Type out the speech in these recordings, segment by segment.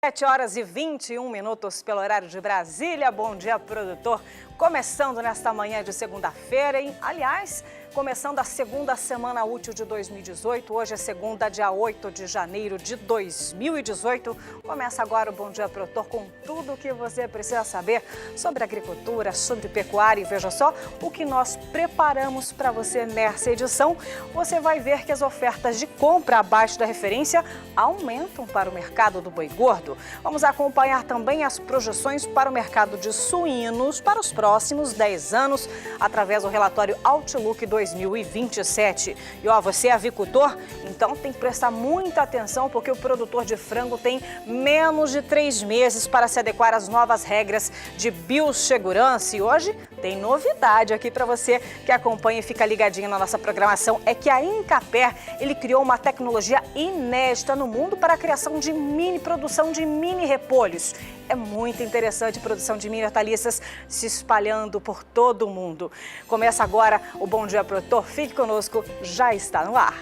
7h21 pelo horário de Brasília. Bom dia, produtor. Começando nesta manhã de segunda-feira, hein? Aliás, começando a segunda semana útil de 2018. Hoje é segunda, dia 8 de janeiro de 2018. Começa agora o Bom Dia, Produtor, com tudo o que você precisa saber sobre agricultura, sobre pecuária. E veja só o que nós preparamos para você nessa edição. Você vai ver que as ofertas de compra abaixo da referência aumentam para o mercado do boi gordo. Vamos acompanhar também as projeções para o mercado de suínos para os próximos 10 anos, através do relatório Outlook 2027. E você é avicultor? Então tem que prestar muita atenção, porque o produtor de frango tem menos de 3 meses para se adequar às novas regras de biossegurança. E hoje tem novidade aqui para você que acompanha e fica ligadinho na nossa programação. É que a Incapé, ele criou uma tecnologia inédita no mundo para a criação de produção de mini repolhos. É muito interessante a produção de mini hortaliças se espalhando por todo o mundo. Começa agora o Bom Dia, Produtor. Fique conosco, já está no ar.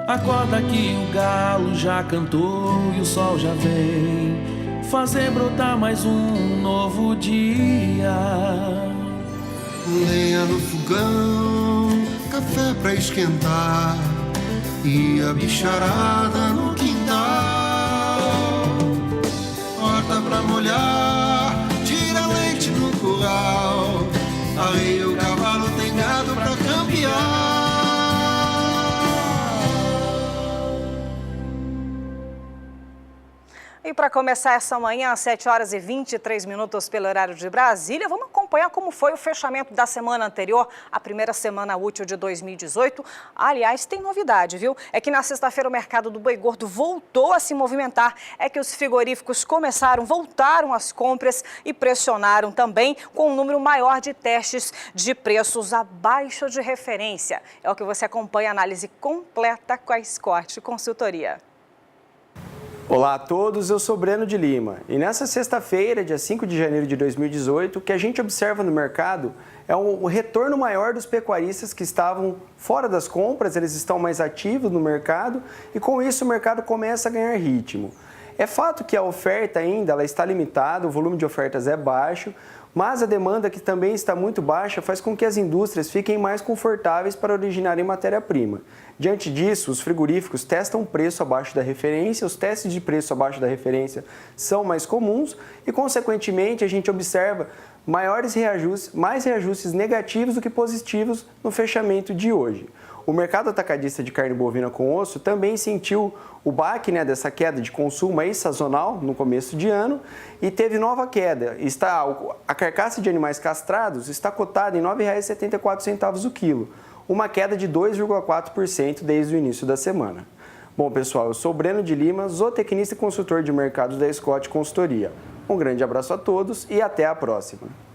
Acorda que o galo já cantou e o sol já vem fazer brotar mais um novo dia. Lenha no fogão, café pra esquentar e a bicharada no quintal. Horta pra molhar, tira leite no curral, arreia o cavalo, tem gado pra campear. E para começar essa manhã, às 7h23 pelo horário de Brasília, vamos acompanhar como foi o fechamento da semana anterior, a primeira semana útil de 2018. Aliás, tem novidade, viu? É que na sexta-feira o mercado do boi gordo voltou a se movimentar. É que os frigoríficos voltaram às compras e pressionaram também com um número maior de testes de preços abaixo de referência. É o que você acompanha, a análise completa com a Scott Consultoria. Olá a todos, eu sou Breno de Lima e nessa sexta-feira, dia 5 de janeiro de 2018, o que a gente observa no mercado é um retorno maior dos pecuaristas que estavam fora das compras, eles estão mais ativos no mercado e com isso o mercado começa a ganhar ritmo. É fato que a oferta ainda ela está limitada, o volume de ofertas é baixo, mas a demanda, que também está muito baixa, faz com que as indústrias fiquem mais confortáveis para originarem matéria-prima. Diante disso, os frigoríficos testam preço abaixo da referência, os testes de preço abaixo da referência são mais comuns e, consequentemente, a gente observa mais reajustes negativos do que positivos no fechamento de hoje. O mercado atacadista de carne bovina com osso também sentiu o baque dessa queda de consumo aí sazonal no começo de ano e teve nova queda. A carcaça de animais castrados está cotada em R$ 9,74 o quilo, uma queda de 2,4% desde o início da semana. Bom, pessoal, eu sou Breno de Lima, zootecnista e consultor de mercados da Scott Consultoria. Um grande abraço a todos e até a próxima.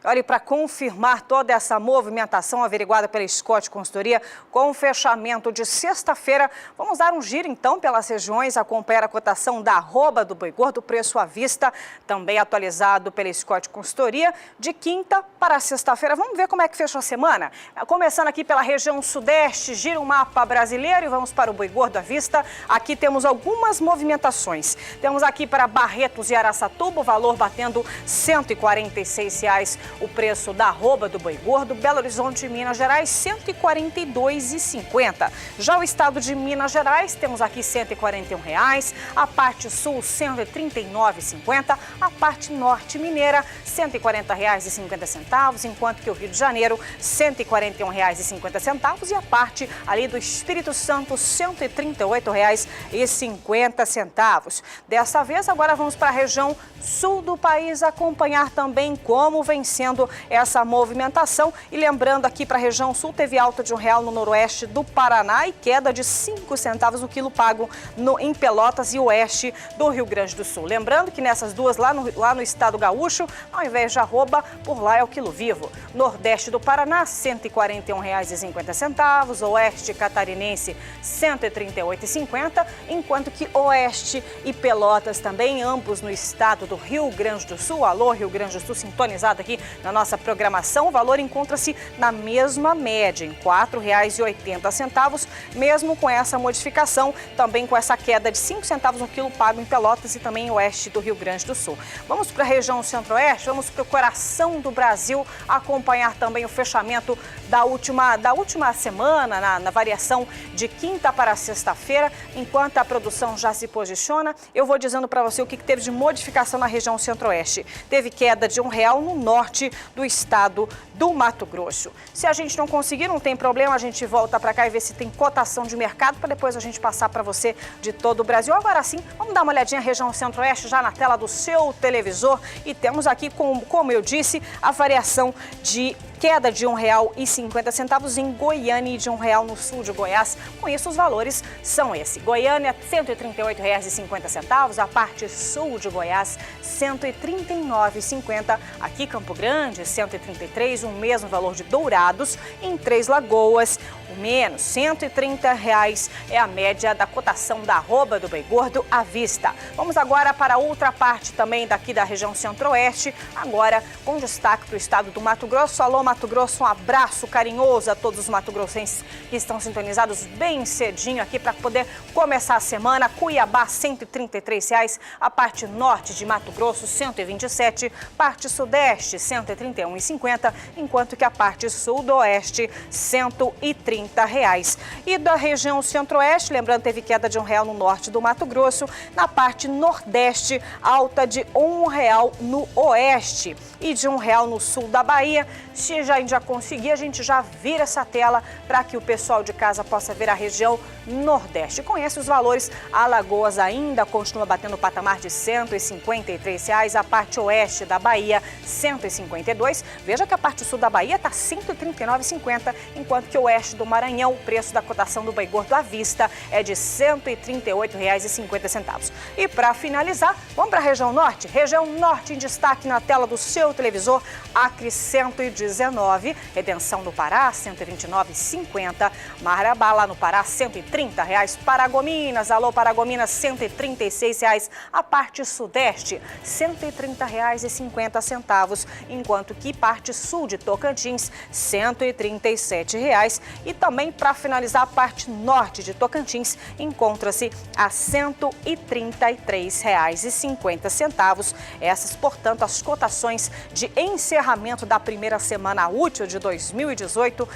Olha, para confirmar toda essa movimentação averiguada pela Scott Consultoria, com o fechamento de sexta-feira, vamos dar um giro então pelas regiões, acompanhar a cotação da arroba do boi gordo, preço à vista, também atualizado pela Scott Consultoria, de quinta para sexta-feira. Vamos ver como é que fechou a semana? Começando aqui pela região sudeste, gira um mapa brasileiro e vamos para o boi gordo à vista. Aqui temos algumas movimentações. Temos aqui para Barretos e Araçatuba, o valor batendo R$ 146 o preço da arroba do boi gordo. Belo Horizonte e Minas Gerais, R$ 142,50. Já o estado de Minas Gerais, temos aqui R$ 141,00. A parte sul, R$ 139,50. A parte norte mineira, R$ 140,50. Enquanto que o Rio de Janeiro, R$ 141,50. E a parte ali do Espírito Santo, R$ 138,50. Dessa vez, agora vamos para a região sul do país acompanhar também como vem sendo essa movimentação. E lembrando aqui para a região sul, teve alta de R$1 no noroeste do Paraná e queda de 5 centavos no quilo pago em Pelotas e oeste do Rio Grande do Sul. Lembrando que nessas duas, lá no estado gaúcho, ao invés de arroba, por lá é o quilo vivo. Nordeste do Paraná, R$ 141,50. Oeste catarinense, R$ 138,50. Enquanto que oeste e Pelotas também, ambos no estado do Rio Grande do Sul. Alô, Rio Grande do Sul, sintonizado aqui na nossa programação, o valor encontra-se na mesma média, em R$ 4,80, mesmo com essa modificação, também com essa queda de 5 centavos no quilo pago em Pelotas e também em oeste do Rio Grande do Sul. Vamos para a região centro-oeste, vamos para o coração do Brasil acompanhar também o fechamento da última semana, na variação de quinta para sexta-feira. Enquanto a produção já se posiciona, eu vou dizendo para você o que teve de modificação na região centro-oeste. Teve queda de R$1 no norte do estado do Mato Grosso. Se a gente não conseguir, não tem problema, a gente volta para cá e vê se tem cotação de mercado para depois a gente passar para você de todo o Brasil. Agora sim, vamos dar uma olhadinha na região centro-oeste já na tela do seu televisor e temos aqui, como eu disse, a variação de queda de R$ 1,50 em Goiânia e de R$1 no sul de Goiás. Com isso, os valores são esse. Goiânia, R$ 138,50. A parte sul de Goiás, R$ 139,50. Aqui, Campo Grande, R$ 133, o mesmo valor de Dourados. Em Três Lagoas, o menos, R$ 130 é a média da cotação da arroba do boi gordo à vista. Vamos agora para outra parte também daqui da região centro-oeste, agora com destaque para o estado do Mato Grosso. Alô, Mato Grosso, um abraço carinhoso a todos os mato-grossenses que estão sintonizados bem cedinho aqui para poder começar a semana. Cuiabá, R$ 133, a parte norte de Mato Grosso, R$ 127, parte sudeste, R$ 131,50, enquanto que a parte sul do oeste, R$ 130. E da região centro-oeste, lembrando, teve queda de R$1 no norte do Mato Grosso, na parte nordeste, alta de R$1 no oeste e de R$1 no sul da Bahia. Se a gente já conseguir, a gente já vira essa tela para que o pessoal de casa possa ver a região nordeste. Com esses valores, Alagoas ainda continua batendo o patamar de R$ 153, a parte oeste da Bahia, R$ 152. Veja que a parte sul da Bahia está R$ 139,50, enquanto que o oeste do Maranhão, o preço da cotação do boi gordo à vista é de R$ 138,50. E para finalizar, vamos para a região norte. Região norte em destaque na tela do seu televisor, Acre 119, Redenção do Pará R$ 129,50, Marabá lá no Pará R$ 130, Paragominas, alô Paragominas R$ 136, a parte sudeste R$ 130,50, enquanto que parte sul de Tocantins R$ 137. E também, para finalizar, a parte norte de Tocantins encontra-se a R$ 133,50. Essas, portanto, as cotações de encerramento da primeira semana útil de 2018,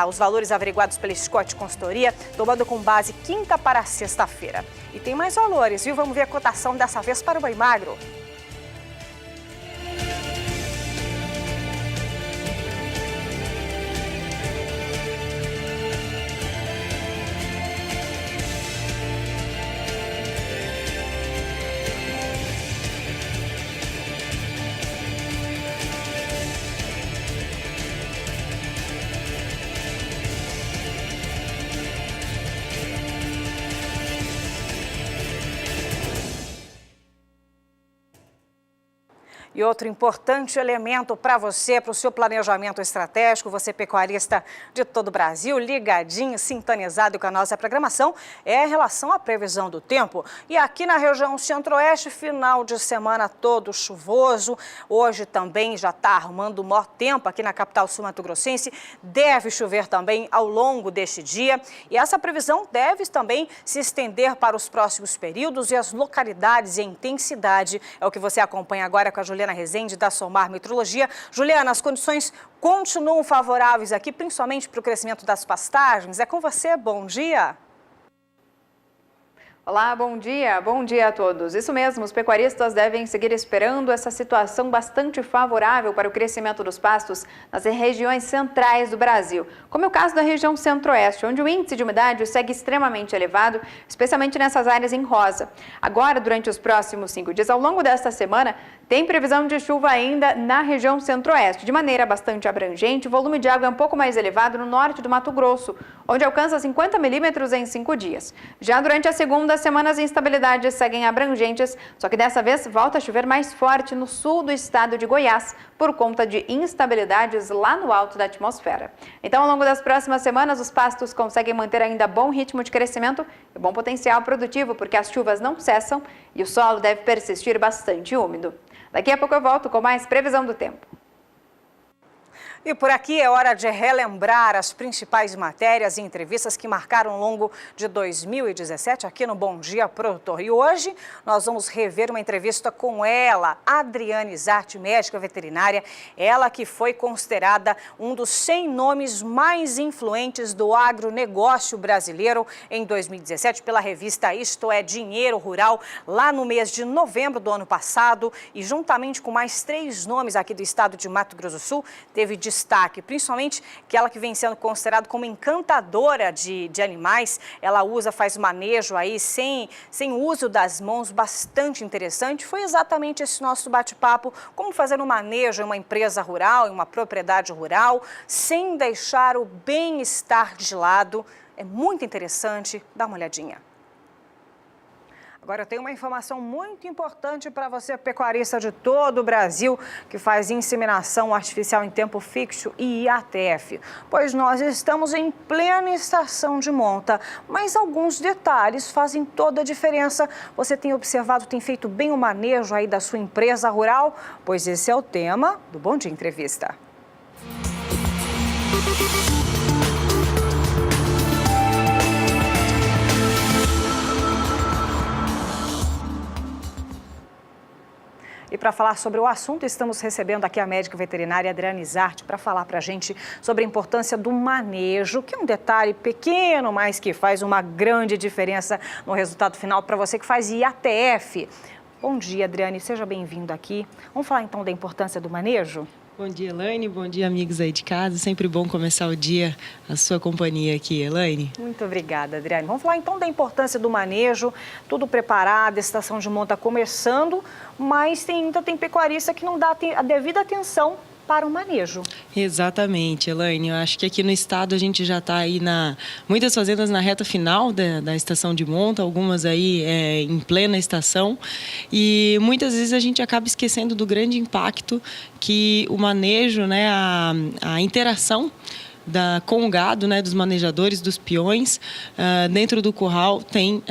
os valores averiguados pela Scott Consultoria, tomando com base quinta para sexta-feira. E tem mais valores, viu? Vamos ver a cotação dessa vez para o boi magro. E outro importante elemento para você, para o seu planejamento estratégico, você pecuarista de todo o Brasil, ligadinho, sintonizado com a nossa programação, é em relação à previsão do tempo. E aqui na região centro-oeste, final de semana todo chuvoso. Hoje também já está arrumando o maior tempo aqui na capital sul-mato-grossense. Deve chover também ao longo deste dia. E essa previsão deve também se estender para os próximos períodos e as localidades e a intensidade. É o que você acompanha agora com a Juliana Rezende, da Somar Metrologia. Juliana, as condições continuam favoráveis aqui, principalmente para o crescimento das pastagens. É com você, bom dia. Olá, bom dia a todos. Isso mesmo, os pecuaristas devem seguir esperando essa situação bastante favorável para o crescimento dos pastos nas regiões centrais do Brasil, como é o caso da região centro-oeste, onde o índice de umidade segue extremamente elevado, especialmente nessas áreas em rosa. Agora, durante os próximos 5 dias, ao longo desta semana, tem previsão de chuva ainda na região centro-oeste, de maneira bastante abrangente. O volume de água é um pouco mais elevado no norte do Mato Grosso, onde alcança 50 milímetros em 5 dias. Já durante a segunda semana, as instabilidades seguem abrangentes, só que dessa vez volta a chover mais forte no sul do estado de Goiás, por conta de instabilidades lá no alto da atmosfera. Então, ao longo das próximas semanas, os pastos conseguem manter ainda bom ritmo de crescimento e bom potencial produtivo, porque as chuvas não cessam e o solo deve persistir bastante úmido. Daqui a pouco eu volto com mais previsão do tempo. E por aqui é hora de relembrar as principais matérias e entrevistas que marcaram ao longo de 2017 aqui no Bom Dia Produtor. E hoje nós vamos rever uma entrevista com ela, Adriane Zarte, médica veterinária, ela que foi considerada um dos 100 nomes mais influentes do agronegócio brasileiro em 2017 pela revista Isto é Dinheiro Rural, lá no mês de novembro do ano passado, e juntamente com mais 3 nomes aqui do estado de Mato Grosso do Sul, teve destaque, principalmente aquela que vem sendo considerada como encantadora de animais. Ela faz manejo aí sem uso das mãos, bastante interessante. Foi exatamente esse nosso bate-papo, como fazer um manejo em uma empresa rural, em uma propriedade rural, sem deixar o bem-estar de lado. É muito interessante, dá uma olhadinha. Agora eu tenho uma informação muito importante para você, pecuarista de todo o Brasil, que faz inseminação artificial em tempo fixo e IATF. Pois nós estamos em plena estação de monta, mas alguns detalhes fazem toda a diferença. Você tem observado, tem feito bem o manejo aí da sua empresa rural? Pois esse é o tema do Bom Dia Entrevista. E para falar sobre o assunto, estamos recebendo aqui a médica veterinária Adriane Zarte para falar para a gente sobre a importância do manejo, que é um detalhe pequeno, mas que faz uma grande diferença no resultado final para você que faz IATF. Bom dia, Adriane, seja bem-vindo aqui. Vamos falar então da importância do manejo? Bom dia, Elaine. Bom dia, amigos aí de casa. Sempre bom começar o dia, a sua companhia aqui, Elaine. Muito obrigada, Adriane. Vamos falar então da importância do manejo, tudo preparado, a estação de monta começando, mas ainda tem pecuarista que não dá a devida atenção para o manejo. Exatamente, Elaine. Eu acho que aqui no estado a gente já está aí muitas fazendas na reta final da estação de monta, algumas aí em plena estação, e muitas vezes a gente acaba esquecendo do grande impacto que o manejo, né, a interação com o gado, né, dos manejadores, dos peões, dentro do curral, tem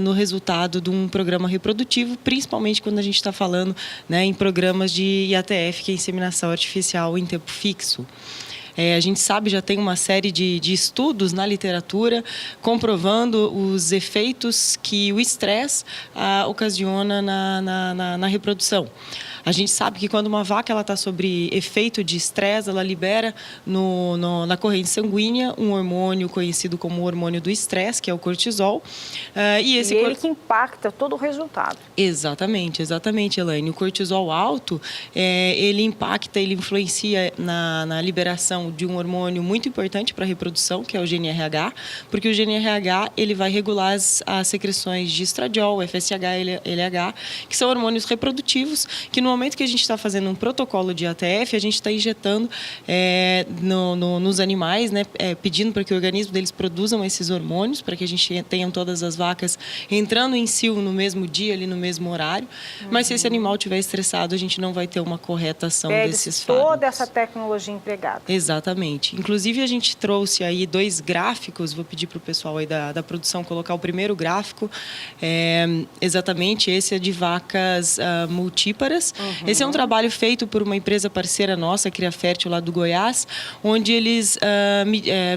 no resultado de um programa reprodutivo, principalmente quando a gente está falando, né, em programas de IATF, que é inseminação artificial em tempo fixo. A gente sabe, já tem uma série de estudos na literatura comprovando os efeitos que o estresse ocasiona na reprodução. A gente sabe que quando uma vaca está sob efeito de estresse, ela libera na corrente sanguínea um hormônio conhecido como o hormônio do estresse, que é o cortisol. E ele que impacta todo o resultado. Exatamente, Elaine. O cortisol alto, ele influencia na liberação de um hormônio muito importante para a reprodução, que é o GNRH, porque o GNRH ele vai regular as secreções de estradiol, FSH, LH, que são hormônios reprodutivos, que no momento que a gente está fazendo um protocolo de IATF, a gente está injetando nos animais, né, pedindo para que o organismo deles produzam esses hormônios, para que a gente tenha todas as vacas entrando em cio no mesmo dia, ali no mesmo horário. Mas se esse animal estiver estressado, a gente não vai ter uma correta ação desses fármacos. Toda essa tecnologia empregada. Exatamente. Inclusive, a gente trouxe aí 2 gráficos, vou pedir para o pessoal aí da produção colocar o primeiro gráfico, exatamente esse é de vacas multíparas. Esse é um trabalho feito por uma empresa parceira nossa, Cria Fértil, lá do Goiás, onde eles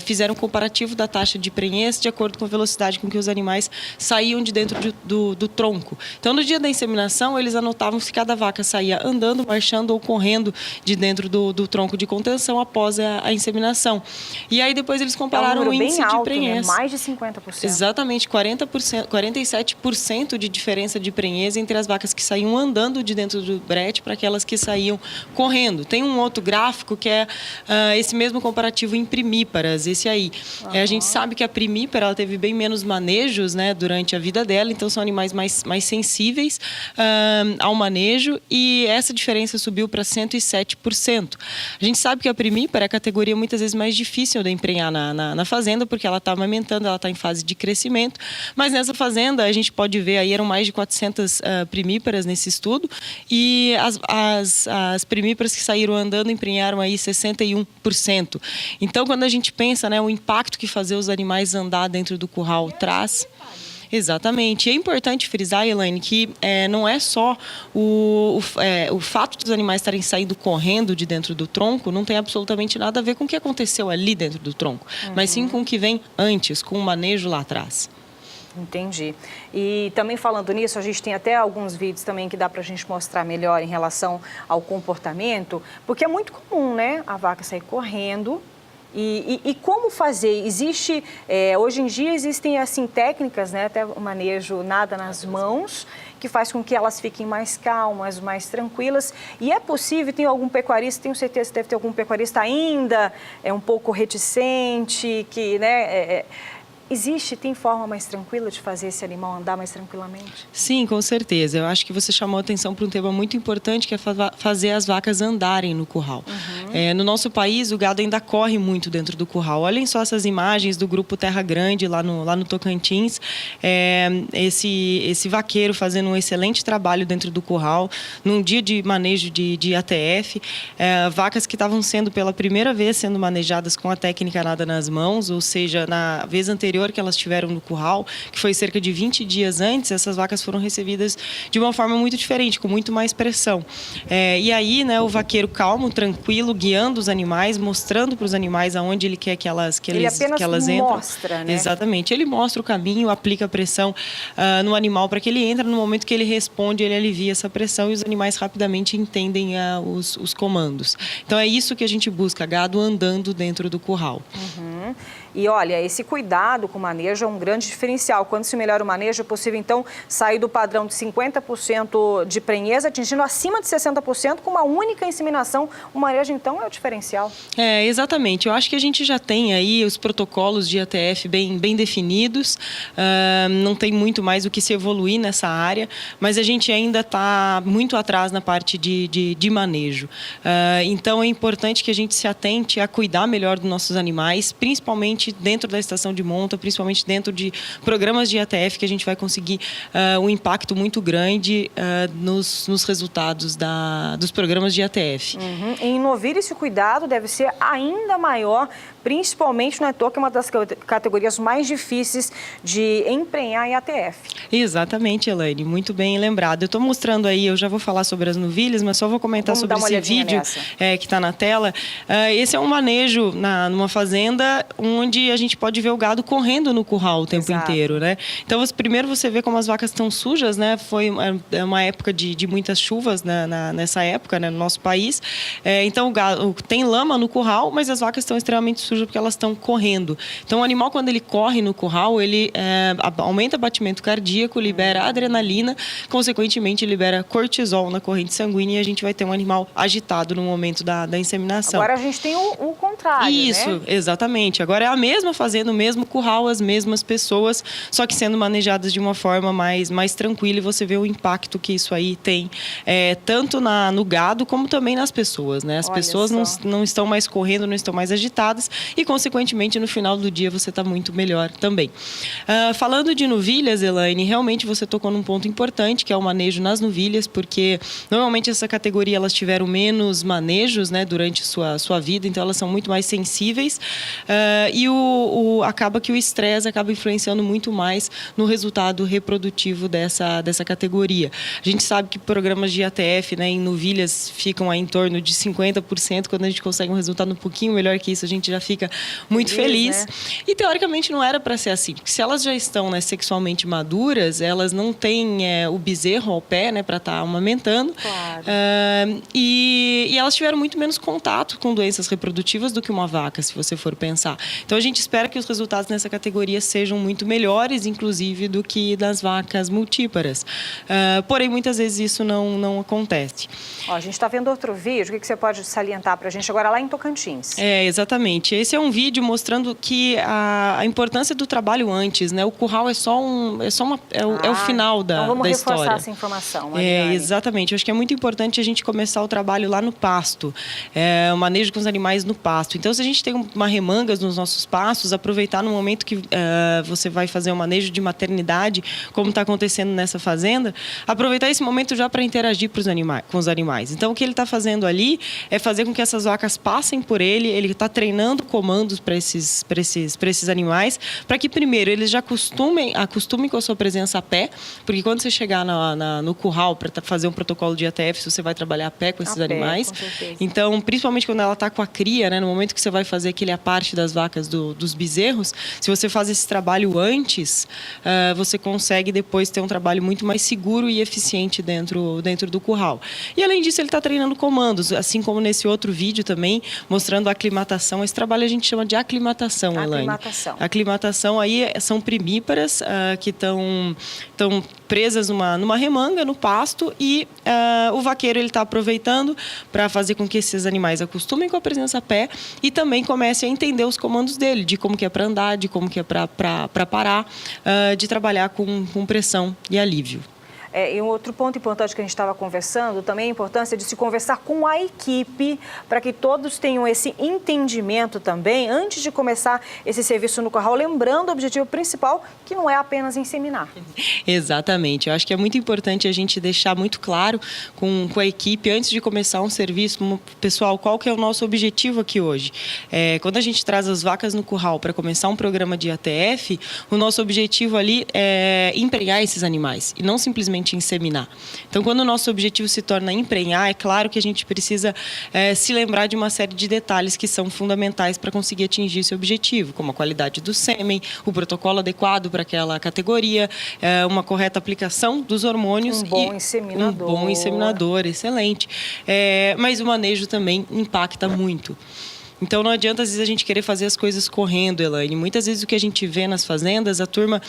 fizeram um comparativo da taxa de prenhez de acordo com a velocidade com que os animais saíam de dentro do tronco. Então, no dia da inseminação, eles anotavam se cada vaca saía andando, marchando ou correndo de dentro do tronco de contenção após a inseminação. E aí, depois, eles compararam o índice bem alto, de prenhez. Né? Mais de 50%. Exatamente, 47% de diferença de prenhez entre as vacas que saíam andando de dentro do brete para aquelas que saíam correndo. Tem um outro gráfico que é esse mesmo comparativo em primíparas, esse aí. A gente sabe que a primípara ela teve bem menos manejos, né, durante a vida dela, então são animais mais sensíveis ao manejo, e essa diferença subiu para 107%. A gente sabe que a primípara é a categoria muitas vezes mais difícil de emprenhar na fazenda, porque ela está amamentando, ela está em fase de crescimento, mas nessa fazenda a gente pode ver aí, eram mais de 400 primíparas nesse estudo, e as primíparas que saíram andando emprenharam aí 61%. Então, quando a gente pensa, né, o impacto que fazer os animais andar dentro do curral traz, Exatamente. E é importante frisar, Elaine, que não é só o fato dos animais estarem saindo correndo de dentro do tronco, não tem absolutamente nada a ver com o que aconteceu ali dentro do tronco, mas sim com o que vem antes, com o manejo lá atrás. Entendi. E também falando nisso, a gente tem até alguns vídeos também que dá para a gente mostrar melhor em relação ao comportamento, porque é muito comum, né, a vaca sair correndo. E como fazer? Existe, hoje em dia existem assim técnicas, né, até o manejo nada nas mãos, que faz com que elas fiquem mais calmas, mais tranquilas. E é possível, tem algum pecuarista, tenho certeza que deve ter algum pecuarista ainda um pouco reticente, que, né, tem forma mais tranquila de fazer esse animal andar mais tranquilamente? Sim, com certeza. Eu acho que você chamou a atenção para um tema muito importante, que é fazer as vacas andarem no curral. No nosso país, o gado ainda corre muito dentro do curral. Olhem só essas imagens do grupo Terra Grande, lá no Tocantins. Esse vaqueiro fazendo um excelente trabalho dentro do curral, num dia de manejo de ATF. Vacas que estavam sendo, pela primeira vez, sendo manejadas com a técnica nada nas mãos, ou seja, na vez anterior que elas tiveram no curral, que foi cerca de 20 dias antes, essas vacas foram recebidas de uma forma muito diferente, com muito mais pressão. E aí, né, o vaqueiro calmo, tranquilo, guiando os animais, mostrando para os animais aonde ele quer que elas entrem. Mostra, né? Exatamente. Ele mostra o caminho, aplica pressão no animal para que ele entre. No momento que ele responde, ele alivia essa pressão e os animais rapidamente entendem os comandos. Então, é isso que a gente busca, gado andando dentro do curral. E olha, esse cuidado com o manejo é um grande diferencial. Quando se melhora o manejo, é possível, então, sair do padrão de 50% de prenhez, atingindo acima de 60% com uma única inseminação. O manejo, então, é o diferencial. Exatamente. Eu acho que a gente já tem aí os protocolos de ATF bem definidos. Não tem muito mais o que se evoluir nessa área, mas a gente ainda está muito atrás na parte de manejo. Então, é importante que a gente se atente a cuidar melhor dos nossos animais, principalmente dentro da estação de monta, principalmente dentro de programas de ATF, que a gente vai conseguir um impacto muito grande nos resultados dos programas de ATF. Em novilho, esse cuidado deve ser ainda maior, principalmente no toque, que é uma das categorias mais difíceis de emprenhar em ATF. Exatamente, Elaine, muito bem lembrado. Eu estou mostrando aí, eu já vou falar sobre as novilhas, mas só vou comentar sobre esse vídeo que está na tela. Esse é um manejo numa fazenda onde a gente pode ver o gado correndo no curral o tempo inteiro, né? Então, primeiro você vê como as vacas estão sujas, né? Foi uma época de muitas chuvas nessa época, né, no nosso país. Então, o gado tem lama no curral, mas as vacas estão extremamente sujas porque elas estão correndo. Então, o animal, quando ele corre no curral, ele aumenta o batimento cardíaco, libera adrenalina, consequentemente libera cortisol na corrente sanguínea e a gente vai ter um animal agitado no momento da inseminação. Agora a gente tem o contrário, Isso, né? Exatamente. Agora é a mesma fazenda, o mesmo curral, as mesmas pessoas, só que sendo manejadas de uma forma mais tranquila, e você vê o impacto que isso aí tem, tanto no gado como também nas pessoas, né? As pessoas não estão mais correndo, não estão mais agitadas e, consequentemente, no final do dia você está muito melhor também. Falando de novilhas, Elaine, realmente você tocou num ponto importante, que é o manejo nas novilhas, porque normalmente essa categoria elas tiveram menos manejos, né, durante sua vida, então elas são muito mais sensíveis e acaba que o estresse acaba influenciando muito mais no resultado reprodutivo dessa categoria. A gente sabe que programas de ATF, né, em novilhas ficam aí em torno de 50%, quando a gente consegue um resultado um pouquinho melhor que isso, a gente já fica muito feliz. Né? E teoricamente não era para ser assim, porque se elas já estão, né, sexualmente maduras, elas não têm o bezerro ao pé, né, para estar amamentando. Claro. E elas tiveram muito menos contato com doenças reprodutivas do que uma vaca, se você for pensar. Então a gente espera que os resultados nessa categoria sejam muito melhores, inclusive, do que das vacas multíparas. Porém, muitas vezes isso não acontece. A gente está vendo outro vídeo, o que você pode salientar para a gente agora lá em Tocantins? Exatamente. Esse é um vídeo mostrando que a importância do trabalho antes, né? O curral é o final da história. Então vamos reforçar essa informação, Mariane. Exatamente. Eu acho que é muito importante a gente começar o trabalho lá no pasto, o manejo com os animais no pasto. Então, se a gente tem uma remangas nos nossos dos pastos, aproveitar no momento que você vai fazer o manejo de maternidade, como está acontecendo nessa fazenda, aproveitar esse momento já para interagir com os animais. Então, o que ele está fazendo ali é fazer com que essas vacas passem por ele está treinando comandos para esses animais, para que primeiro eles já acostumem com a sua presença a pé, porque quando você chegar no curral para fazer um protocolo de IATF, você vai trabalhar a pé com esses animais. Então, principalmente quando ela está com a cria, né, no momento que você vai fazer aquele aparte das vacas dos bezerros, se você faz esse trabalho antes, você consegue depois ter um trabalho muito mais seguro e eficiente dentro do curral. E além disso, ele está treinando comandos, assim como nesse outro vídeo também, mostrando a aclimatação. Esse trabalho a gente chama de aclimatação, Elaine. Aclimatação aí são primíparas que estão presas numa remanga, no pasto, e o vaqueiro está aproveitando para fazer com que esses animais acostumem com a presença a pé e também comecem a entender os comandos dele, de como que é para andar, de como que é para parar, de trabalhar com pressão e alívio. E um outro ponto importante que a gente estava conversando também é a importância de se conversar com a equipe para que todos tenham esse entendimento também antes de começar esse serviço no curral, lembrando o objetivo principal, que não é apenas inseminar. Exatamente. Eu acho que é muito importante a gente deixar muito claro com a equipe antes de começar um serviço. Pessoal, qual que é o nosso objetivo aqui hoje? Quando a gente traz as vacas no curral para começar um programa de IATF, o nosso objetivo ali é emprenhar esses animais e não simplesmente inseminar. Então, quando o nosso objetivo se torna emprenhar, é claro que a gente precisa se lembrar de uma série de detalhes que são fundamentais para conseguir atingir esse objetivo, como a qualidade do sêmen, o protocolo adequado para aquela categoria, uma correta aplicação dos hormônios um bom inseminador, excelente. Mas o manejo também impacta muito. Então, não adianta, às vezes, a gente querer fazer as coisas correndo, Elaine. Muitas vezes o que a gente vê nas fazendas, a turma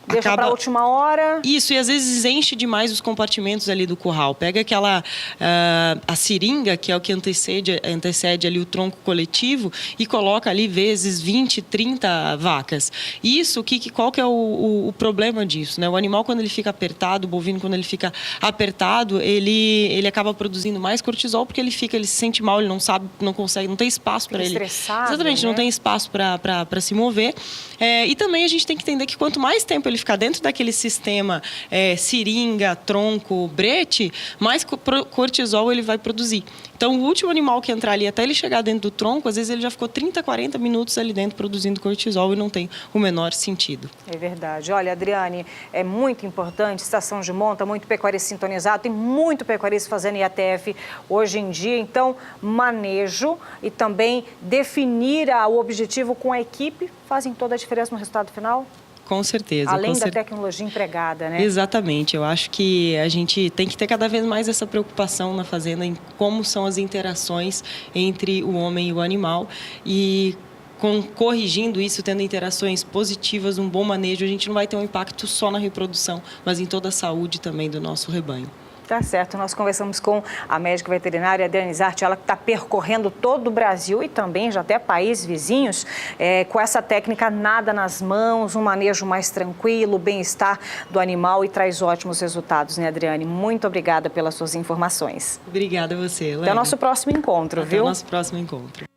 deixa para a última hora. Isso, e às vezes enche demais os compartimentos ali do curral. Pega aquela a seringa, que é o que antecede ali o tronco coletivo, e coloca ali vezes 20, 30 vacas. Isso, qual que é o problema disso, né? O animal, quando ele fica apertado, o bovino, quando ele fica apertado, ele acaba produzindo mais cortisol, porque ele se sente mal, ele não sabe, não consegue, não tem espaço para ele. Exatamente, né? Não tem espaço para se mover. E também a gente tem que entender que quanto mais tempo ele ficar dentro daquele sistema seringa, tronco, brete, mais cortisol ele vai produzir. Então, o último animal que entrar ali, até ele chegar dentro do tronco, às vezes ele já ficou 30, 40 minutos ali dentro produzindo cortisol e não tem o menor sentido. É verdade. Olha, Adriane, é muito importante, estação de monta, muito pecuarista sintonizado, tem muito pecuarista fazendo IATF hoje em dia. Então, manejo e também definir o objetivo com a equipe fazem toda a diferença no resultado final? Com certeza. Além da tecnologia empregada, né? Exatamente. Eu acho que a gente tem que ter cada vez mais essa preocupação na fazenda em como são as interações entre o homem e o animal. E corrigindo isso, tendo interações positivas, um bom manejo, a gente não vai ter um impacto só na reprodução, mas em toda a saúde também do nosso rebanho. Tá certo, nós conversamos com a médica veterinária Adriane Zart, ela que está percorrendo todo o Brasil e também já até países vizinhos, com essa técnica nada nas mãos, um manejo mais tranquilo, o bem-estar do animal e traz ótimos resultados, né, Adriane? Muito obrigada pelas suas informações. Obrigada a você, Elaine. Até o nosso próximo encontro, viu? Até o nosso próximo encontro.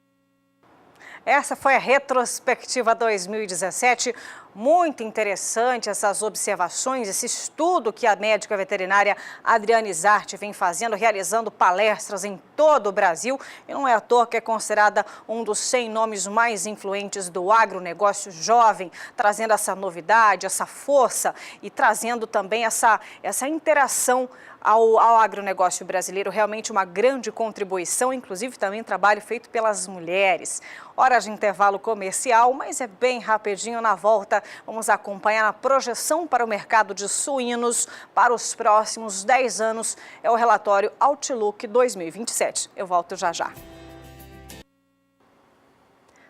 Essa foi a retrospectiva 2017. Muito interessante essas observações, esse estudo que a médica veterinária Adriane Zart vem fazendo, realizando palestras em todo o Brasil. E não é à toa que é considerada um dos 100 nomes mais influentes do agronegócio jovem, trazendo essa novidade, essa força e trazendo também essa interação ao agronegócio brasileiro, realmente uma grande contribuição, inclusive também trabalho feito pelas mulheres. Hora de intervalo comercial, mas é bem rapidinho. Na volta, vamos acompanhar a projeção para o mercado de suínos para os próximos 10 anos. É o relatório Outlook 2027. Eu volto já já.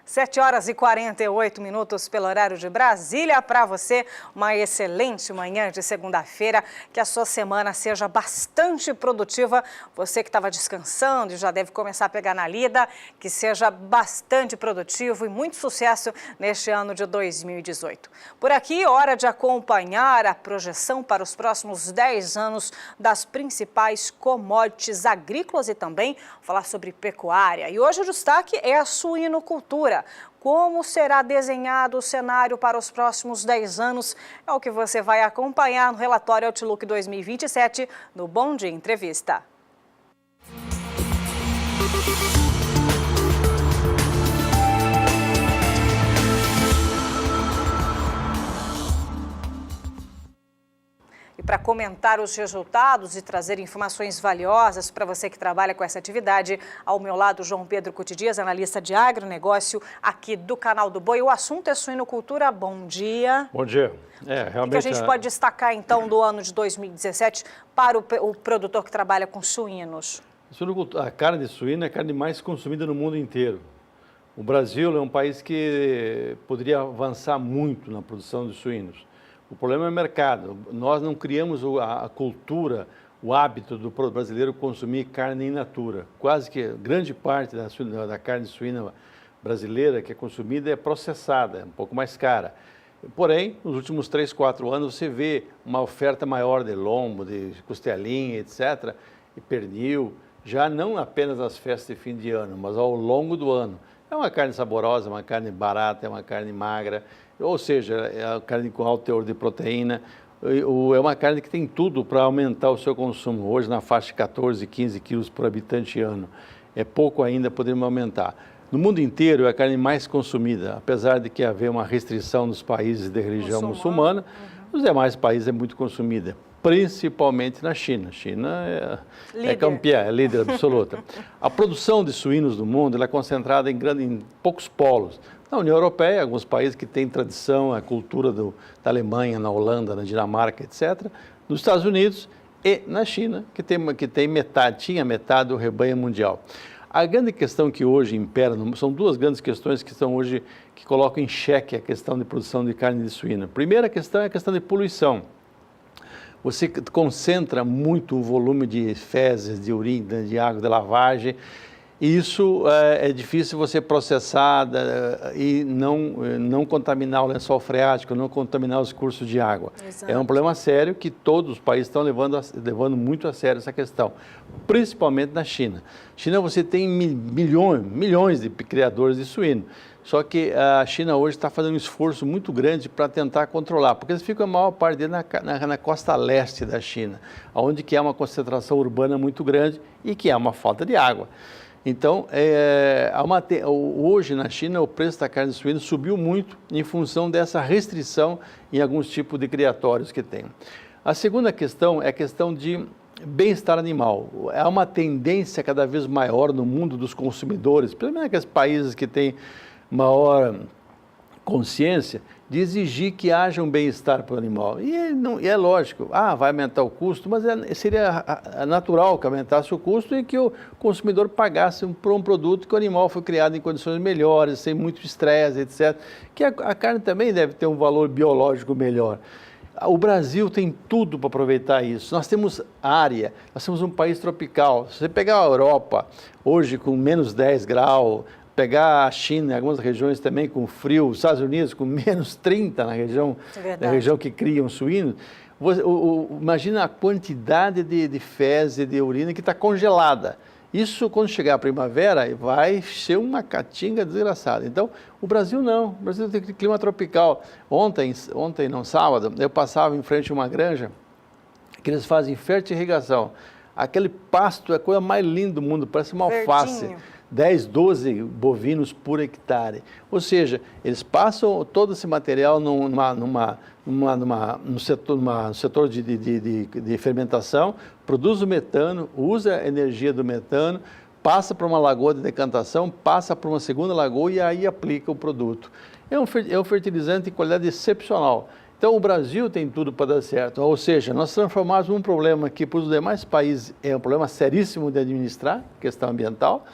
7h48 pelo horário de Brasília. Para você, uma excelente manhã de segunda-feira. Que a sua semana seja bastante produtiva. Você que estava descansando e já deve começar a pegar na lida, que seja bastante produtivo e muito sucesso neste ano de 2018. Por aqui, hora de acompanhar a projeção para os próximos 10 anos das principais commodities agrícolas e também falar sobre pecuária. E hoje o destaque é a suinocultura. como será desenhado o cenário para os próximos 10 anos é o que você vai acompanhar no relatório Outlook 2027 no Bom Dia Entrevista. E para comentar os resultados e trazer informações valiosas para você que trabalha com essa atividade, ao meu lado, João Pedro Cutidias, analista de agronegócio aqui do Canal do Boi. O assunto é suinocultura. Bom dia. Bom dia. Realmente... O que a gente pode destacar, então, do ano de 2017 para o produtor que trabalha com suínos? A carne de suíno é a carne mais consumida no mundo inteiro. O Brasil é um país que poderia avançar muito na produção de suínos. O problema é o mercado. Nós não criamos a cultura, o hábito do brasileiro consumir carne in natura. Quase que grande parte da carne suína brasileira que é consumida é processada, é um pouco mais cara. Porém, nos últimos 3, 4 anos, você vê uma oferta maior de lombo, de costelinha, etc., e pernil, já não apenas nas festas de fim de ano, mas ao longo do ano. É uma carne saborosa, uma carne barata, é uma carne magra, ou seja, é uma carne com alto teor de proteína, é uma carne que tem tudo para aumentar o seu consumo. Hoje, na faixa de 14, 15 quilos por habitante ano. É pouco ainda, podemos aumentar. No mundo inteiro, é a carne mais consumida, apesar de que haver uma restrição nos países de religião muçulmana, nos demais países é muito consumida, principalmente na China. A China é campeã, é líder absoluta. A produção de suínos do mundo ela é concentrada em poucos polos. Na União Europeia, alguns países que têm tradição, a cultura da Alemanha, na Holanda, na Dinamarca, etc. Nos Estados Unidos e na China, que tinha metade do rebanho mundial. A grande questão que hoje impera, são duas grandes questões que estão hoje, que colocam em xeque a questão de produção de carne de suína. A primeira questão é a questão de poluição. Você concentra muito o volume de fezes, de urina, de água, de lavagem, e isso é difícil você processar e não contaminar o lençol freático, não contaminar os cursos de água. Exato. É um problema sério que todos os países estão levando muito a sério essa questão, principalmente na China. Na China você tem milhões de criadores de suíno, só que a China hoje está fazendo um esforço muito grande para tentar controlar, porque eles ficam a maior parte dele na costa leste da China, onde que há uma concentração urbana muito grande e que há uma falta de água. Então, hoje na China o preço da carne de suíno subiu muito em função dessa restrição em alguns tipos de criatórios que tem. A segunda questão é a questão de bem-estar animal. Há uma tendência cada vez maior no mundo dos consumidores, pelo menos naqueles países que têm maior consciência, de exigir que haja um bem-estar para o animal. E é lógico, vai aumentar o custo, mas seria natural que aumentasse o custo e que o consumidor pagasse por um produto que o animal foi criado em condições melhores, sem muito estresse, etc. Que a carne também deve ter um valor biológico melhor. O Brasil tem tudo para aproveitar isso. Nós temos área, nós somos um país tropical. Se você pegar a Europa, hoje com menos 10 graus, pegar a China, algumas regiões também com frio, os Estados Unidos com menos 30 na região que criam suínos, imagina a quantidade de fezes e de urina que está congelada. Isso, quando chegar a primavera, vai ser uma caatinga desgraçada. Então, o Brasil não. O Brasil tem clima tropical. Ontem, não, sábado, eu passava em frente a uma granja que eles fazem fertirrigação. Aquele pasto é a coisa mais linda do mundo, parece uma alface. 10, 12 bovinos por hectare. Ou seja, eles passam todo esse material no setor de fermentação, produz o metano, usa a energia do metano, passa para uma lagoa de decantação, passa para uma segunda lagoa e aí aplica o produto. É um fertilizante de qualidade excepcional. Então, o Brasil tem tudo para dar certo. Ou seja, nós transformamos um problema que para os demais países é um problema seríssimo de administrar, questão ambiental,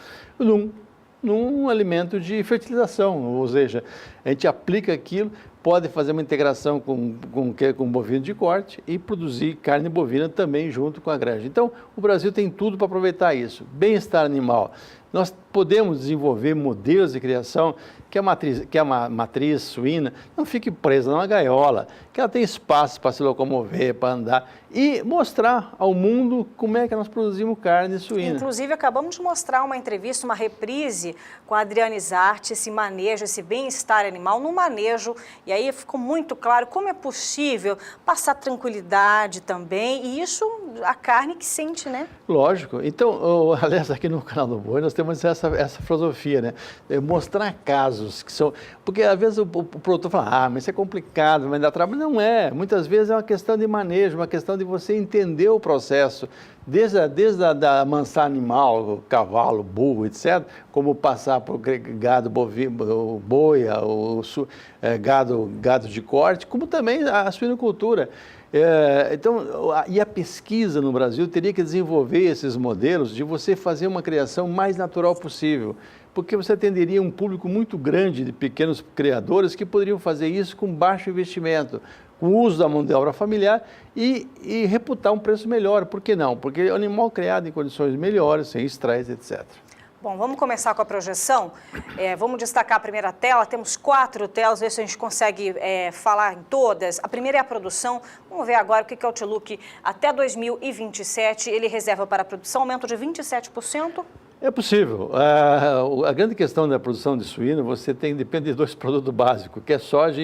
num alimento de fertilização. Ou seja, a gente aplica aquilo, pode fazer uma integração com bovino de corte e produzir carne bovina também junto com a granja. Então, o Brasil tem tudo para aproveitar isso. Bem-estar animal. Nós podemos desenvolver modelos de criação que a matriz suína não fique presa numa gaiola, que ela tenha espaço para se locomover, para andar e mostrar ao mundo como é que nós produzimos carne suína. Inclusive, acabamos de mostrar uma entrevista, uma reprise com a Adriane Zarte, esse manejo, esse bem-estar animal no manejo, e aí ficou muito claro como é possível passar tranquilidade também, e isso a carne que sente, né? Lógico. Então, aliás, aqui no canal do Boi nós temos essa filosofia, né? Mostrar casos que são... Porque às vezes o produtor fala, mas isso é complicado, mas dá trabalho. Não é. Muitas vezes é uma questão de manejo, uma questão de você entender o processo, desde a amansar animal, cavalo, burro, etc., como passar por gado bovino, boia, gado de corte, como também a suinocultura. Então, e a pesquisa no Brasil teria que desenvolver esses modelos de você fazer uma criação mais natural possível, porque você atenderia um público muito grande de pequenos criadores que poderiam fazer isso com baixo investimento, com o uso da mão de obra familiar e reputar um preço melhor. Por que não? Porque é um animal criado em condições melhores, sem estresse, etc. Bom, vamos começar com a projeção. Vamos destacar a primeira tela. Temos 4 telas, ver se a gente consegue falar em todas. A primeira é a produção. Vamos ver agora o que o Outlook até 2027 ele reserva para a produção, aumento de 27%. É possível. A grande questão da produção de suíno, depende de 2 produtos básicos, que é soja,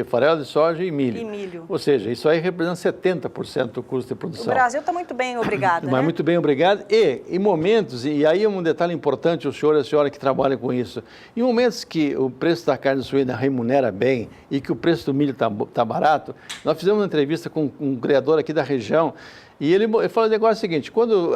farelo de soja e milho. E milho. Ou seja, isso aí representa 70% do custo de produção. O Brasil está muito bem, obrigado. Mas muito bem, obrigado. E em momentos, e aí é um detalhe importante, o senhor e a senhora que trabalham com isso, em momentos que o preço da carne suína remunera bem e que o preço do milho está barato, nós fizemos uma entrevista com um criador aqui da região. E ele falou o negócio seguinte, quando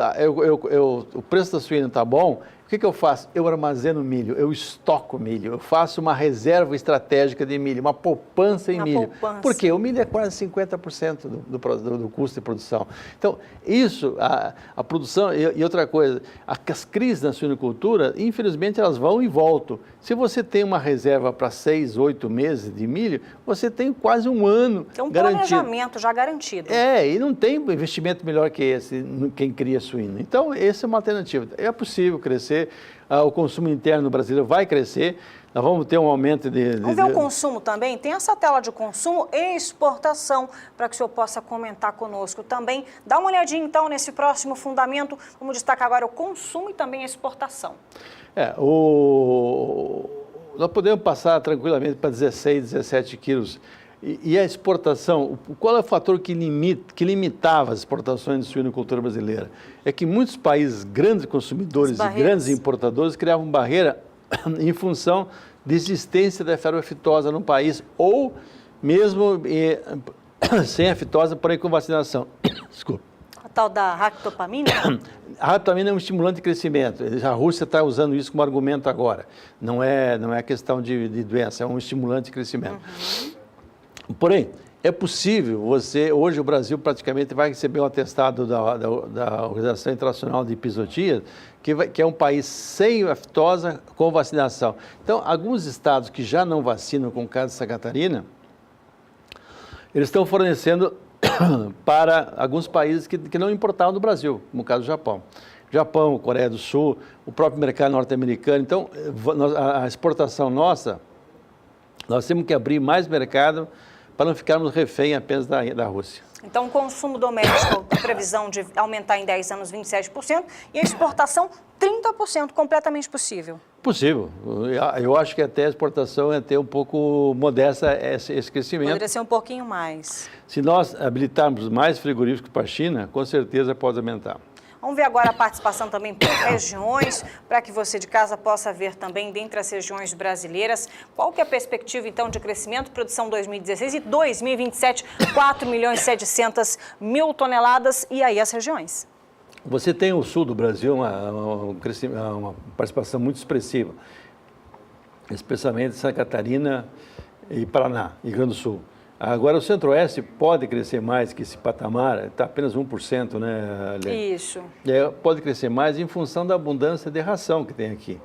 o preço da suína está bom, o que eu faço? Eu armazeno milho, eu estoco milho, eu faço uma reserva estratégica de milho, uma poupança em milho. Porque o milho é quase 50% do custo de produção. Então, isso, a produção, e outra coisa, as crises na suinocultura, infelizmente, elas vão e voltam. Se você tem uma reserva para 6, 8 meses de milho, você tem quase um ano garantido. É um planejamento já garantido. E não tem investimento melhor que esse, quem cria suíno. Então, essa é uma alternativa. É possível crescer, o consumo interno brasileiro vai crescer, nós vamos ter um aumento Vamos ver o consumo também? Tem essa tela de consumo e exportação, para que o senhor possa comentar conosco também. Dá uma olhadinha, então, nesse próximo fundamento. Vamos destacar agora o consumo e também a exportação. Nós podemos passar tranquilamente para 16, 17 quilos. E a exportação, qual é o fator que limitava as exportações de suinocultura brasileira? É que muitos países, grandes consumidores e grandes importadores, criavam barreira em função de existência da ferroaftosa no país, ou mesmo sem a fitose, porém com vacinação. Desculpa. A tal da ractopamina? A ractopamina é um estimulante de crescimento. A Rússia está usando isso como argumento agora. Não é questão de doença, é um estimulante de crescimento. Porém, é possível hoje o Brasil praticamente vai receber um atestado da Organização Internacional de Epizootria, que é um país sem aftosa com vacinação. Então, alguns estados que já não vacinam com o caso de Santa Catarina, eles estão fornecendo para alguns países que não importavam do Brasil, como o caso do Japão. Japão, Coreia do Sul, o próprio mercado norte-americano. Então, a exportação nossa, nós temos que abrir mais mercado para não ficarmos refém apenas da Rússia. Então, o consumo doméstico tem previsão de aumentar em 10 anos 27% e a exportação 30%, completamente possível. Possível. Eu acho que até a exportação é até um pouco modesta esse crescimento. Poderia ser um pouquinho mais. Se nós habilitarmos mais frigoríficos para a China, com certeza pode aumentar. Vamos ver agora a participação também por regiões, para que você de casa possa ver também, dentre as regiões brasileiras, qual que é a perspectiva, então, de crescimento, produção 2016 e 2027, 4.700.000 toneladas, e aí as regiões? Você tem o sul do Brasil, uma participação muito expressiva, especialmente Santa Catarina e Paraná, Rio Grande do Sul. Agora, o Centro-Oeste pode crescer mais que esse patamar, está apenas 1%, né, Lê? Isso. Pode crescer mais em função da abundância de ração que tem aqui.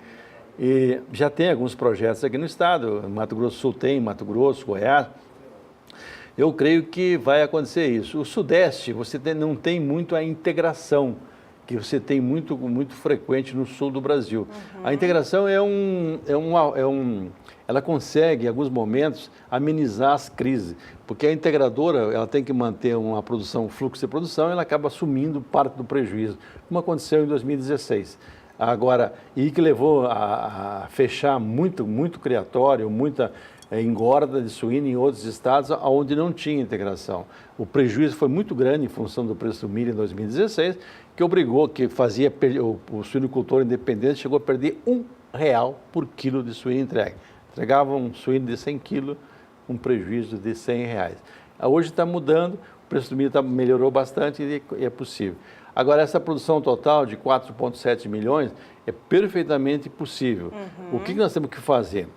E já tem alguns projetos aqui no estado, Mato Grosso do Sul tem, Mato Grosso, Goiás. Eu creio que vai acontecer isso. O Sudeste, não tem muito a integração que você tem muito frequente no sul do Brasil. A integração ela consegue, em alguns momentos, amenizar as crises, porque a integradora ela tem que manter uma produção, um fluxo de produção, e ela acaba assumindo parte do prejuízo, como aconteceu em 2016. Agora, e que levou a fechar muito criatório, muita engorda de suíno em outros estados onde não tinha integração. O prejuízo foi muito grande em função do preço do milho em 2016, que obrigou, que fazia o suinocultor independente chegou a perder R$1 por quilo de suíno entregue. Entregava um suíno de 100 quilos, um prejuízo de R$100. Hoje está mudando, o preço do milho melhorou bastante e é possível. Agora, essa produção total de 4,7 milhões é perfeitamente possível. O que nós temos que fazer?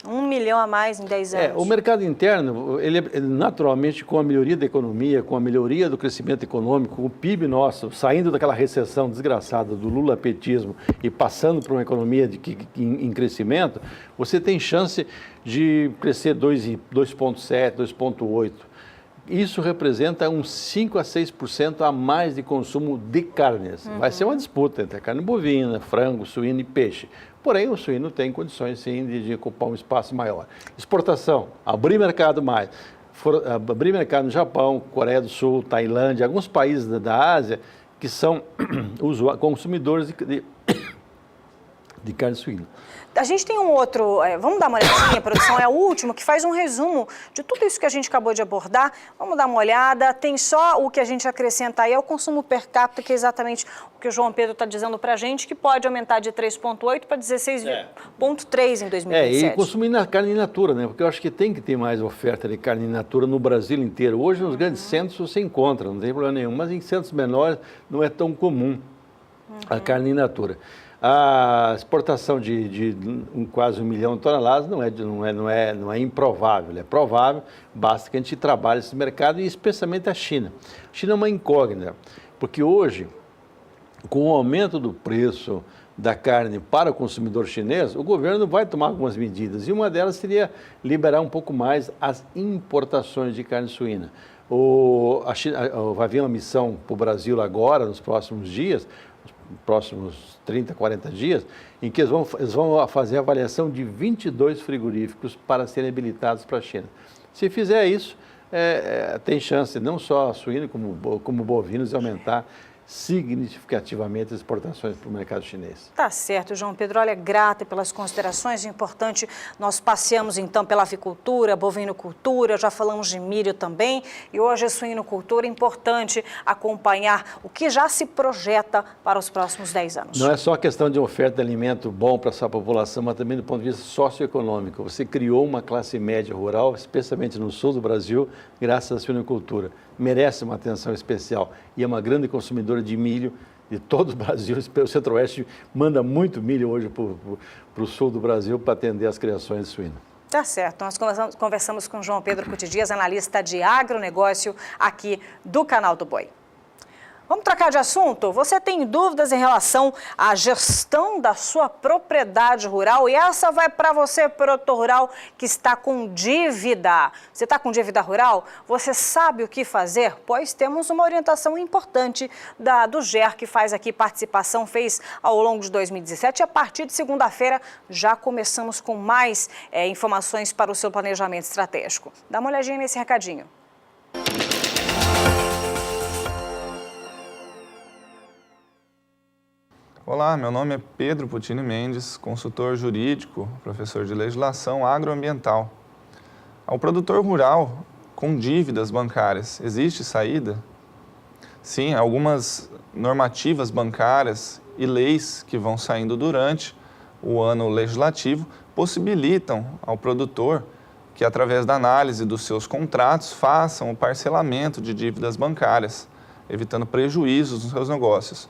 1 milhão a mais em 10 anos. O mercado interno, ele naturalmente, com a melhoria da economia, com a melhoria do crescimento econômico, o PIB nosso, saindo daquela recessão desgraçada do lulapetismo e passando para uma economia em crescimento, você tem chance de crescer 2,7%, 2,8%. Isso representa uns 5% a 6% a mais de consumo de carnes. Vai ser uma disputa entre a carne bovina, frango, suíno e peixe. Porém, o suíno tem condições, sim, de ocupar um espaço maior. Exportação, abrir mercado mais. Abrir mercado no Japão, Coreia do Sul, Tailândia, alguns países da Ásia que são consumidores de carne suína. A gente tem um outro, vamos dar uma olhadinha, produção, é o último, que faz um resumo de tudo isso que a gente acabou de abordar. Vamos dar uma olhada, tem só o que a gente acrescenta aí, é o consumo per capita, que é exatamente o que o João Pedro está dizendo para a gente, que pode aumentar de 3,8 para 16,3 em 2027. E consumir carne in natura, né? Porque eu acho que tem que ter mais oferta de carne in natura no Brasil inteiro. Hoje, nos grandes centros, você encontra, não tem problema nenhum, mas em centros menores não é tão comum a carne in natura. A exportação de quase 1 milhão de toneladas não é improvável, é provável, basta que a gente trabalhe esse mercado e especialmente a China. A China é uma incógnita, porque hoje, com o aumento do preço da carne para o consumidor chinês, o governo vai tomar algumas medidas e uma delas seria liberar um pouco mais as importações de carne suína. Vai haver uma missão para o Brasil agora, nos próximos dias, próximos 30, 40 dias, em que eles vão fazer a avaliação de 22 frigoríficos para serem habilitados para a China. Se fizer isso, tem chance não só suíno como bovinos de aumentar significativamente as exportações para o mercado chinês. Tá certo, João Pedro, olha, grata pelas considerações, é importante, nós passeamos então pela avicultura, bovinocultura, já falamos de milho também, e hoje a suinocultura, é importante acompanhar o que já se projeta para os próximos 10 anos. Não é só questão de oferta de alimento bom para a sua população, mas também do ponto de vista socioeconômico. Você criou uma classe média rural, especialmente no sul do Brasil, graças à suinocultura. Merece uma atenção especial e é uma grande consumidora de milho de todo o Brasil. O Centro-Oeste manda muito milho hoje para o sul do Brasil para atender as criações de suíno. Tá certo, nós conversamos com João Pedro Cutidias, analista de agronegócio aqui do Canal do Boi. Vamos trocar de assunto? Você tem dúvidas em relação à gestão da sua propriedade rural? E essa vai para você, produtor rural, que está com dívida. Você está com dívida rural? Você sabe o que fazer? Pois temos uma orientação importante do GER, que faz aqui participação, fez ao longo de 2017. E a partir de segunda-feira já começamos com mais informações para o seu planejamento estratégico. Dá uma olhadinha nesse recadinho. Olá, meu nome é Pedro Putini Mendes, consultor jurídico, professor de legislação agroambiental. Ao produtor rural com dívidas bancárias, existe saída? Sim, algumas normativas bancárias e leis que vão saindo durante o ano legislativo possibilitam ao produtor que, através da análise dos seus contratos, façam o parcelamento de dívidas bancárias, evitando prejuízos nos seus negócios.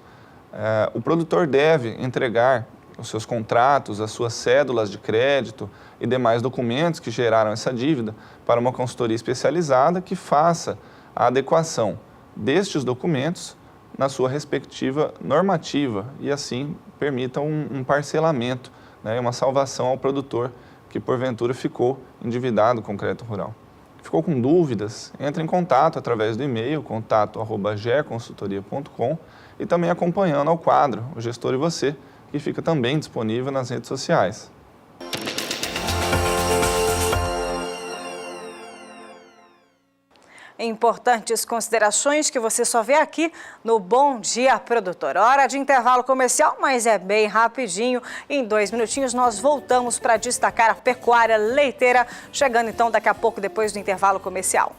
O produtor deve entregar os seus contratos, as suas cédulas de crédito e demais documentos que geraram essa dívida para uma consultoria especializada que faça a adequação destes documentos na sua respectiva normativa e assim permita um parcelamento, né, uma salvação ao produtor que porventura ficou endividado com o crédito rural. Ficou com dúvidas? Entre em contato através do e-mail contato@geconsultoria.com e também acompanhando ao quadro O Gestor e Você, que fica também disponível nas redes sociais. Importantes considerações que você só vê aqui no Bom Dia Produtor. Hora de intervalo comercial, mas é bem rapidinho. Em 2 minutinhos nós voltamos para destacar a pecuária leiteira, chegando então daqui a pouco depois do intervalo comercial.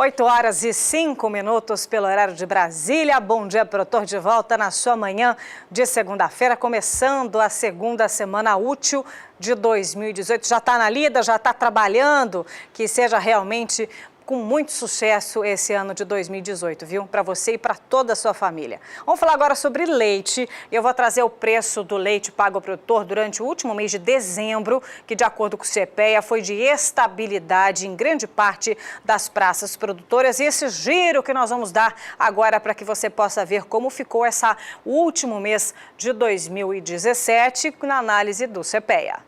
Oito horas e 5 minutos pelo horário de Brasília. Bom dia, produtor, de volta na sua manhã de segunda-feira, começando a segunda semana útil de 2018. Já está na lida, já está trabalhando, que seja realmente com muito sucesso esse ano de 2018, viu? Para você e para toda a sua família. Vamos falar agora sobre leite. Eu vou trazer o preço do leite pago ao produtor durante o último mês de dezembro, que de acordo com o CPEA foi de estabilidade em grande parte das praças produtoras. E esse giro que nós vamos dar agora para que você possa ver como ficou o último mês de 2017 na análise do CPEA.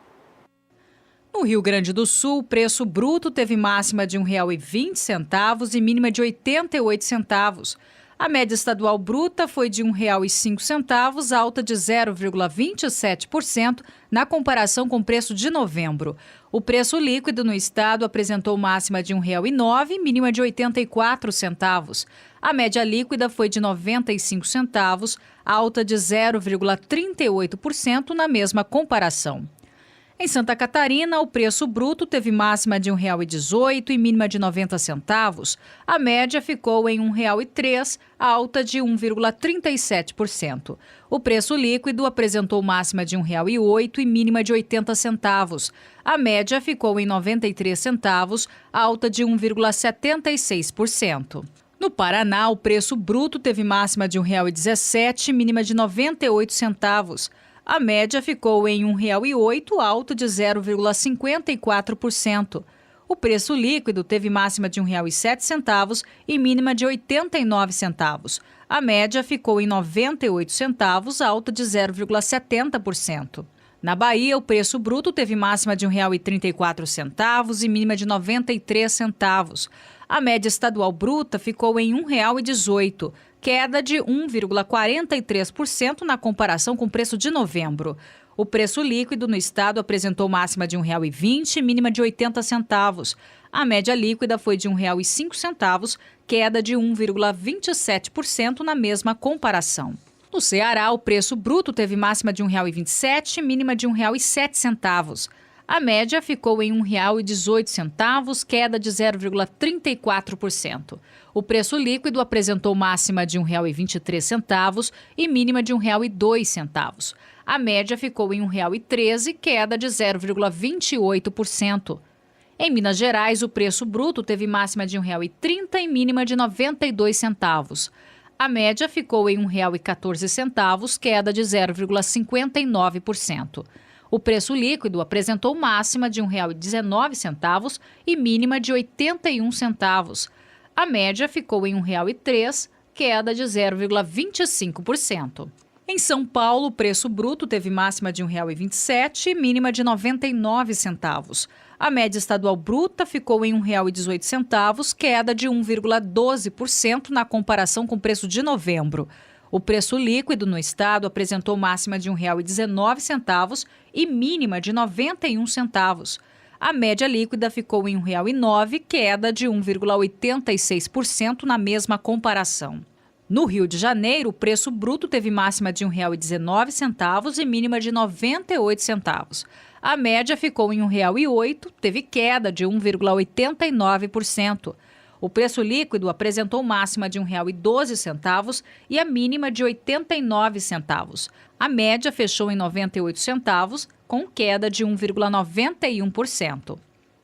No Rio Grande do Sul, o preço bruto teve máxima de R$ 1,20 e mínima de 88 centavos. A média estadual bruta foi de R$ 1,05, alta de 0,27% na comparação com o preço de novembro. O preço líquido no estado apresentou máxima de R$ 1,09 e mínima de 84 centavos. A média líquida foi de 95 centavos, alta de 0,38% na mesma comparação. Em Santa Catarina, o preço bruto teve máxima de R$ 1,18 e mínima de 90 centavos. A média ficou em R$ 1,03, alta de 1,37%. O preço líquido apresentou máxima de R$ 1,08 e mínima de 80 centavos. A média ficou em 93 centavos, alta de 1,76%. No Paraná, o preço bruto teve máxima de R$ 1,17 e mínima de 98 centavos. A média ficou em R$ 1,08, alta de 0,54%. O preço líquido teve máxima de R$ 1,07 e mínima de 89 centavos. A média ficou em 98 centavos, alta de 0,70%. Na Bahia, o preço bruto teve máxima de R$ 1,34 e mínima de 93 centavos. A média estadual bruta ficou em R$ 1,18, queda de 1,43% na comparação com o preço de novembro. O preço líquido no estado apresentou máxima de R$ 1,20 e mínima de 80 centavos. A média líquida foi de R$ 1,05, queda de 1,27% na mesma comparação. No Ceará, o preço bruto teve máxima de R$ 1,27 e mínima de R$ 1,07. A média ficou em R$ 1,18, queda de 0,34%. O preço líquido apresentou máxima de R$ 1,23 e mínima de R$ 1,02. A média ficou em R$ 1,13, queda de 0,28%. Em Minas Gerais, o preço bruto teve máxima de R$ 1,30 e mínima de 92 centavos. A média ficou em R$ 1,14, queda de 0,59%. O preço líquido apresentou máxima de R$ 1,19 e mínima de 81 centavos. A média ficou em R$ 1,03, queda de 0,25%. Em São Paulo, o preço bruto teve máxima de R$ 1,27 e mínima de 99 centavos. A média estadual bruta ficou em R$ 1,18, queda de 1,12% na comparação com o preço de novembro. O preço líquido no estado apresentou máxima de R$ 1,19 e mínima de 91 centavos. A média líquida ficou em R$ 1,09, queda de 1,86% na mesma comparação. No Rio de Janeiro, o preço bruto teve máxima de R$ 1,19 e mínima de 98 centavos. A média ficou em R$ 1,08, teve queda de 1,89%. O preço líquido apresentou máxima de R$ 1,12 e a mínima de 89 centavos. A média fechou em 98 centavos, com queda de 1,91%.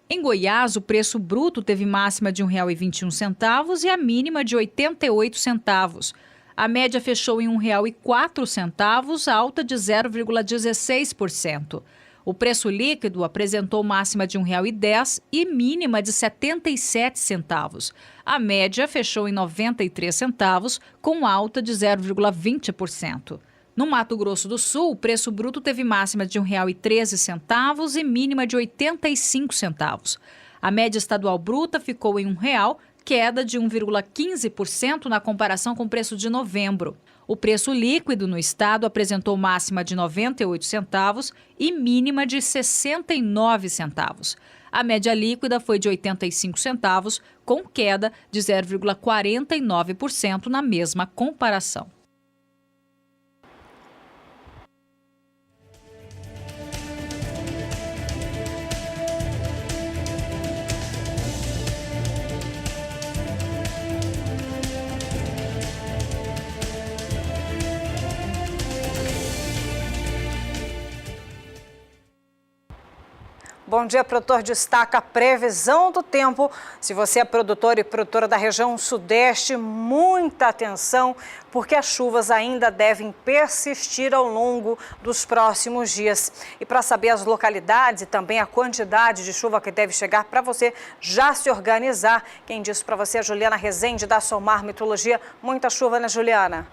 Em Goiás, o preço bruto teve máxima de R$ 1,21 e a mínima de 88 centavos. A média fechou em R$ 1,04, alta de 0,16%. O preço líquido apresentou máxima de R$ 1,10 e mínima de 77 centavos. A média fechou em 93 centavos, com alta de 0,20%. No Mato Grosso do Sul, o preço bruto teve máxima de R$ 1,13 e mínima de 85 centavos. A média estadual bruta ficou em R$ 1,00, queda de 1,15% na comparação com o preço de novembro. O preço líquido no estado apresentou máxima de 98 centavos e mínima de 69 centavos. A média líquida foi de 85 centavos, com queda de 0,49% na mesma comparação. Bom dia, produtor. Destaca a previsão do tempo. Se você é produtor e produtora da região sudeste, muita atenção, porque as chuvas ainda devem persistir ao longo dos próximos dias. E para saber as localidades e também a quantidade de chuva que deve chegar, para você já se organizar, quem disse para você é a Juliana Rezende, da Somar Meteorologia. Muita chuva, né, Juliana?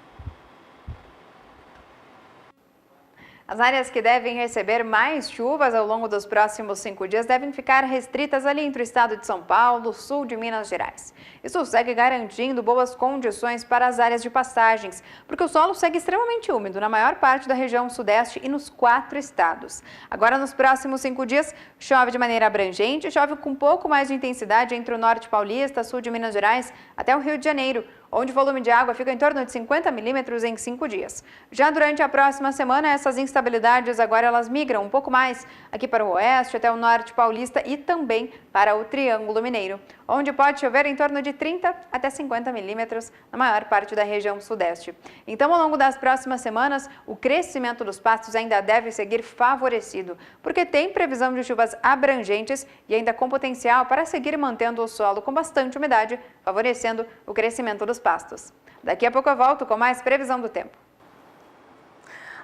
As áreas que devem receber mais chuvas ao longo dos próximos 5 dias devem ficar restritas ali entre o estado de São Paulo, sul de Minas Gerais. Isso segue garantindo boas condições para as áreas de passagens, porque o solo segue extremamente úmido na maior parte da região sudeste e nos 4 estados. Agora, nos próximos 5 dias, chove de maneira abrangente, chove com um pouco mais de intensidade entre o norte paulista, sul de Minas Gerais, até o Rio de Janeiro, onde o volume de água fica em torno de 50 milímetros em 5 dias. Já durante a próxima semana, essas instabilidades agora elas migram um pouco mais aqui para o oeste, até o norte paulista e também para o Triângulo Mineiro, onde pode chover em torno de 30 até 50 milímetros na maior parte da região sudeste. Então, ao longo das próximas semanas, o crescimento dos pastos ainda deve seguir favorecido, porque tem previsão de chuvas abrangentes e ainda com potencial para seguir mantendo o solo com bastante umidade, favorecendo o crescimento dos pastos. Daqui a pouco eu volto com mais previsão do tempo.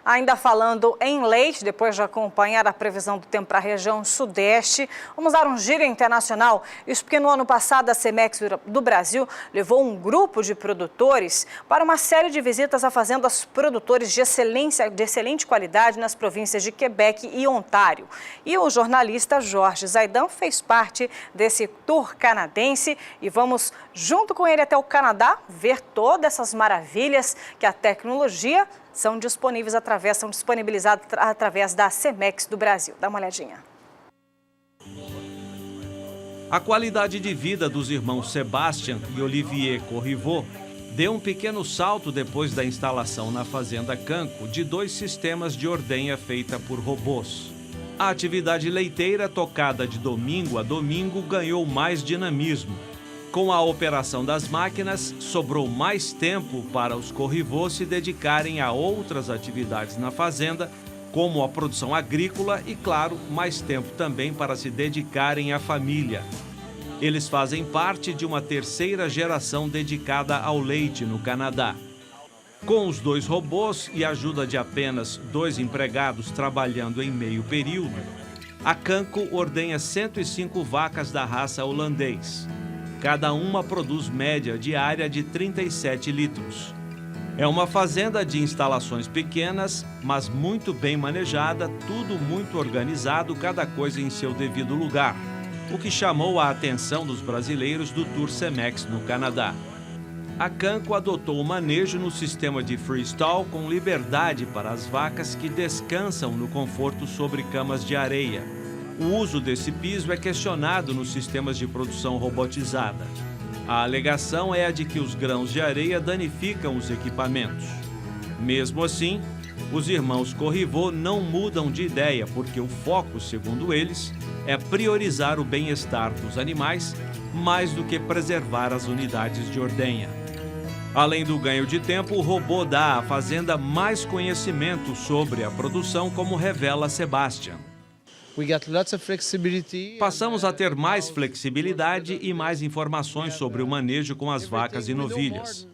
Ainda falando em leite, depois de acompanhar a previsão do tempo para a região sudeste, vamos dar um giro internacional. Isso porque no ano passado a Cemex do Brasil levou um grupo de produtores para uma série de visitas a fazendas produtores de excelente qualidade nas províncias de Quebec e Ontário. E o jornalista Jorge Zaidan fez parte desse tour canadense e vamos junto com ele até o Canadá ver todas essas maravilhas que a tecnologia são disponibilizadas através da Cemex do Brasil. Dá uma olhadinha. A qualidade de vida dos irmãos Sebastian e Olivier Corriveau deu um pequeno salto depois da instalação na Fazenda Canco de 2 sistemas de ordenha feita por robôs. A atividade leiteira, tocada de domingo a domingo, ganhou mais dinamismo. Com a operação das máquinas, sobrou mais tempo para os Corriveau se dedicarem a outras atividades na fazenda, como a produção agrícola e, claro, mais tempo também para se dedicarem à família. Eles fazem parte de uma 3ª geração dedicada ao leite no Canadá. Com os 2 robôs e a ajuda de apenas 2 empregados trabalhando em meio período, a Canco ordenha 105 vacas da raça holandês. Cada uma produz média diária de 37 litros. É uma fazenda de instalações pequenas, mas muito bem manejada, tudo muito organizado, cada coisa em seu devido lugar, o que chamou a atenção dos brasileiros do Tour Cemex no Canadá. A Canco adotou o manejo no sistema de freestyle com liberdade para as vacas que descansam no conforto sobre camas de areia. O uso desse piso é questionado nos sistemas de produção robotizada. A alegação é a de que os grãos de areia danificam os equipamentos. Mesmo assim, os irmãos Corriveau não mudam de ideia, porque o foco, segundo eles, é priorizar o bem-estar dos animais mais do que preservar as unidades de ordenha. Além do ganho de tempo, o robô dá à fazenda mais conhecimento sobre a produção, como revela Sebastian. Passamos a ter mais flexibilidade e mais informações sobre o manejo com as vacas e novilhas.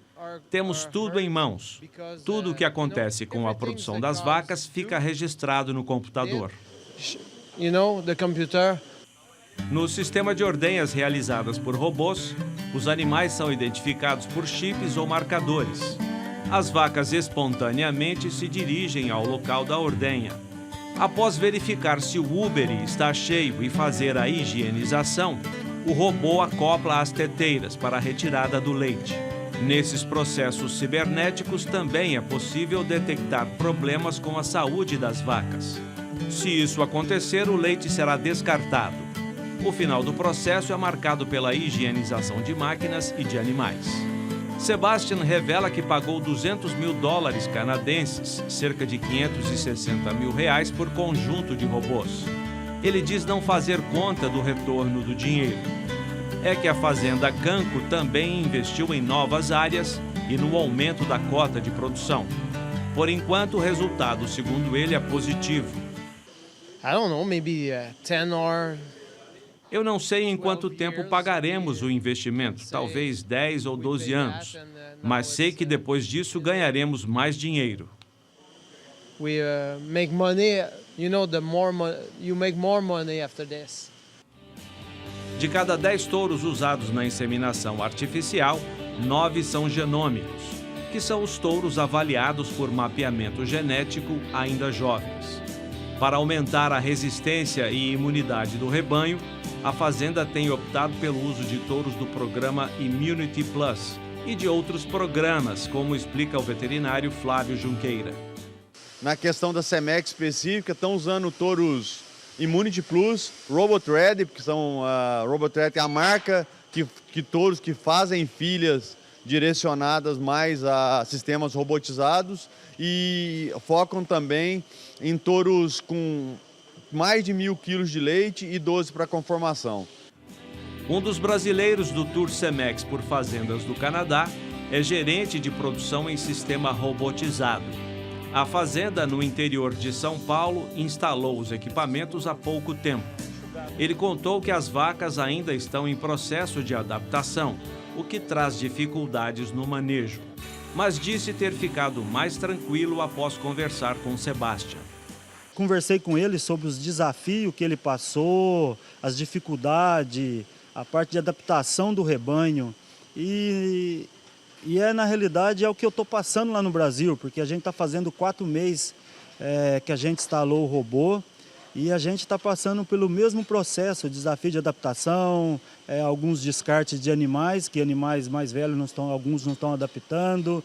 Temos tudo em mãos. Tudo o que acontece com a produção das vacas fica registrado no computador. the computer. No sistema de ordenhas realizadas por robôs, os animais são identificados por chips ou marcadores. As vacas espontaneamente se dirigem ao local da ordenha. Após verificar se o úbere está cheio e fazer a higienização, o robô acopla as teteiras para a retirada do leite. Nesses processos cibernéticos também é possível detectar problemas com a saúde das vacas. Se isso acontecer, o leite será descartado. O final do processo é marcado pela higienização de máquinas e de animais. Sebastian revela que pagou $200 mil canadenses, cerca de R$560 mil, por conjunto de robôs. Ele diz não fazer conta do retorno do dinheiro. É que a fazenda Canco também investiu em novas áreas e no aumento da cota de produção. Por enquanto, o resultado, segundo ele, é positivo. I don't know, maybe 10 or... Eu não sei em quanto tempo pagaremos o investimento, talvez 10 ou 12 anos, mas sei que depois disso ganharemos mais dinheiro. We make money, you make more money after this. De cada 10 touros usados na inseminação artificial, 9 são genômicos, que são os touros avaliados por mapeamento genético ainda jovens. Para aumentar a resistência e imunidade do rebanho, a fazenda tem optado pelo uso de touros do programa Immunity Plus e de outros programas, como explica o veterinário Flávio Junqueira. Na questão da Cemex específica, estão usando touros Immunity Plus, RoboThread, porque são RoboThread é a marca que touros que fazem filhas direcionadas mais a sistemas robotizados e focam também em touros com mais de 1.000 quilos de leite e 12 para conformação. Um dos brasileiros do Tour Cemex por Fazendas do Canadá é gerente de produção em sistema robotizado. A fazenda no interior de São Paulo instalou os equipamentos há pouco tempo. Ele contou que as vacas ainda estão em processo de adaptação, o que traz dificuldades no manejo, mas disse ter ficado mais tranquilo após conversar com Sebastian. Conversei com ele sobre os desafios que ele passou, as dificuldades, a parte de adaptação do rebanho. E na realidade, é o que eu estou passando lá no Brasil, porque a gente está fazendo 4 meses que a gente instalou o robô e a gente está passando pelo mesmo processo, desafio de adaptação, alguns descartes de animais, que animais mais velhos alguns não estão adaptando.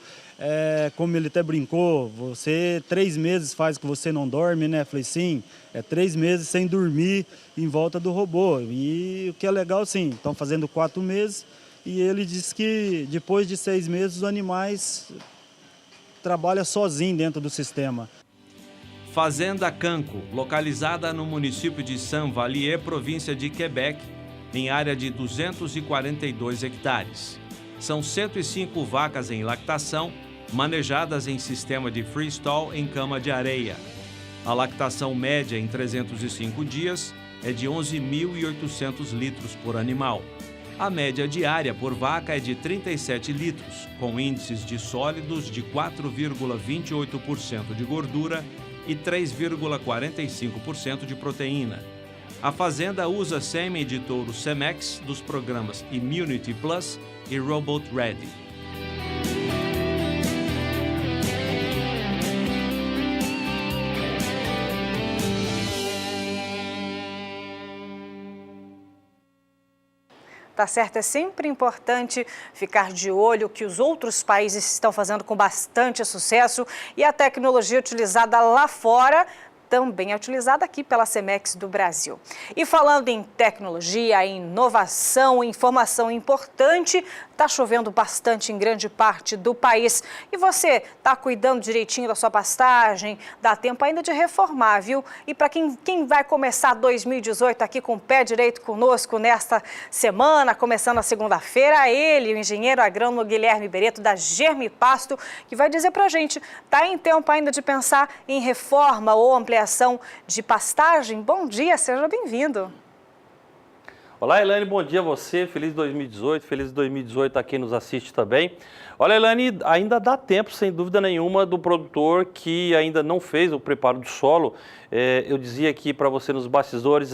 Como ele até brincou, você 3 meses faz que você não dorme, né? Falei, sim, 3 meses sem dormir em volta do robô. E o que é legal, sim, estão fazendo 4 meses e ele disse que depois de 6 meses os animais trabalham sozinhos dentro do sistema. Fazenda Canco, localizada no município de Saint-Vallier, província de Quebec, em área de 242 hectares. São 105 vacas em lactação, manejadas em sistema de freestall em cama de areia. A lactação média em 305 dias é de 11.800 litros por animal. A média diária por vaca é de 37 litros, com índices de sólidos de 4,28% de gordura e 3,45% de proteína. A fazenda usa sêmen de touro Cemex dos programas Immunity Plus e RoboThread. Tá certo, é sempre importante ficar de olho que os outros países estão fazendo com bastante sucesso e a tecnologia utilizada lá fora também é utilizada aqui pela Cemex do Brasil. E falando em tecnologia, inovação, informação importante, está chovendo bastante em grande parte do país. E você está cuidando direitinho da sua pastagem? Dá tempo ainda de reformar, viu? E para quem vai começar 2018 aqui com o pé direito conosco nesta semana, começando a segunda-feira, ele, o engenheiro agrônomo Guilherme Bereto, da Germipasto, que vai dizer para a gente, está em tempo ainda de pensar em reforma ou ampliação de pastagem? Bom dia, seja bem-vindo. Olá, Elaine, bom dia a você, feliz 2018, feliz 2018 a quem nos assiste também. Olha, Elaine, ainda dá tempo, sem dúvida nenhuma, do produtor que ainda não fez o preparo do solo. Eu dizia aqui para você nos bastidores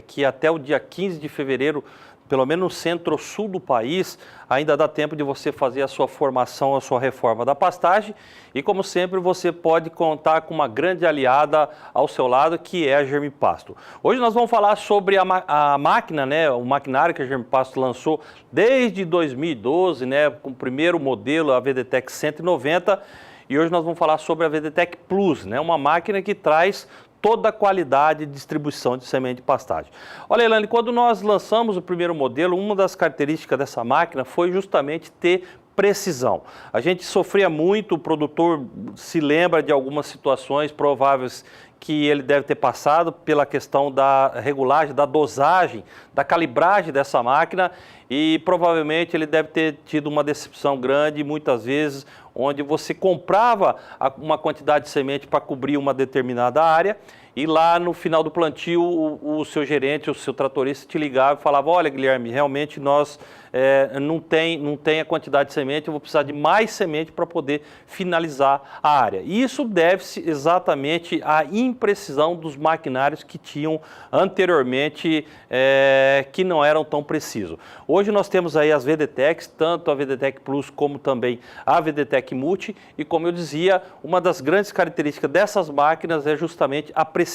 que até o dia 15 de fevereiro, pelo menos no centro-sul do país, ainda dá tempo de você fazer a sua formação, a sua reforma da pastagem. E como sempre, você pode contar com uma grande aliada ao seu lado, que é a Germipasto. Hoje nós vamos falar sobre a máquina, né, o maquinário que a Germipasto lançou desde 2012, né, com o primeiro modelo, a VDTEC 190. E hoje nós vamos falar sobre a VDTEC Plus, né, uma máquina que traz toda a qualidade de distribuição de semente de pastagem. Olha, Elaine, quando nós lançamos o primeiro modelo, uma das características dessa máquina foi justamente ter precisão. A gente sofria muito, o produtor se lembra de algumas situações prováveis que ele deve ter passado pela questão da regulagem, da dosagem, da calibragem dessa máquina, e provavelmente ele deve ter tido uma decepção grande, muitas vezes, onde você comprava uma quantidade de semente para cobrir uma determinada área, e lá no final do plantio o seu gerente, o seu tratorista te ligava e falava: olha, Guilherme, realmente nós não tem a quantidade de semente, eu vou precisar de mais semente para poder finalizar a área. E isso deve-se exatamente à imprecisão dos maquinários que tinham anteriormente, que não eram tão precisos. Hoje nós temos aí as VDTECs, tanto a VDTEC Plus como também a VDTEC Multi, e como eu dizia, uma das grandes características dessas máquinas é justamente a precisão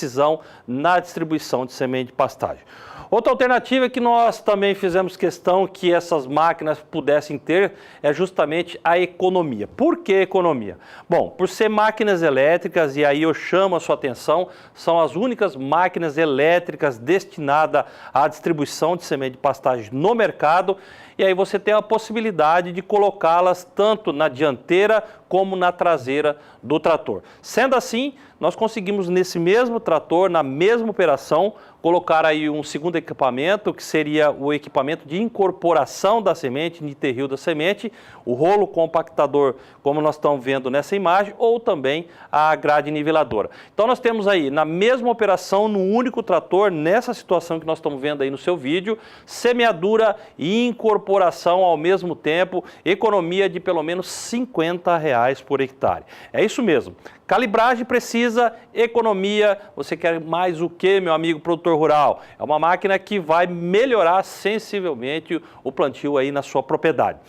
na distribuição de semente de pastagem. Outra alternativa que nós também fizemos questão que essas máquinas pudessem ter é justamente a economia. Por que economia? Bom, por ser máquinas elétricas, e aí eu chamo a sua atenção, são as únicas máquinas elétricas destinadas à distribuição de semente de pastagem no mercado, e aí você tem a possibilidade de colocá-las tanto na dianteira como na traseira do trator. Sendo assim, nós conseguimos nesse mesmo trator, na mesma operação, colocar aí um segundo equipamento, que seria o equipamento de incorporação da semente, niterril da semente, o rolo compactador, como nós estamos vendo nessa imagem, ou também a grade niveladora. Então nós temos aí, na mesma operação, no único trator, nessa situação que nós estamos vendo aí no seu vídeo, semeadura e incorporação ao mesmo tempo, economia de pelo menos R$50 por hectare. É isso mesmo. Calibragem precisa, economia, você quer mais o que, meu amigo produtor rural? É uma máquina que vai melhorar sensivelmente o plantio aí na sua propriedade.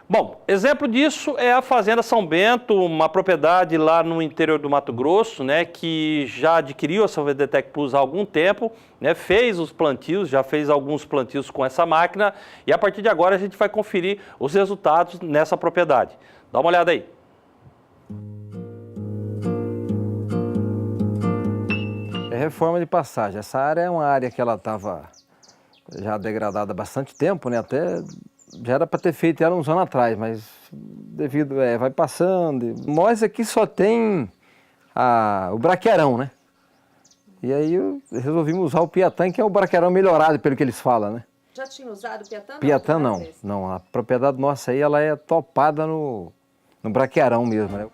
Bom, exemplo disso é a Fazenda São Bento, uma propriedade lá no interior do Mato Grosso, né, que já adquiriu essa VDTEC Plus há algum tempo, né, fez os plantios, já fez alguns plantios com essa máquina, e a partir de agora a gente vai conferir os resultados nessa propriedade. Dá uma olhada aí. É reforma de pastagem. Essa área é uma área que ela estava já degradada há bastante tempo, né? Até já era para ter feito ela uns anos atrás, mas devido, vai passando. Nós aqui só tem o braqueirão, né? E aí resolvimos usar o Piatã, que é o braqueirão melhorado, pelo que eles falam, né? Já tinha usado o Piatã? Piatã não, não. A propriedade nossa aí, ela é topada no braqueirão mesmo, né?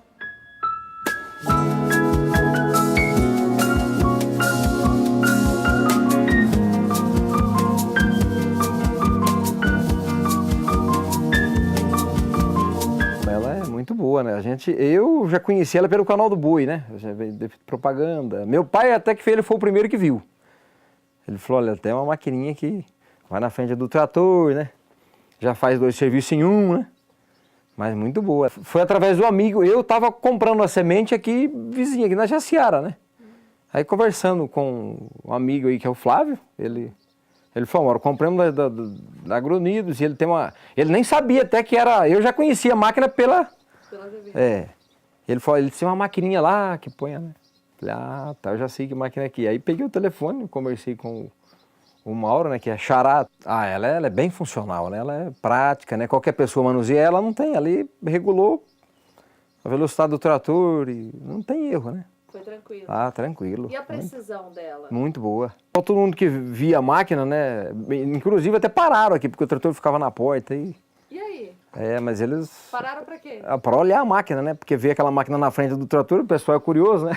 Muito boa, né? Eu já conheci ela pelo canal do Boi, né? Eu já vi propaganda. Meu pai até que ele foi o primeiro que viu. Ele falou, olha, tem uma maquininha que vai na frente do trator, né? Já faz 2 serviços em um, né? Mas muito boa. Foi através do amigo. Eu estava comprando uma semente aqui, vizinha, aqui na Jaciara, né? Aí conversando com um amigo aí, que é o Flávio, ele falou, amor, compramos da Agronidos, e ele tem uma... Ele nem sabia até que era... Eu já conhecia a máquina pela TV. Ele falou, ele tinha uma maquininha lá que põe, né? Falei, tá, eu já sei que máquina é aqui. Aí peguei o telefone, conversei com o Mauro, né, que é xará. Ela é bem funcional, né? Ela é prática, né? Qualquer pessoa manuseia ela, não tem. Ali regulou a velocidade do trator e não tem erro, né? Foi tranquilo. Tranquilo. E a precisão dela? Muito boa. Todo mundo que via a máquina, né, inclusive até pararam aqui, porque o trator ficava na porta. E aí? Mas eles... Pararam pra quê? Para olhar a máquina, né? Porque ver aquela máquina na frente do trator, o pessoal é curioso, né?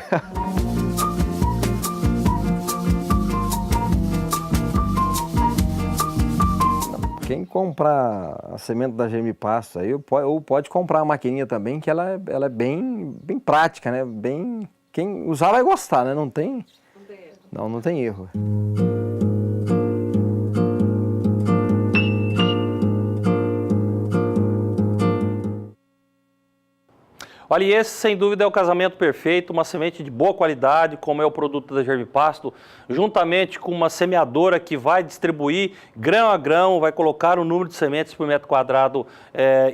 Quem comprar a semente da Germipasto aí, ou pode comprar a maquininha também, que ela é bem prática, né? Quem usar vai gostar, né? Não tem erro. Olha, e esse sem dúvida é o casamento perfeito, uma semente de boa qualidade, como é o produto da Germipasto, juntamente com uma semeadora que vai distribuir grão a grão, vai colocar o número de sementes por metro quadrado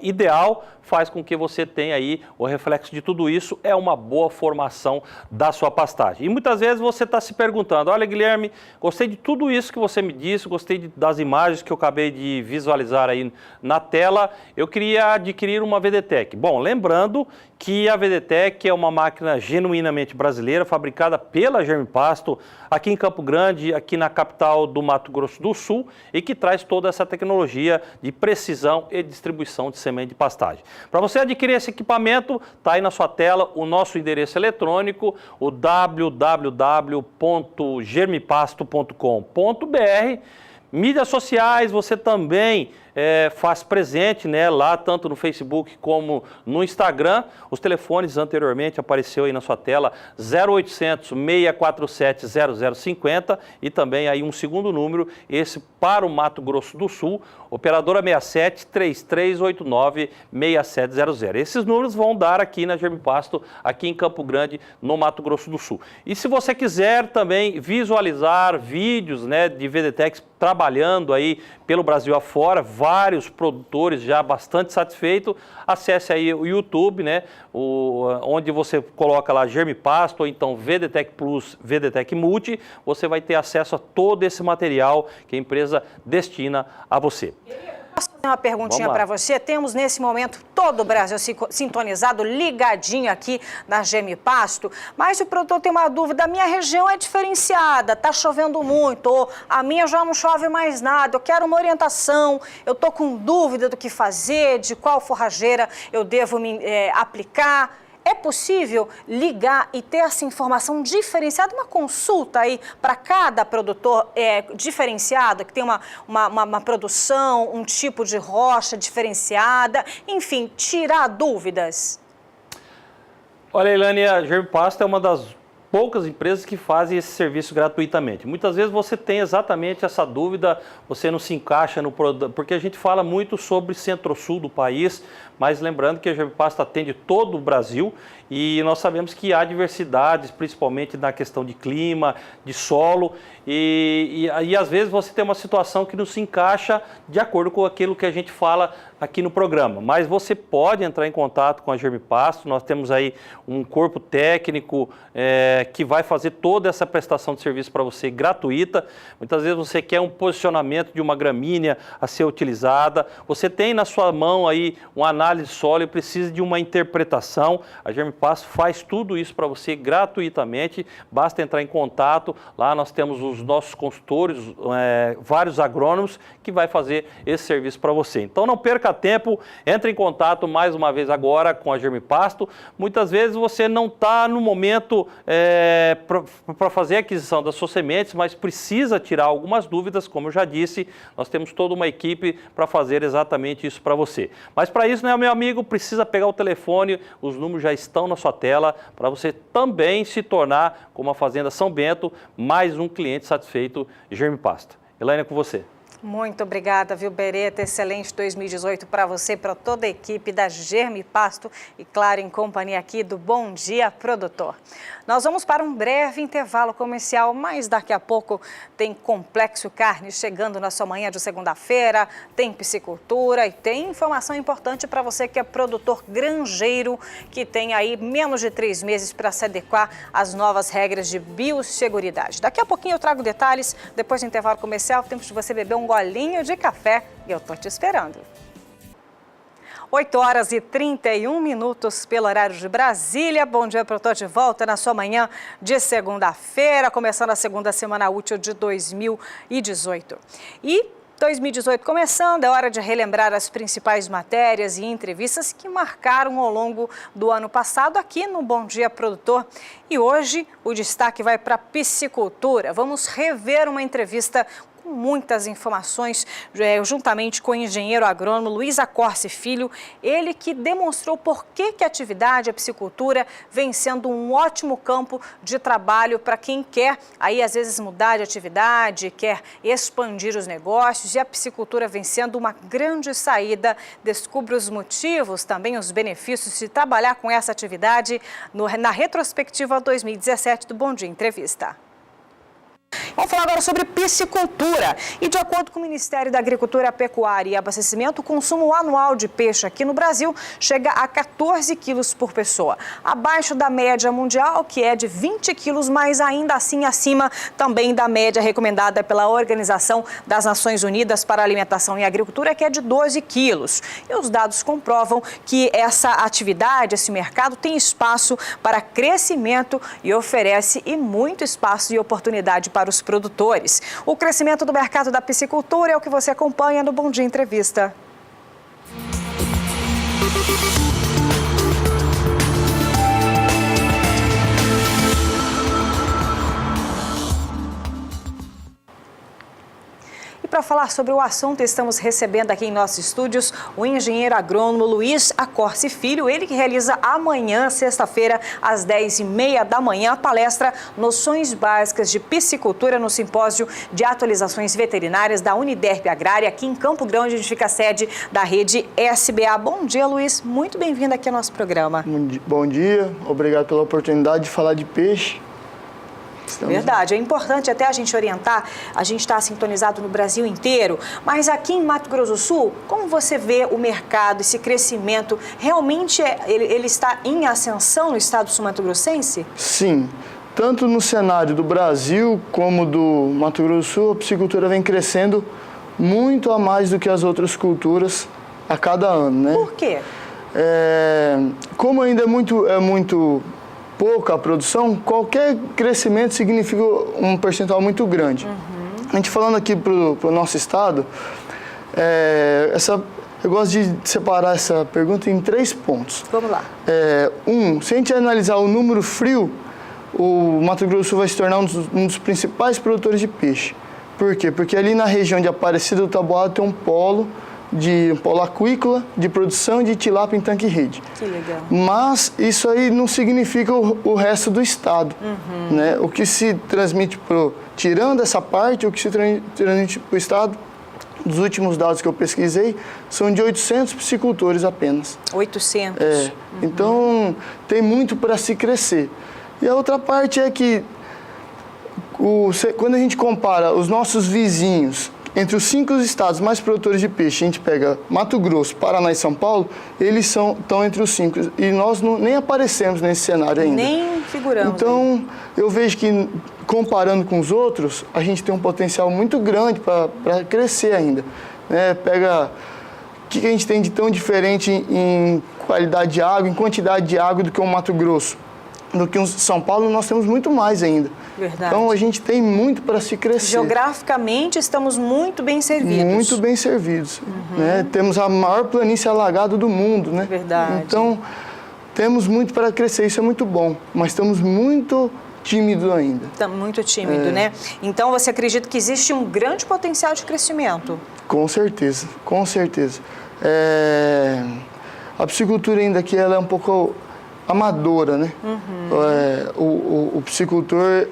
ideal, faz com que você tenha aí o reflexo de tudo isso, é uma boa formação da sua pastagem. E muitas vezes você está se perguntando, olha Guilherme, gostei de tudo isso que você me disse, gostei das imagens que eu acabei de visualizar aí na tela, eu queria adquirir uma VDTech. Bom, lembrando que a VDTech é uma máquina genuinamente brasileira, fabricada pela Germipasto, aqui em Campo Grande, aqui na capital do Mato Grosso do Sul, e que traz toda essa tecnologia de precisão e distribuição de semente de pastagem. Para você adquirir esse equipamento, está aí na sua tela o nosso endereço eletrônico, o www.germipasto.com.br. Mídias sociais, você também faz presente, né, lá tanto no Facebook como no Instagram. Os telefones anteriormente apareceu aí na sua tela, 0800 647 0050 e também aí um segundo número, esse para o Mato Grosso do Sul, operadora 67 3389 6700. Esses números vão dar aqui na Germipasto, aqui em Campo Grande, no Mato Grosso do Sul. E se você quiser também visualizar vídeos, né, de VDTech trabalhando aí pelo Brasil afora, vários produtores já bastante satisfeitos, acesse aí o YouTube, né, onde você coloca lá Germipasto ou então VDTech Plus, VDTech Multi, você vai ter acesso a todo esse material que a empresa destina a você. Posso fazer uma perguntinha para você? Temos nesse momento todo o Brasil sintonizado, ligadinho aqui na Germipasto, mas o produtor tem uma dúvida, a minha região é diferenciada, está chovendo muito, ou a minha já não chove mais nada, eu quero uma orientação, eu estou com dúvida do que fazer, de qual forrageira eu devo me aplicar. É possível ligar e ter essa informação diferenciada, uma consulta aí para cada produtor diferenciado, que tem uma produção, um tipo de rocha diferenciada, enfim, tirar dúvidas? Olha, Ilane, a Germipasto é uma das poucas empresas que fazem esse serviço gratuitamente. Muitas vezes você tem exatamente essa dúvida, você não se encaixa no produto, porque a gente fala muito sobre centro-sul do país, mas lembrando que a Germipasto atende todo o Brasil e nós sabemos que há diversidades, principalmente na questão de clima, de solo, e às vezes você tem uma situação que não se encaixa de acordo com aquilo que a gente fala aqui no programa. Mas você pode entrar em contato com a Germipasto, nós temos aí um corpo técnico que vai fazer toda essa prestação de serviço para você gratuita. Muitas vezes você quer um posicionamento de uma gramínea a ser utilizada, você tem na sua mão aí uma análise de solo e precisa de uma interpretação. A Germipasto faz tudo isso para você gratuitamente, basta entrar em contato. Lá nós temos os nossos consultores, vários agrônomos que vai fazer esse serviço para você. Então não perca tempo, entre em contato mais uma vez agora com a Germipasto. Muitas vezes você não está no momento para fazer a aquisição das suas sementes, mas precisa tirar algumas dúvidas, como eu já disse, nós temos toda uma equipe para fazer exatamente isso para você. Mas para isso, né, meu amigo, precisa pegar o telefone, os números já estão na sua tela, para você também se tornar, como a Fazenda São Bento, mais um cliente satisfeito Germipasto. Elaine, é com você. Muito obrigada, viu, Beretta? Excelente 2018 para você, para toda a equipe da Germipasto e, claro, em companhia aqui do Bom Dia Produtor. Nós vamos para um breve intervalo comercial, mas daqui a pouco tem Complexo Carne chegando na sua manhã de segunda-feira, tem piscicultura e tem informação importante para você que é produtor granjeiro, que tem aí menos de 3 meses para se adequar às novas regras de biosseguridade. Daqui a pouquinho eu trago detalhes, depois do intervalo comercial, tempo de você beber um golinho de café e eu tô te esperando. 8h31 pelo horário de Brasília. Bom dia, produtor, de volta na sua manhã de segunda-feira, começando a segunda semana útil de 2018. E 2018 começando, é hora de relembrar as principais matérias e entrevistas que marcaram ao longo do ano passado aqui no Bom Dia Produtor. E hoje o destaque vai para a piscicultura. Vamos rever uma entrevista com muitas informações, juntamente com o engenheiro agrônomo Luiz Accorsi Filho, ele que demonstrou por que a atividade, a piscicultura, vem sendo um ótimo campo de trabalho para quem quer, aí às vezes mudar de atividade, quer expandir os negócios, e a piscicultura vem sendo uma grande saída. Descubra os motivos, também os benefícios de trabalhar com essa atividade na retrospectiva 2017 do Bom Dia Entrevista. Vamos falar agora sobre piscicultura. E de acordo com o Ministério da Agricultura, Pecuária e Abastecimento, o consumo anual de peixe aqui no Brasil chega a 14 quilos por pessoa. Abaixo da média mundial, que é de 20 quilos, mas ainda assim acima também da média recomendada pela Organização das Nações Unidas para a Alimentação e Agricultura, que é de 12 quilos. E os dados comprovam que essa atividade, esse mercado, tem espaço para crescimento e oferece muito espaço e oportunidade para os produtores. O crescimento do mercado da piscicultura é o que você acompanha no Bom Dia Entrevista. Para falar sobre o assunto, estamos recebendo aqui em nossos estúdios o engenheiro agrônomo Luiz Accorsi Filho, ele que realiza amanhã, sexta-feira, às 10h30 da manhã, a palestra Noções Básicas de Piscicultura no Simpósio de Atualizações Veterinárias da Uniderp Agrária, aqui em Campo Grande, onde fica a sede da rede SBA. Bom dia, Luiz. Muito bem-vindo aqui ao nosso programa. Bom dia. Obrigado pela oportunidade de falar de peixe. Verdade, é importante até a gente orientar, a gente está sintonizado no Brasil inteiro, mas aqui em Mato Grosso do Sul, como você vê o mercado, esse crescimento, realmente ele está em ascensão no estado sul-mato-grossense? Sim, tanto no cenário do Brasil como do Mato Grosso do Sul, a piscicultura vem crescendo muito a mais do que as outras culturas a cada ano, né? Por quê? Como ainda é muito pouca a produção, qualquer crescimento significa um percentual muito grande. A gente falando aqui para o nosso estado, eu gosto de separar essa pergunta em 3 pontos. Vamos lá. Se a gente analisar o número frio, o Mato Grosso do Sul vai se tornar um dos principais produtores de peixe. Por quê? Porque ali na região de Aparecida do Taboado tem um polo aquícola de produção de tilápia em tanque-rede. Que legal. Mas isso aí não significa o resto do estado. Né? O que se transmite tirando essa parte, o que se transmite para o estado, dos últimos dados que eu pesquisei, são de 800 piscicultores apenas. 800? Então, tem muito para se crescer. E a outra parte é que, quando a gente compara os nossos vizinhos, entre os 5 estados mais produtores de peixe, a gente pega Mato Grosso, Paraná e São Paulo, eles estão entre os 5. E nós nem aparecemos nesse cenário ainda. Nem figuramos. Então, eu vejo que, comparando com os outros, a gente tem um potencial muito grande para crescer ainda. Né? Pega o que a gente tem de tão diferente em qualidade de água, em quantidade de água do que o Mato Grosso. Do que o São Paulo, nós temos muito mais ainda. Verdade. Então, a gente tem muito para se crescer. Geograficamente, estamos muito bem servidos. Muito bem servidos. Né? Temos a maior planície alagada do mundo. Né? Verdade. Então, temos muito para crescer, isso é muito bom. Mas estamos muito tímidos ainda. Estamos muito tímido, né? Então, você acredita que existe um grande potencial de crescimento? Com certeza, com certeza. A piscicultura ainda aqui ela é um pouco amadora, né? O piscicultor,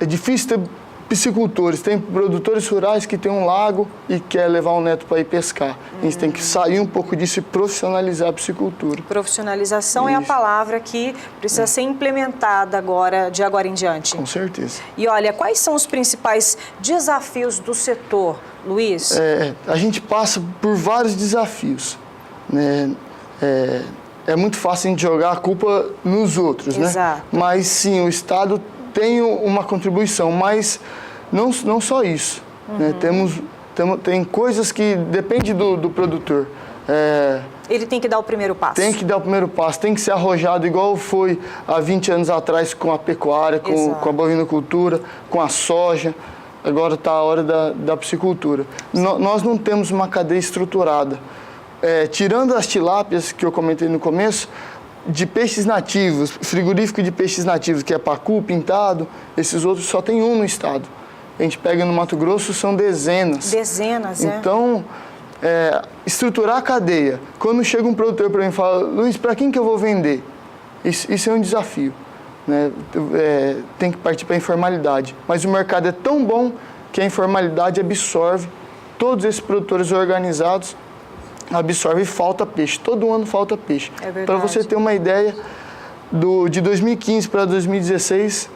é difícil ter piscicultores, tem produtores rurais que tem um lago e quer levar um neto para ir pescar. A gente tem que sair um pouco disso e profissionalizar a piscicultura. Profissionalização é a palavra que precisa ser implementada de agora em diante. Com certeza. E olha, quais são os principais desafios do setor, Luiz? A gente passa por vários desafios, né? É muito fácil a gente jogar a culpa nos outros, Exato. Né? Mas sim, o Estado tem uma contribuição, mas não só isso. Né? Tem coisas que dependem do produtor. Ele tem que dar o primeiro passo. Tem que dar o primeiro passo, tem que ser arrojado igual foi há 20 anos atrás com a pecuária, com a bovinocultura, com a soja. Agora está a hora da piscicultura. Nós não temos uma cadeia estruturada. Tirando as tilápias que eu comentei no começo, de peixes nativos, frigorífico de peixes nativos, que é pacu, pintado, esses outros só tem um no estado. a gente pega no Mato Grosso, são dezenas. Dezenas, Então, estruturar a cadeia. Quando chega um produtor para mim e fala, Luiz, para quem que eu vou vender? Isso é um desafio, né? Tem que partir para a informalidade. Mas o mercado é tão bom que a informalidade absorve todos esses produtores organizados, absorve e falta peixe. Todo ano falta peixe. É verdade. Para você ter uma ideia, de 2015 para 2016,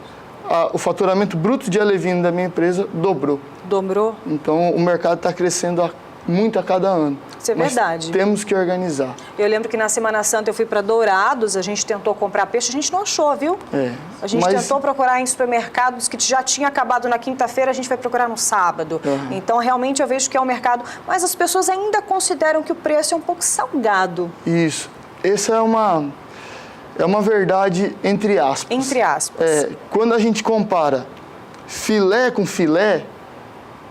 o faturamento bruto de alevino da minha empresa dobrou. Dobrou? Então, o mercado está crescendo muito a cada ano. Isso é verdade. Mas temos que organizar. Eu lembro que na Semana Santa eu fui para Dourados, a gente tentou comprar peixe, a gente não achou, viu? A gente tentou procurar em supermercados que já tinha acabado na quinta-feira, a gente vai procurar no sábado. Então, realmente, eu vejo que é um mercado... Mas as pessoas ainda consideram que o preço é um pouco salgado. Isso. Essa é uma verdade entre aspas. Entre aspas. Quando a gente compara filé com filé,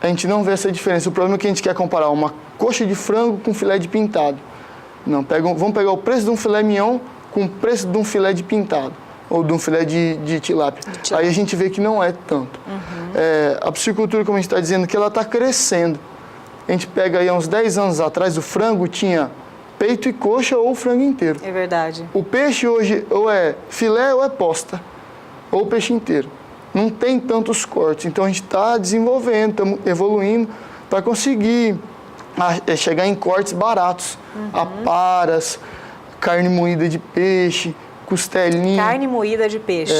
a gente não vê essa diferença. O problema é que a gente quer comparar uma coxa de frango com filé de pintado. Não, vamos pegar o preço de um filé mignon com o preço de um filé de pintado, ou de um filé de tilápia. Aí a gente vê que não é tanto. A piscicultura, como a gente está dizendo, que ela está crescendo. A gente pega aí, há uns 10 anos atrás, o frango tinha peito e coxa ou frango inteiro. É verdade. O peixe hoje ou é filé ou é posta, ou peixe inteiro. Não tem tantos cortes, então a gente está desenvolvendo, estamos evoluindo para conseguir chegar em cortes baratos. Aparas, carne moída de peixe, costelinha. Carne moída de peixe.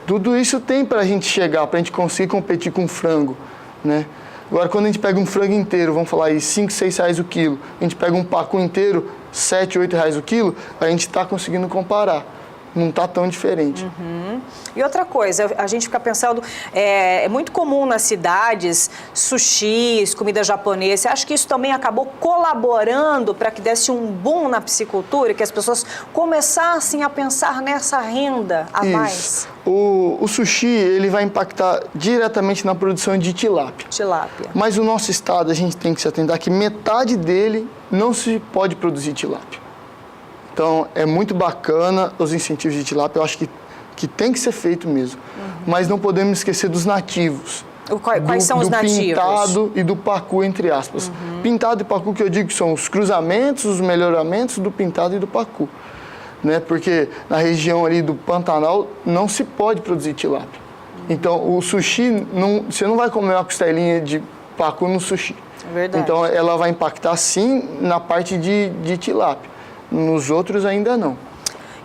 Tudo isso tem para a gente chegar, para a gente conseguir competir com frango, né? Agora, quando a gente pega um frango inteiro, vamos falar aí, 5, 6 reais o quilo, a gente pega um pacu inteiro, 7, 8 reais o quilo, a gente está conseguindo comparar. Não está tão diferente. E outra coisa, a gente fica pensando, é muito comum nas cidades, sushis, comida japonesa. Você acha que isso também acabou colaborando para que desse um boom na piscicultura, que as pessoas começassem a pensar nessa renda a mais? O sushi, ele vai impactar diretamente na produção de tilápia. Mas o nosso estado, a gente tem que se atentar que metade dele não se pode produzir tilápia. Então, é muito bacana os incentivos de tilápia, eu acho que tem que ser feito mesmo. Mas não podemos esquecer dos nativos. Quais são os nativos? Do pintado e do pacu, entre aspas. Pintado e pacu, que eu digo que são os cruzamentos, os melhoramentos do pintado e do pacu. Né? Porque na região ali do Pantanal não se pode produzir tilápia. Então, o sushi, você não vai comer uma costelinha de pacu no sushi. É verdade. Então, ela vai impactar sim na parte de tilápia. Nos outros ainda não.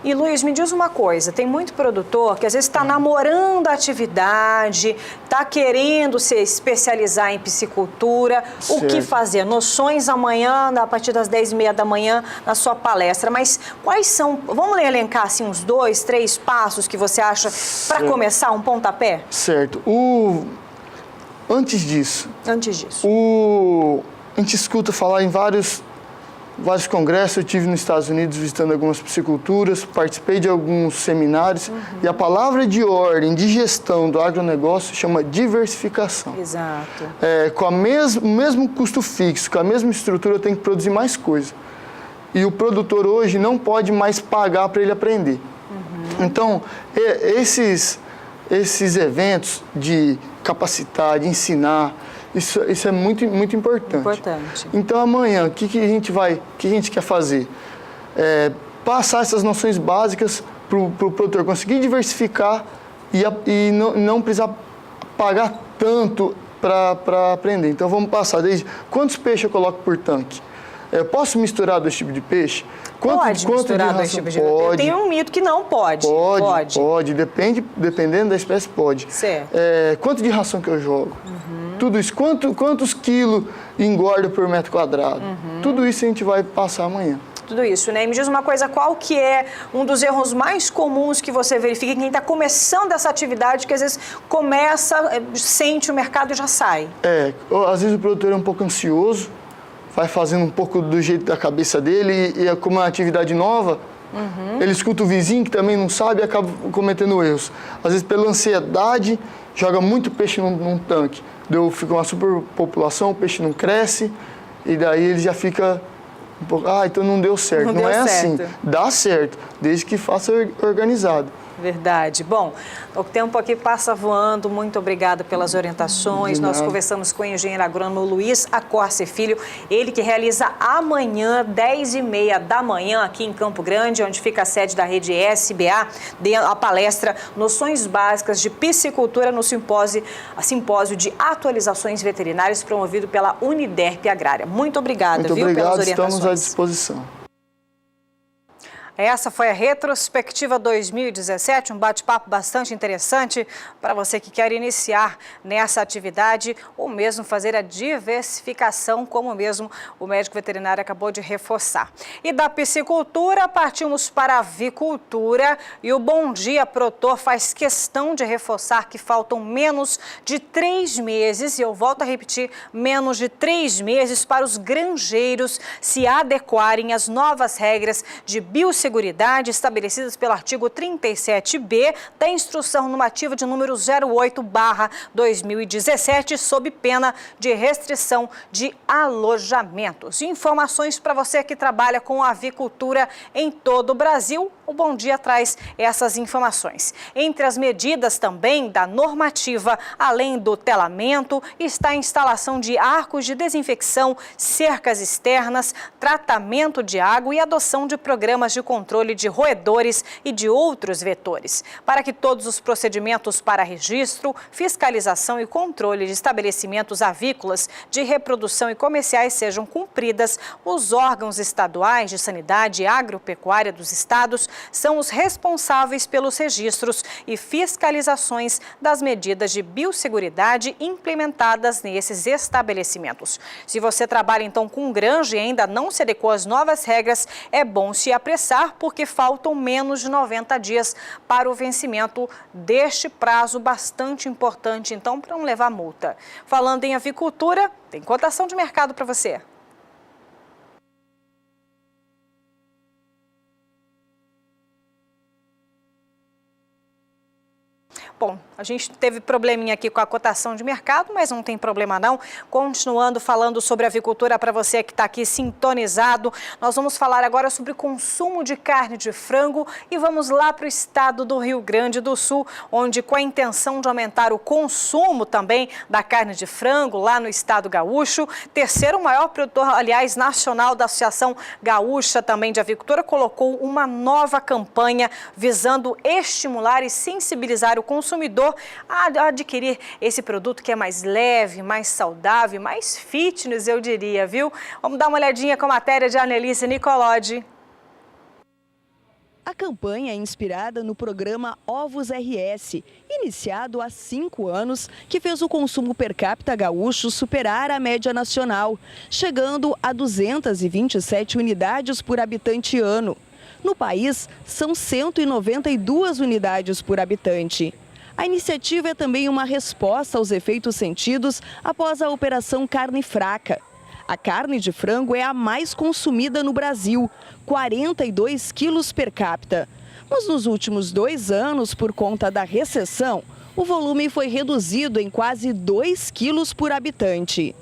E Luiz, me diz uma coisa, tem muito produtor que às vezes está namorando a atividade, está querendo se especializar em piscicultura, o que fazer? Noções amanhã, a partir das 10h30 da manhã, na sua palestra, mas quais são, vamos elencar assim uns 2, 3 passos que você acha para começar um pontapé? Certo. Antes disso, a gente escuta falar em vários congressos. Eu estive nos Estados Unidos visitando algumas pisciculturas, participei de alguns seminários, e a palavra de ordem de gestão do agronegócio chama diversificação. Exato. Com o mesmo custo fixo, com a mesma estrutura, eu tenho que produzir mais coisa. E o produtor hoje não pode mais pagar para ele aprender. Então, esses eventos de capacitar, de ensinar, isso é muito, muito importante. Então, amanhã, o que a gente quer fazer? Passar essas noções básicas para o produtor conseguir diversificar e não precisar pagar tanto para aprender. Então, vamos passar desde quantos peixes eu coloco por tanque? Eu posso misturar 2 tipos de peixe? Pode misturar 2 tipos de peixe? Tem um mito que não pode. Pode. Dependendo da espécie, pode. Certo. Quanto de ração que eu jogo? Tudo isso. Quantos quilos engorda por metro quadrado? Tudo isso a gente vai passar amanhã. Tudo isso, né? E me diz uma coisa, qual que é um dos erros mais comuns que você verifica em quem está começando essa atividade, que às vezes começa, sente o mercado e já sai? Às vezes o produtor é um pouco ansioso, vai fazendo um pouco do jeito da cabeça dele, e como é uma atividade nova, ele escuta o vizinho que também não sabe e acaba cometendo erros. Às vezes, pela ansiedade, joga muito peixe num tanque. Fica uma superpopulação, o peixe não cresce, e daí ele já fica um pouco, então não deu certo. Não é assim. Dá certo, desde que faça organizado. Verdade. Bom, o tempo aqui passa voando. Muito obrigada pelas orientações. Nós conversamos com o engenheiro agrônomo Luiz Acorce Filho, ele que realiza amanhã, 10h30 da manhã, aqui em Campo Grande, onde fica a sede da rede SBA, a palestra Noções Básicas de Piscicultura no simpósio de atualizações veterinárias promovido pela Uniderp Agrária. Muito obrigada, Muito obrigado, obrigado, pelas orientações. estamos à disposição. Essa foi a Retrospectiva 2017, um bate-papo bastante interessante para você que quer iniciar nessa atividade ou mesmo fazer a diversificação, como mesmo o médico veterinário acabou de reforçar. E da piscicultura, partimos para a avicultura e o Bom Dia Produtor faz questão de reforçar que faltam menos de 3 meses, e eu volto a repetir, menos de 3 meses para os granjeiros se adequarem às novas regras de biosseguridade estabelecidas pelo artigo 37B da Instrução Normativa de número 08/2017, sob pena de restrição de alojamentos. Informações para você que trabalha com avicultura em todo o Brasil. O Bom Dia traz essas informações. Entre as medidas também da normativa, além do telamento, está a instalação de arcos de desinfecção, cercas externas, tratamento de água e adoção de programas de controle de roedores e de outros vetores. Para que todos os procedimentos para registro, fiscalização e controle de estabelecimentos avícolas, de reprodução e comerciais sejam cumpridas, os órgãos estaduais de sanidade e agropecuária dos estados são os responsáveis pelos registros e fiscalizações das medidas de biosseguridade implementadas nesses estabelecimentos. Se você trabalha então com granja e ainda não se adequou às novas regras, é bom se apressar, porque faltam menos de 90 dias para o vencimento deste prazo bastante importante, então, para não levar multa. Falando em avicultura, tem cotação de mercado para você. Bom, a gente teve probleminha aqui com a cotação de mercado, mas não tem problema não. Continuando falando sobre avicultura para você que está aqui sintonizado, nós vamos falar agora sobre o consumo de carne de frango e vamos lá para o estado do Rio Grande do Sul, onde com a intenção de aumentar o consumo também da carne de frango lá no estado gaúcho, terceiro maior produtor, aliás, nacional da Associação Gaúcha também de Avicultura, colocou uma nova campanha visando estimular e sensibilizar o consumidor a adquirir esse produto que é mais leve, mais saudável, mais fitness, eu diria, viu? Vamos dar uma olhadinha com a matéria de Annelise Nicolodi. A campanha é inspirada no programa Ovos RS, iniciado há 5 anos, que fez o consumo per capita gaúcho superar a média nacional, chegando a 227 unidades por habitante ano. No país, são 192 unidades por habitante. A iniciativa é também uma resposta aos efeitos sentidos após a Operação Carne Fraca. A carne de frango é a mais consumida no Brasil, 42 quilos per capita. Mas nos últimos 2 anos, por conta da recessão, o volume foi reduzido em quase 2 quilos por habitante.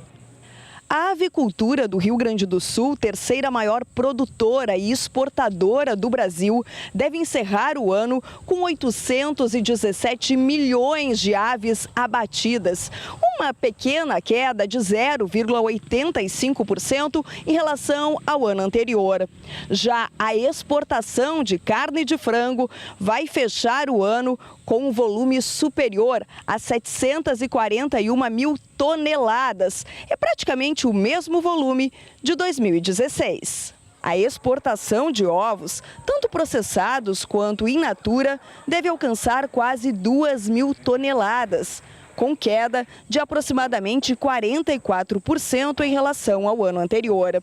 A avicultura do Rio Grande do Sul, terceira maior produtora e exportadora do Brasil, deve encerrar o ano com 817 milhões de aves abatidas, uma pequena queda de 0,85% em relação ao ano anterior. Já a exportação de carne de frango vai fechar o ano com um volume superior a 741 mil toneladas. É praticamente o mesmo volume de 2016. A exportação de ovos, tanto processados quanto in natura, deve alcançar quase 2 mil toneladas, com queda de aproximadamente 44% em relação ao ano anterior.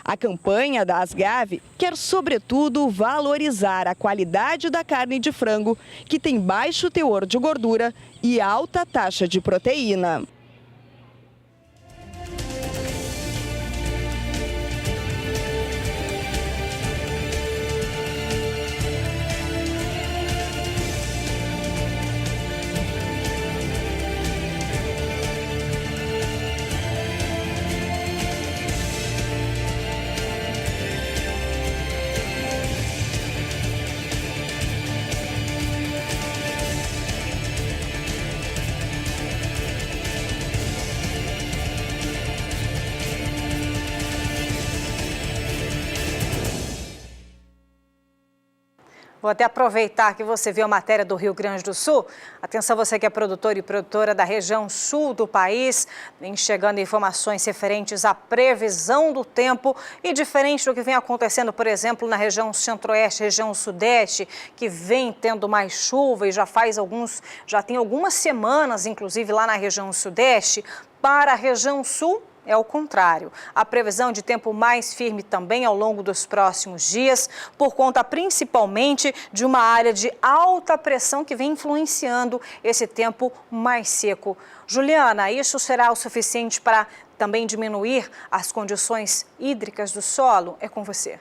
A campanha da Asgave quer, sobretudo, valorizar a qualidade da carne de frango, que tem baixo teor de gordura e alta taxa de proteína. Vou até aproveitar que você viu a matéria do Rio Grande do Sul. Atenção, você que é produtor e produtora da região sul do país, vem chegando informações referentes à previsão do tempo e diferente do que vem acontecendo, por exemplo, na região centro-oeste, região sudeste, que vem tendo mais chuva e já tem algumas semanas, inclusive lá na região sudeste. Para a região sul, é o contrário. A previsão de tempo mais firme também ao longo dos próximos dias, por conta principalmente de uma área de alta pressão que vem influenciando esse tempo mais seco. Juliana, isso será o suficiente para também diminuir as condições hídricas do solo? É com você.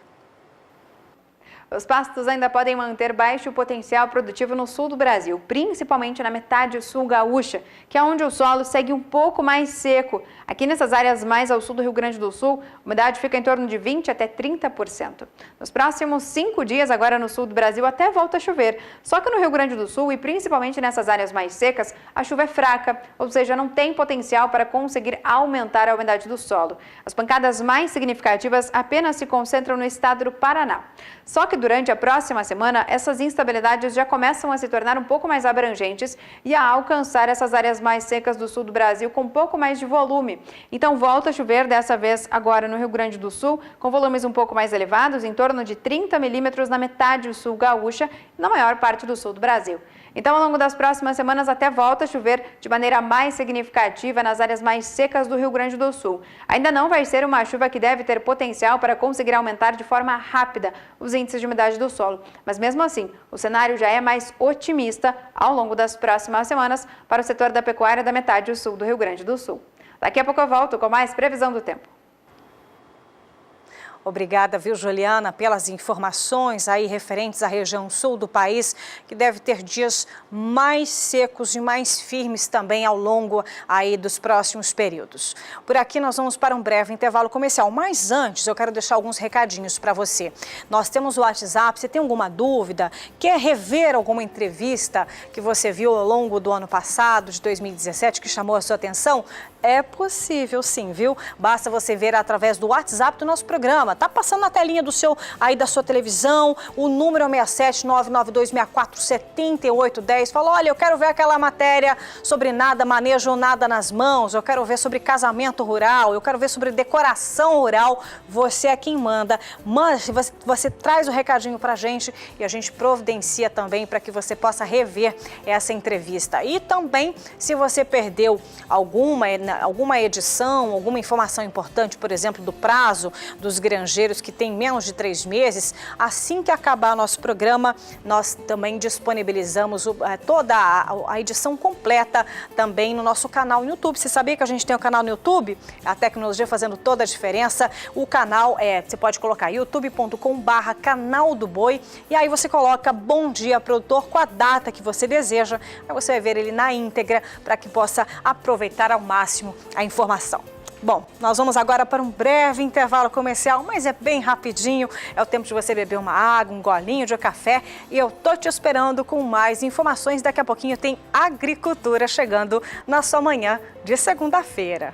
Os pastos ainda podem manter baixo potencial produtivo no sul do Brasil, principalmente na metade sul gaúcha, que é onde o solo segue um pouco mais seco. Aqui nessas áreas mais ao sul do Rio Grande do Sul, a umidade fica em torno de 20% até 30%. Nos próximos 5 dias, agora no sul do Brasil, até volta a chover. Só que no Rio Grande do Sul e principalmente nessas áreas mais secas, a chuva é fraca, ou seja, não tem potencial para conseguir aumentar a umidade do solo. As pancadas mais significativas apenas se concentram no estado do Paraná. Só que durante a próxima semana, essas instabilidades já começam a se tornar um pouco mais abrangentes e a alcançar essas áreas mais secas do sul do Brasil com um pouco mais de volume. Então volta a chover, dessa vez agora no Rio Grande do Sul, com volumes um pouco mais elevados, em torno de 30 milímetros na metade sul gaúcha e na maior parte do sul do Brasil. Então, ao longo das próximas semanas, até volta a chover de maneira mais significativa nas áreas mais secas do Rio Grande do Sul. Ainda não vai ser uma chuva que deve ter potencial para conseguir aumentar de forma rápida os índices de umidade do solo. Mas mesmo assim, o cenário já é mais otimista ao longo das próximas semanas para o setor da pecuária da metade sul do Rio Grande do Sul. Daqui a pouco eu volto com mais previsão do tempo. Obrigada, viu, Juliana, pelas informações aí referentes à região sul do país, que deve ter dias mais secos e mais firmes também ao longo aí dos próximos períodos. Por aqui nós vamos para um breve intervalo comercial, mas antes eu quero deixar alguns recadinhos para você. Nós temos o WhatsApp, você tem alguma dúvida, quer rever alguma entrevista que você viu ao longo do ano passado, de 2017, que chamou a sua atenção? É possível sim, viu? Basta você ver através do WhatsApp do nosso programa. Tá passando na telinha da sua televisão, o número é 67-99264-7810. Fala, olha, eu quero ver aquela matéria sobre nada, manejo nada nas mãos, eu quero ver sobre casamento rural, eu quero ver sobre decoração rural. Você é quem manda. Você traz o recadinho pra gente e a gente providencia também para que você possa rever essa entrevista. E também, se você perdeu alguma edição, alguma informação importante, por exemplo, do prazo dos granjeiros que tem menos de 3 meses, assim que acabar nosso programa, nós também disponibilizamos toda a edição completa também no nosso canal no YouTube. Você sabia que a gente tem um canal no YouTube? A tecnologia fazendo toda a diferença. O canal você pode colocar youtube.com/canal do boi e aí você coloca Bom Dia Produtor com a data que você deseja. Aí você vai ver ele na íntegra para que possa aproveitar ao máximo a informação. Bom, nós vamos agora para um breve intervalo comercial, mas é bem rapidinho. É o tempo de você beber uma água, um golinho de café e eu tô te esperando com mais informações. Daqui a pouquinho tem agricultura chegando na sua manhã de segunda-feira.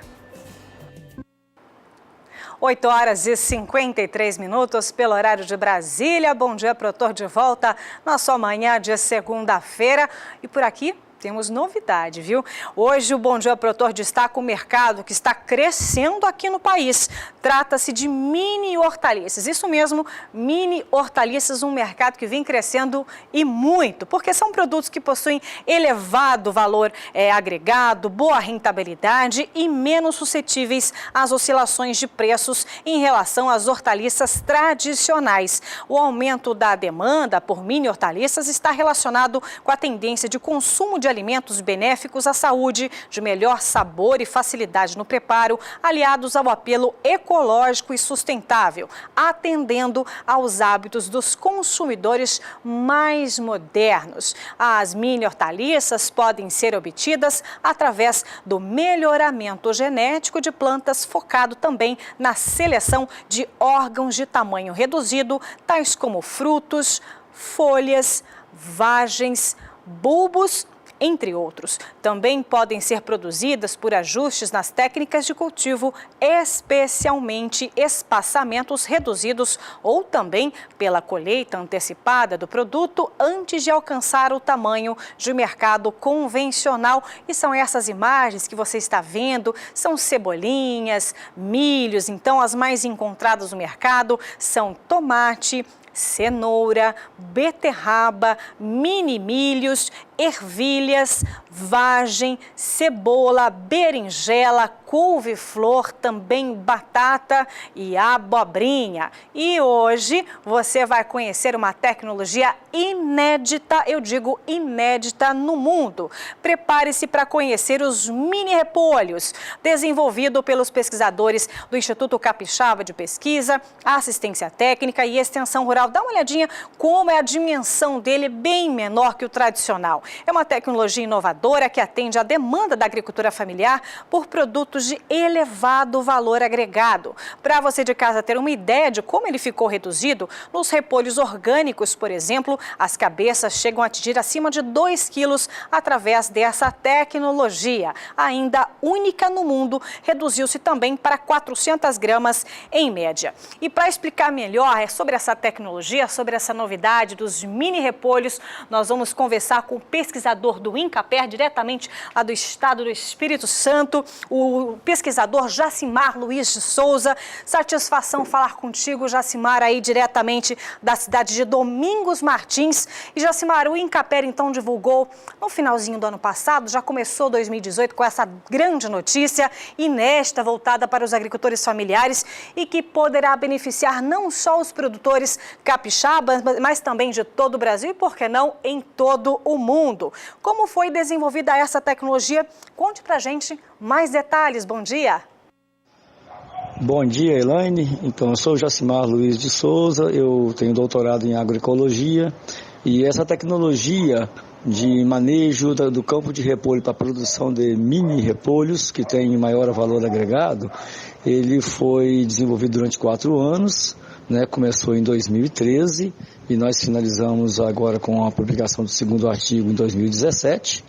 8h53 pelo horário de Brasília. Bom dia, produtor, de volta na sua manhã de segunda-feira. E por aqui temos novidade, viu? Hoje o Bom Dia Produtor destaca o mercado que está crescendo aqui no país. Trata-se de mini hortaliças. Isso mesmo, mini hortaliças, um mercado que vem crescendo e muito, porque são produtos que possuem elevado valor agregado, boa rentabilidade e menos suscetíveis às oscilações de preços em relação às hortaliças tradicionais. O aumento da demanda por mini hortaliças está relacionado com a tendência de consumo de alimentos benéficos à saúde, de melhor sabor e facilidade no preparo, aliados ao apelo ecológico e sustentável, atendendo aos hábitos dos consumidores mais modernos. As mini hortaliças podem ser obtidas através do melhoramento genético de plantas, focado também na seleção de órgãos de tamanho reduzido, tais como frutos, folhas, vagens, bulbos entre outros. Também podem ser produzidas por ajustes nas técnicas de cultivo, especialmente espaçamentos reduzidos ou também pela colheita antecipada do produto antes de alcançar o tamanho de mercado convencional. E são essas imagens que você está vendo, são cebolinhas, milhos. Então, as mais encontradas no mercado são tomate, cenoura, beterraba, mini milhos, ervilhas, vagem, cebola, berinjela, couve-flor, também batata e abobrinha. E hoje você vai conhecer uma tecnologia inédita, eu digo inédita no mundo. Prepare-se para conhecer os mini repolhos, desenvolvido pelos pesquisadores do Instituto Capixaba de Pesquisa, Assistência Técnica e Extensão Rural. Dá uma olhadinha como é a dimensão dele, bem menor que o tradicional. É uma tecnologia inovadora que atende à demanda da agricultura familiar por produtos de elevado valor agregado. Para você de casa ter uma ideia de como ele ficou reduzido, nos repolhos orgânicos, por exemplo, as cabeças chegam a atingir acima de 2 quilos através dessa tecnologia. Ainda única no mundo, reduziu-se também para 400 gramas em média. E para explicar melhor sobre essa tecnologia, sobre essa novidade dos mini repolhos, nós vamos conversar com o pesquisador do INCAPER, diretamente lá do estado do Espírito Santo, o pesquisador Jacimar Luiz de Souza. Satisfação falar contigo, Jacimar, aí diretamente da cidade de Domingos Martins. E Jacimar, o INCAPER então divulgou no finalzinho do ano passado, já começou 2018 com essa grande notícia inédita voltada para os agricultores familiares e que poderá beneficiar não só os produtores capixabas, mas também de todo o Brasil e, por que não, em todo o mundo. Como foi desenvolvida essa tecnologia? Conte pra gente mais detalhes. Bom dia. Bom dia, Elaine. Então, eu sou o Jacimar Luiz de Souza, eu tenho doutorado em agroecologia e essa tecnologia de manejo do campo de repolho para a produção de mini repolhos, que tem maior valor agregado, ele foi desenvolvido durante 4 anos, né? Começou em 2013 e nós finalizamos agora com a publicação do 2º artigo em 2017,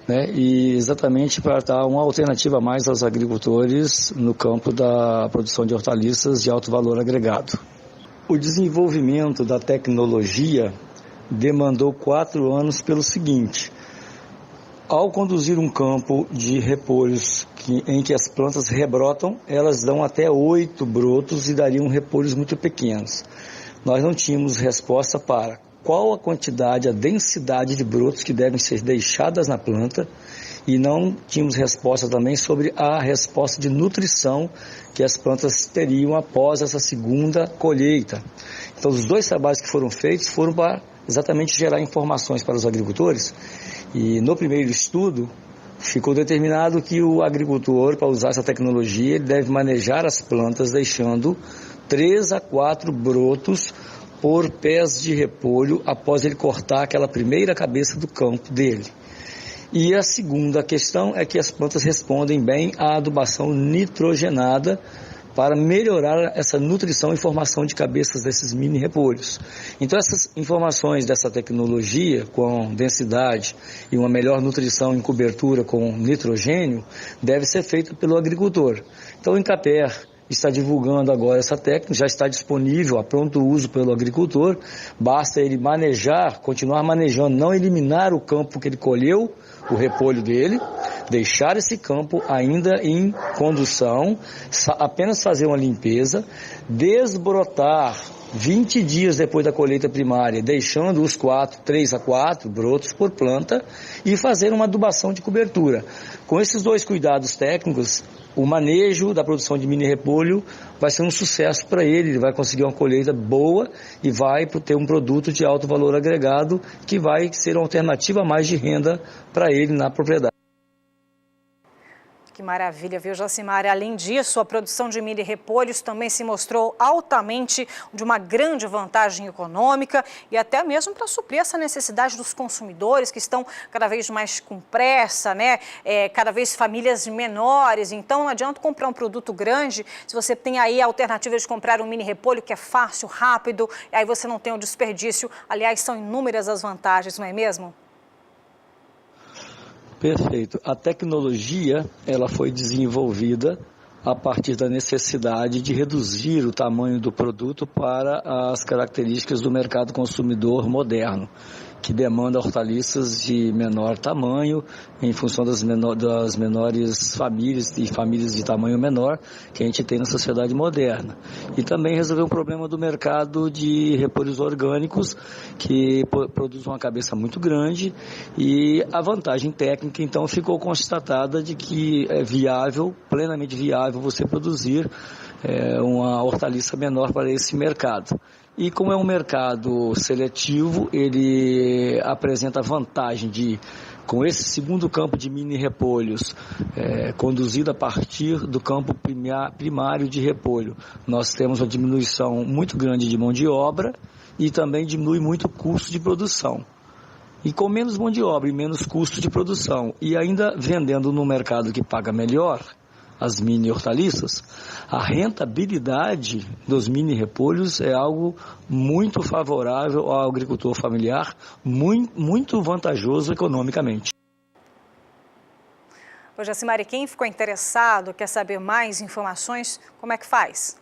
né? E exatamente para dar uma alternativa a mais aos agricultores no campo da produção de hortaliças de alto valor agregado. O desenvolvimento da tecnologia demandou 4 anos pelo seguinte: ao conduzir um campo de repolhos em que as plantas rebrotam, elas dão até 8 brotos e dariam repolhos muito pequenos. Nós não tínhamos resposta para qual a quantidade, a densidade de brotos que devem ser deixadas na planta e não tínhamos resposta também sobre a resposta de nutrição que as plantas teriam após essa segunda colheita. Então, os 2 trabalhos que foram feitos foram para exatamente gerar informações para os agricultores. E no primeiro estudo, ficou determinado que o agricultor, para usar essa tecnologia, ele deve manejar as plantas deixando 3 a 4 brotos por pés de repolho após ele cortar aquela primeira cabeça do campo dele. E a segunda questão é que as plantas respondem bem à adubação nitrogenada para melhorar essa nutrição e formação de cabeças desses mini repolhos. Então, essas informações dessa tecnologia com densidade e uma melhor nutrição em cobertura com nitrogênio deve ser feita pelo agricultor. Então, o INCAPER está divulgando agora essa técnica, já está disponível a pronto uso pelo agricultor, basta ele manejar, continuar manejando, não eliminar o campo que ele colheu, o repolho dele, deixar esse campo ainda em condução, apenas fazer uma limpeza, desbrotar 20 dias depois da colheita primária, deixando os 3 a 4 brotos por planta e fazer uma adubação de cobertura. Com esses 2 cuidados técnicos, o manejo da produção de mini repolho vai ser um sucesso para ele vai conseguir uma colheita boa e vai ter um produto de alto valor agregado que vai ser uma alternativa a mais de renda para ele na propriedade. Que maravilha, viu, Jacimar? Além disso, a produção de mini repolhos também se mostrou altamente de uma grande vantagem econômica e até mesmo para suprir essa necessidade dos consumidores que estão cada vez mais com pressa, né? Cada vez famílias menores. Então, não adianta comprar um produto grande se você tem aí a alternativa de comprar um mini repolho que é fácil, rápido, e aí você não tem o desperdício. Aliás, são inúmeras as vantagens, não é mesmo? Perfeito. A tecnologia, ela foi desenvolvida a partir da necessidade de reduzir o tamanho do produto para as características do mercado consumidor moderno, que demanda hortaliças de menor tamanho, em função das menores famílias e famílias de tamanho menor que a gente tem na sociedade moderna. E também resolver um problema do mercado de repolhos orgânicos, que produz uma cabeça muito grande, e a vantagem técnica, então, ficou constatada de que é viável, plenamente viável, você produzir uma hortaliça menor para esse mercado. E como é um mercado seletivo, ele apresenta a vantagem de, com esse segundo campo de mini repolhos, conduzido a partir do campo primário de repolho, nós temos uma diminuição muito grande de mão de obra e também diminui muito o custo de produção. E com menos mão de obra e menos custo de produção, e ainda vendendo no mercado que paga melhor as mini hortaliças, a rentabilidade dos mini repolhos é algo muito favorável ao agricultor familiar, muito vantajoso economicamente. Ô, Jacimar, quem ficou interessado, quer saber mais informações, como é que faz?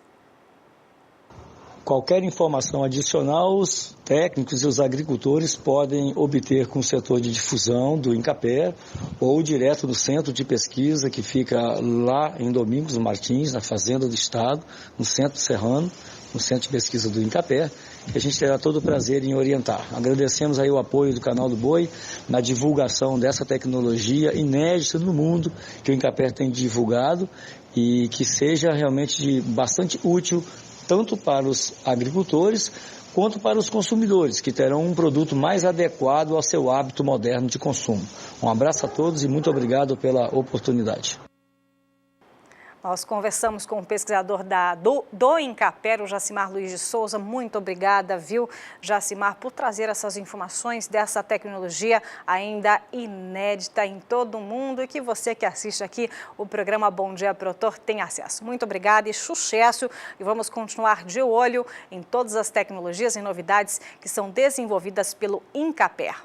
Qualquer informação adicional, os técnicos e os agricultores podem obter com o setor de difusão do INCAPER ou direto no centro de pesquisa que fica lá em Domingos Martins, na Fazenda do Estado, no Centro Serrano, no centro de pesquisa do INCAPER, que a gente terá todo o prazer em orientar. Agradecemos aí o apoio do Canal do Boi na divulgação dessa tecnologia inédita no mundo que o INCAPER tem divulgado e que seja realmente bastante útil tanto para os agricultores quanto para os consumidores, que terão um produto mais adequado ao seu hábito moderno de consumo. Um abraço a todos e muito obrigado pela oportunidade. Nós conversamos com o pesquisador do INCAPER, o Jacimar Luiz de Souza. Muito obrigada, viu, Jacimar, por trazer essas informações dessa tecnologia ainda inédita em todo o mundo e que você que assiste aqui o programa Bom Dia Produtor tem acesso. Muito obrigada e sucesso. E vamos continuar de olho em todas as tecnologias e novidades que são desenvolvidas pelo INCAPER.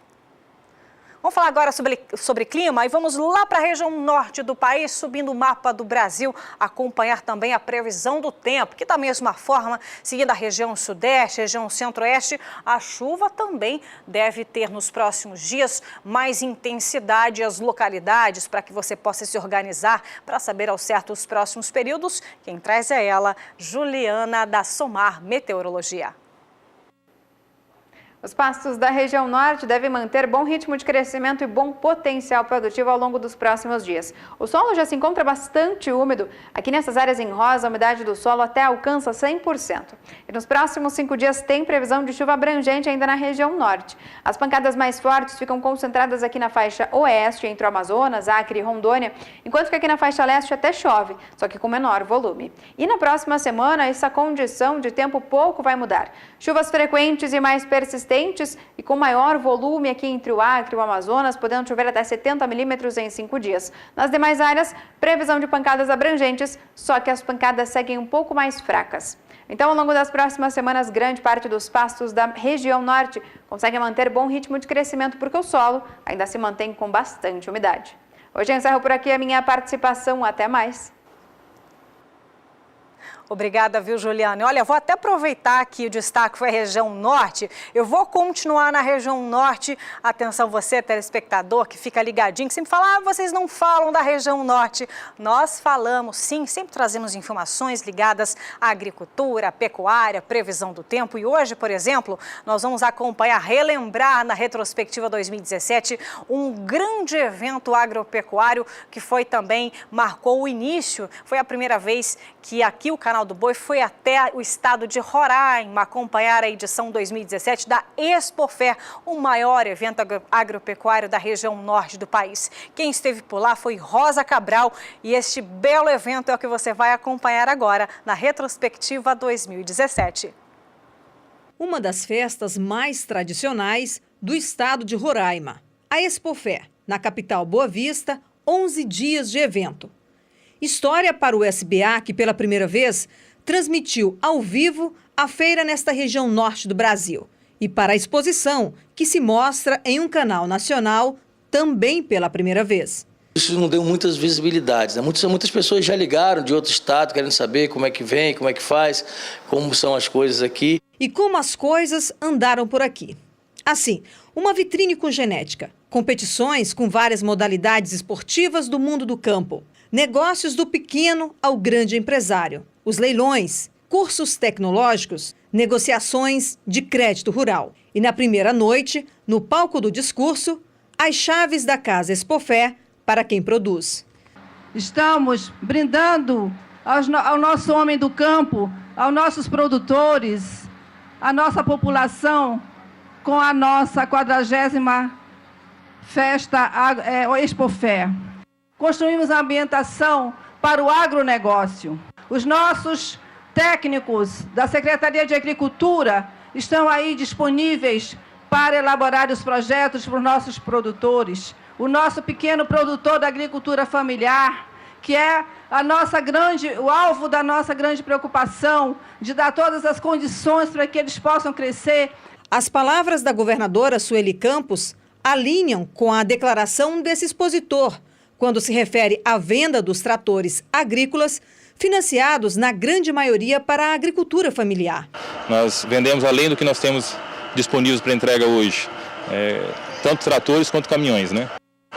Vamos falar agora sobre clima e vamos lá para a região norte do país, subindo o mapa do Brasil, acompanhar também a previsão do tempo, que da mesma forma, seguindo a região sudeste, região centro-oeste, a chuva também deve ter nos próximos dias mais intensidade as localidades para que você possa se organizar para saber ao certo os próximos períodos. Quem traz é ela, Juliana da Somar Meteorologia. Os pastos da região norte devem manter bom ritmo de crescimento e bom potencial produtivo ao longo dos próximos dias. O solo já se encontra bastante úmido. Aqui nessas áreas em rosa, a umidade do solo até alcança 100%. E nos próximos 5 dias tem previsão de chuva abrangente ainda na região norte. As pancadas mais fortes ficam concentradas aqui na faixa oeste, entre o Amazonas, Acre e Rondônia, enquanto que aqui na faixa leste até chove, só que com menor volume. E na próxima semana, essa condição de tempo pouco vai mudar. Chuvas frequentes e mais persistentes e com maior volume aqui entre o Acre e o Amazonas, podendo chover até 70 milímetros em 5 dias. Nas demais áreas, previsão de pancadas abrangentes, só que as pancadas seguem um pouco mais fracas. Então, ao longo das próximas semanas, grande parte dos pastos da região norte consegue manter bom ritmo de crescimento, porque o solo ainda se mantém com bastante umidade. Hoje eu encerro por aqui a minha participação. Até mais. Obrigada, viu, Juliana? Olha, vou até aproveitar que o destaque foi a região norte. Eu vou continuar na região norte. Atenção você, telespectador, que fica ligadinho, que sempre fala, vocês não falam da região norte. Nós falamos, sim, sempre trazemos informações ligadas à agricultura, à pecuária, previsão do tempo. E hoje, por exemplo, nós vamos acompanhar, relembrar na retrospectiva 2017, um grande evento agropecuário que foi também, marcou o início. Foi a primeira vez que aqui o Canal do Boi foi até o estado de Roraima acompanhar a edição 2017 da Expofer, o maior evento agropecuário da região norte do país. Quem esteve por lá foi Rosa Cabral e este belo evento é o que você vai acompanhar agora na retrospectiva 2017. Uma das festas mais tradicionais do estado de Roraima, a Expofer, na capital Boa Vista, 11 dias de evento. História para o SBA, que pela primeira vez transmitiu ao vivo a feira nesta região norte do Brasil. E para a exposição, que se mostra em um canal nacional também pela primeira vez. Isso não deu muitas visibilidades, né? Muitas pessoas já ligaram de outro estado, querendo saber como é que vem, como é que faz, como são as coisas aqui. E como as coisas andaram por aqui. Assim, uma vitrine com genética, competições com várias modalidades esportivas do mundo do campo, negócios do pequeno ao grande empresário, os leilões, cursos tecnológicos, negociações de crédito rural. E na primeira noite, no palco do discurso, as chaves da Casa Expofé para quem produz. Estamos brindando ao nosso homem do campo, aos nossos produtores, à nossa população, com a nossa 40ª festa Expofé. Construímos a ambientação para o agronegócio. Os nossos técnicos da Secretaria de Agricultura estão aí disponíveis para elaborar os projetos para os nossos produtores. O nosso pequeno produtor da agricultura familiar, que é o alvo da nossa grande preocupação, de dar todas as condições para que eles possam crescer. As palavras da governadora Sueli Campos alinham com a declaração desse expositor, quando se refere à venda dos tratores agrícolas, financiados na grande maioria para a agricultura familiar. Nós vendemos além do que nós temos disponíveis para entrega hoje, tanto tratores quanto caminhões, né?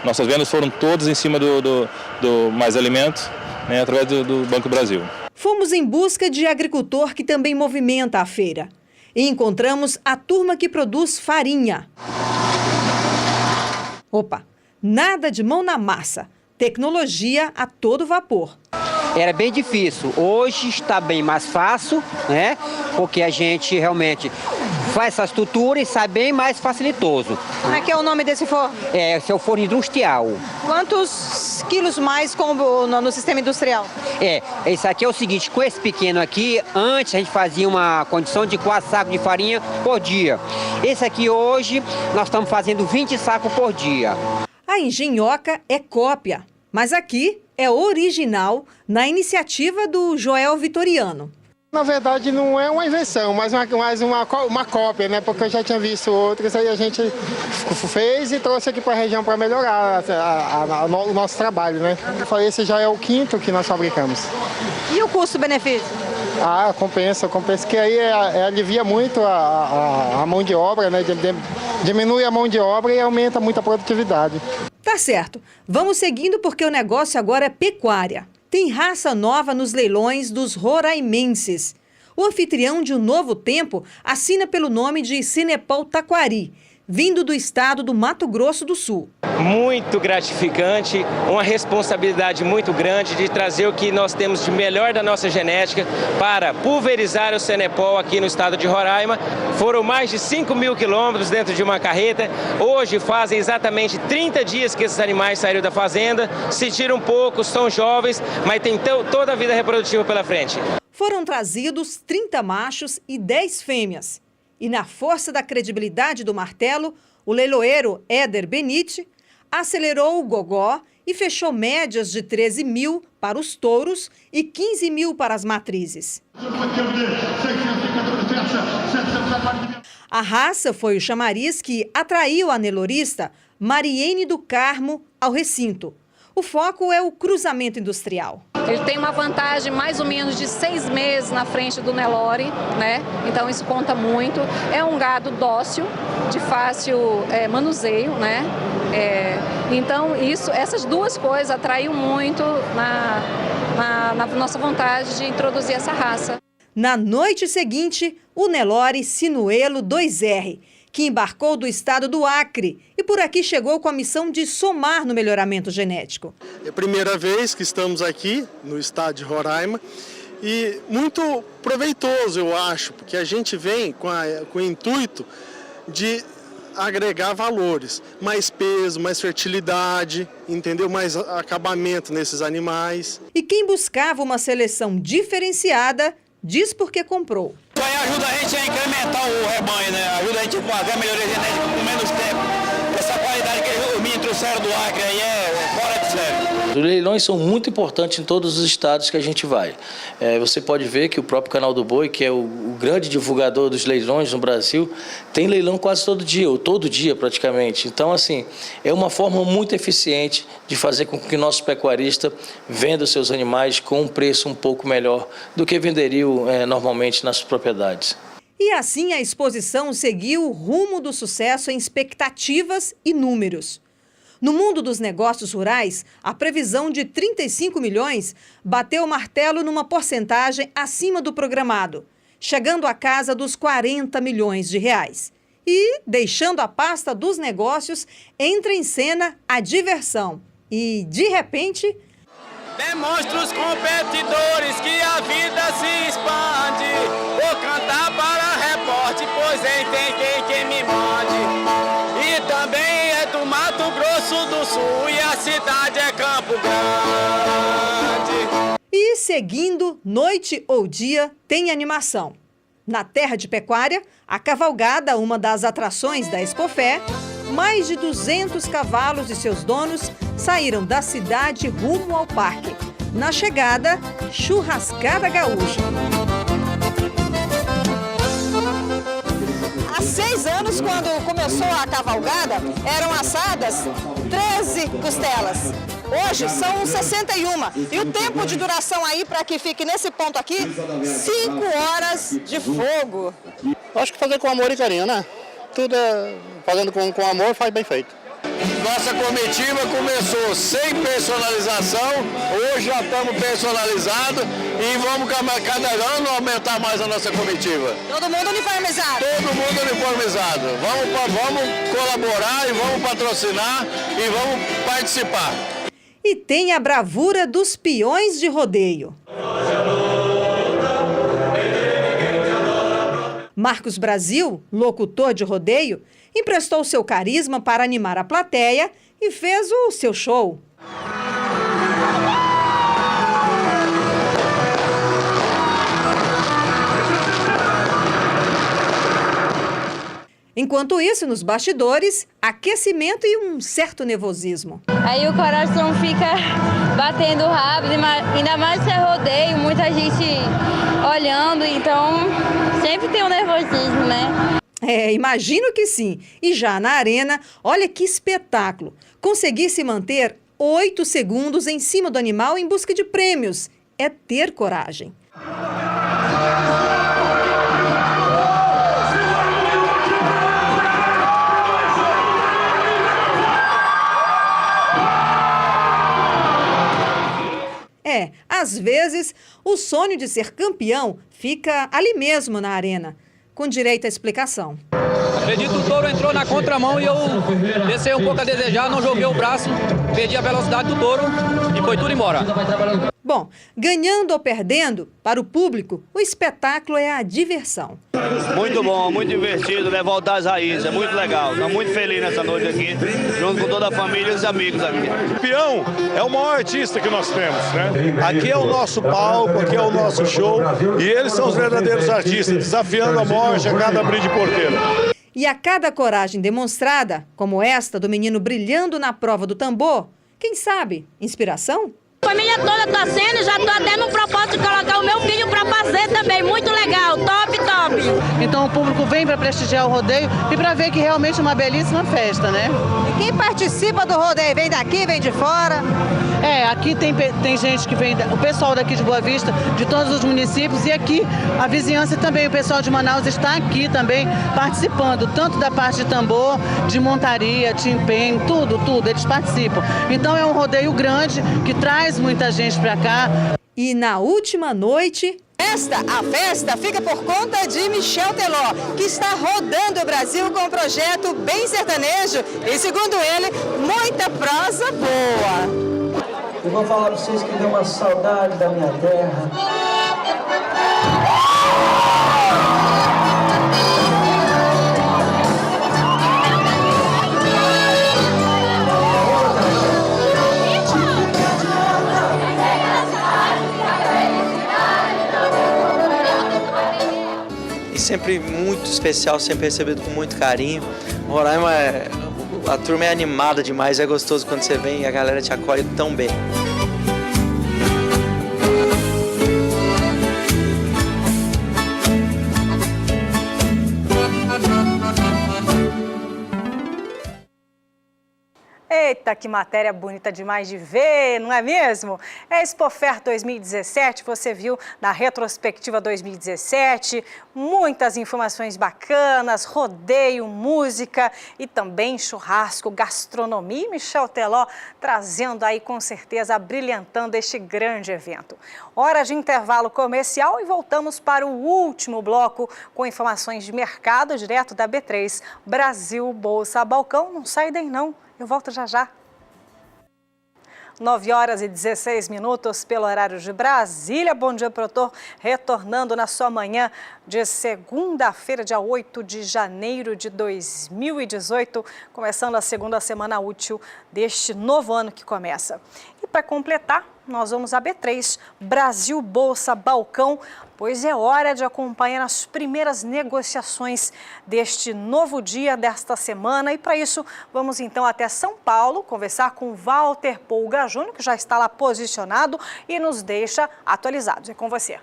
Nossas vendas foram todas em cima do Mais Alimento, né, através do Banco do Brasil. Fomos em busca de agricultor que também movimenta a feira. E encontramos a turma que produz farinha. Opa, nada de mão na massa. Tecnologia a todo vapor. Era bem difícil. Hoje está bem mais fácil, né? Porque a gente realmente faz essa estrutura e sai bem mais facilitoso. Como é que é o nome desse forno? Esse é o forno industrial. Quantos quilos mais no sistema industrial? Esse aqui é o seguinte, com esse pequeno aqui, antes a gente fazia uma condição de 4 sacos de farinha por dia. Esse aqui hoje, nós estamos fazendo 20 sacos por dia. A engenhoca é cópia, mas aqui é original na iniciativa do Joel Vitoriano. Na verdade, não é uma invenção, mas uma cópia, né? Porque eu já tinha visto outras, aí a gente fez e trouxe aqui para a região para melhorar o nosso trabalho, né? Esse já é o 5º que nós fabricamos. E o custo-benefício? Compensa, que aí alivia muito a mão de obra, né? Diminui a mão de obra e aumenta muito a produtividade. Tá certo. Vamos seguindo porque o negócio agora é pecuária. Tem raça nova nos leilões dos roraimenses. O anfitrião de Um Novo Tempo assina pelo nome de Cinepol Taquari, vindo do estado do Mato Grosso do Sul. Muito gratificante, uma responsabilidade muito grande de trazer o que nós temos de melhor da nossa genética para pulverizar o Cenepol aqui no estado de Roraima. Foram mais de 5.000 quilômetros dentro de uma carreta. Hoje fazem exatamente 30 dias que esses animais saíram da fazenda, sentiram pouco, são jovens, mas tem toda a vida reprodutiva pela frente. Foram trazidos 30 machos e 10 fêmeas. E na força da credibilidade do martelo, o leiloeiro Éder Benite acelerou o gogó e fechou médias de 13.000 para os touros e 15.000 para as matrizes. A raça foi o chamariz que atraiu a nelorista Mariene do Carmo ao recinto. O foco é o cruzamento industrial. Ele tem uma vantagem mais ou menos de 6 meses na frente do Nelore, né? Então isso conta muito. É um gado dócil, de fácil manuseio, né? Então essas duas coisas atraem muito na nossa vontade de introduzir essa raça. Na noite seguinte, o Nelore Sinuelo 2R, que embarcou do estado do Acre e por aqui chegou com a missão de somar no melhoramento genético. É a primeira vez que estamos aqui no estado de Roraima e muito proveitoso, eu acho, porque a gente vem com o intuito de agregar valores, mais peso, mais fertilidade, entendeu? Mais acabamento nesses animais. E quem buscava uma seleção diferenciada diz por que comprou. Isso aí ajuda a gente a incrementar o rebanho, né? Ajuda a gente a fazer a melhoria genética com menos tempo. Essa qualidade que os meninos trouxeram do Acre aí é fora de sério. Os leilões são muito importantes em todos os estados que a gente vai. Você pode ver que o próprio Canal do Boi, que é o grande divulgador dos leilões no Brasil, tem leilão quase todo dia, ou todo dia praticamente. Então, assim, é uma forma muito eficiente de fazer com que o nosso pecuarista venda os seus animais com um preço um pouco melhor do que venderiam normalmente nas propriedades. E assim a exposição seguiu o rumo do sucesso em expectativas e números. No mundo dos negócios rurais, a previsão de 35 milhões bateu o martelo numa porcentagem acima do programado, chegando à casa dos 40 milhões de reais. E, deixando a pasta dos negócios, entra em cena a diversão. E, de repente... Demonstra os competidores que a vida se expande. Vou cantar para repórter, pois tem quem me mande. E também é do Mato Grosso do Sul e a cidade é Campo Grande. E seguindo, noite ou dia, tem animação. Na terra de pecuária, a cavalgada, uma das atrações da Expofé, mais de 200 cavalos e seus donos saíram da cidade rumo ao parque. Na chegada, churrascada gaúcha. Há 6 anos, quando começou a cavalgada, eram assadas 13 costelas. Hoje são 61. E o tempo de duração aí, para que fique nesse ponto aqui, 5 horas de fogo. Acho que fazer com amor e carinho, né? Tudo fazendo com amor faz bem feito. Nossa comitiva começou sem personalização, hoje já estamos personalizados e vamos cada ano aumentar mais a nossa comitiva. Todo mundo uniformizado? Todo mundo uniformizado. Vamos colaborar e vamos patrocinar e vamos participar. E tem a bravura dos peões de rodeio. Marcos Brasil, locutor de rodeio, emprestou seu carisma para animar a plateia e fez o seu show. Enquanto isso, nos bastidores, aquecimento e um certo nervosismo. Aí o coração fica batendo rápido, ainda mais se é rodeio, muita gente olhando, então sempre tem um nervosismo, né? Imagino que sim. E já na arena, olha que espetáculo. Conseguir se manter 8 segundos em cima do animal em busca de prêmios. É ter coragem. Às vezes, o sonho de ser campeão fica ali mesmo na arena, com direito à explicação. Acredito que o touro entrou na contramão e eu desci um pouco a desejar, não joguei o braço, perdi a velocidade do touro e foi tudo embora. Bom, ganhando ou perdendo, para o público, o espetáculo é a diversão. Muito bom, muito divertido, né? Voltar às raízes, é muito legal. Estou muito feliz nessa noite aqui, junto com toda a família e os amigos aqui. O peão é o maior artista que nós temos, né? Aqui é o nosso palco, aqui é o nosso show e eles são os verdadeiros artistas, desafiando a morte a cada abrir de porteira. E a cada coragem demonstrada, como esta do menino brilhando na prova do tambor, quem sabe, inspiração? A família toda está sendo, já estou até no propósito de colocar o meu filho para fazer também, muito legal, top, top. Então o público vem para prestigiar o rodeio e para ver que realmente é uma belíssima festa, né? E quem participa do rodeio vem daqui, vem de fora? Aqui tem gente que vem, o pessoal daqui de Boa Vista, de todos os municípios, e aqui a vizinhança também, o pessoal de Manaus está aqui também participando, tanto da parte de tambor, de montaria, timpem, tudo, eles participam. Então é um rodeio grande que traz muita gente para cá. E na última noite... A festa fica por conta de Michel Teló, que está rodando o Brasil com um projeto bem sertanejo e, segundo ele, muita prosa boa. Eu vou falar para vocês que deu uma saudade da minha terra. E sempre muito especial, sempre recebido com muito carinho. Roraima a turma é animada demais, é gostoso quando você vem e a galera te acolhe tão bem. Eita, que matéria bonita demais de ver, não é mesmo? É Expofer 2017, você viu na retrospectiva 2017, muitas informações bacanas, rodeio, música e também churrasco, gastronomia. E Michel Teló trazendo aí com certeza, brilhantando este grande evento. Hora de intervalo comercial e voltamos para o último bloco com informações de mercado direto da B3. Brasil Bolsa Balcão, não sai daí não. Eu volto já já. 9h16 pelo horário de Brasília. Bom dia, produtor. Retornando na sua manhã de segunda-feira, dia 8 de janeiro de 2018, começando a segunda semana útil deste novo ano que começa. E para completar, nós vamos a B3, Brasil Bolsa Balcão, pois é hora de acompanhar as primeiras negociações deste novo dia, desta semana. E para isso, vamos então até São Paulo, conversar com Walter Polga Júnior, que já está lá posicionado e nos deixa atualizados. É com você.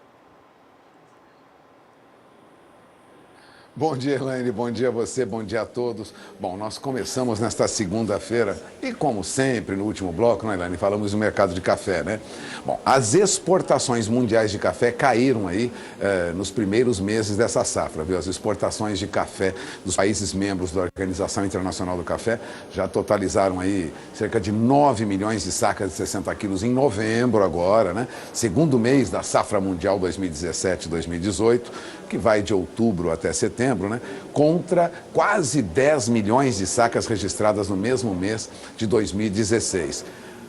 Bom dia, Elaine, bom dia a você, bom dia a todos. Bom, nós começamos nesta segunda-feira e, como sempre, no último bloco, né, Elaine, falamos do mercado de café, né? Bom, as exportações mundiais de café caíram aí nos primeiros meses dessa safra, viu? As exportações de café dos países membros da Organização Internacional do Café já totalizaram aí cerca de 9 milhões de sacas de 60 quilos em novembro agora, né? Segundo mês da safra mundial 2017-2018, que vai de outubro até setembro, né, contra quase 10 milhões de sacas registradas no mesmo mês de 2016.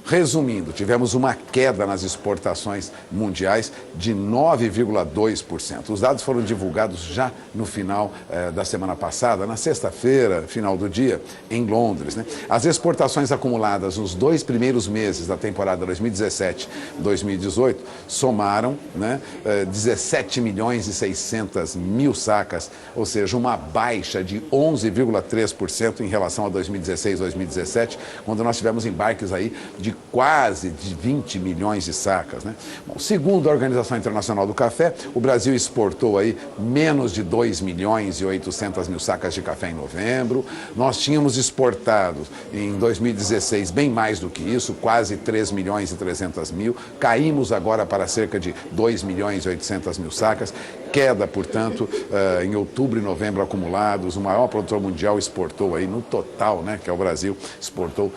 Resumindo, tivemos uma queda nas exportações mundiais de 9,2%. Os dados foram divulgados já no final da semana passada, na sexta-feira, final do dia, em Londres, né? As exportações acumuladas nos 2 primeiros meses da temporada 2017-2018 somaram, né, 17 milhões e 600 mil sacas, ou seja, uma baixa de 11,3% em relação a 2016-2017, quando nós tivemos embarques aí de quase de 20 milhões de sacas, né? Bom, segundo a Organização Internacional do Café, o Brasil exportou aí menos de 2 milhões e 800 mil sacas de café em novembro. Nós tínhamos exportado em 2016 bem mais do que isso, quase 3 milhões e 300 mil. Caímos agora para cerca de 2 milhões e 800 mil sacas. Queda, portanto, em outubro e novembro acumulados. O maior produtor mundial exportou aí no total, né, que é o Brasil, exportou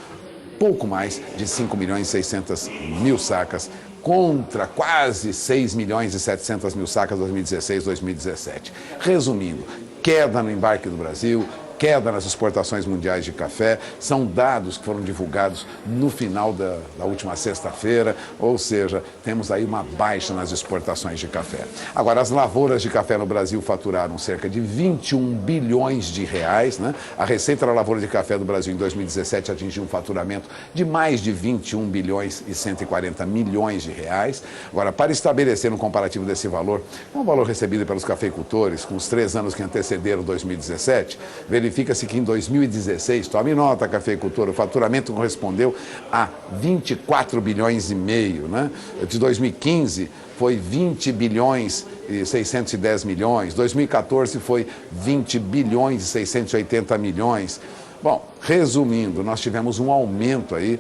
pouco mais de 5 milhões e 600 mil sacas, contra quase 6 milhões e 700 mil sacas 2016-2017. Resumindo, queda no embarque do Brasil, queda nas exportações mundiais de café, são dados que foram divulgados no final da última sexta-feira, ou seja, temos aí uma baixa nas exportações de café. Agora, as lavouras de café no Brasil faturaram cerca de 21 bilhões de reais, né? A receita da lavoura de café do Brasil em 2017 atingiu um faturamento de mais de 21 bilhões e 140 milhões de reais. Agora, para estabelecer um comparativo desse valor, com o valor recebido pelos cafeicultores, com os 3 anos que antecederam 2017, verifica-se que em 2016, tome nota, cafeicultor, o faturamento correspondeu a 24 bilhões e meio, né? De 2015 foi 20 bilhões e 610 milhões, 2014 foi 20 bilhões e 680 milhões. Bom, resumindo, nós tivemos um aumento aí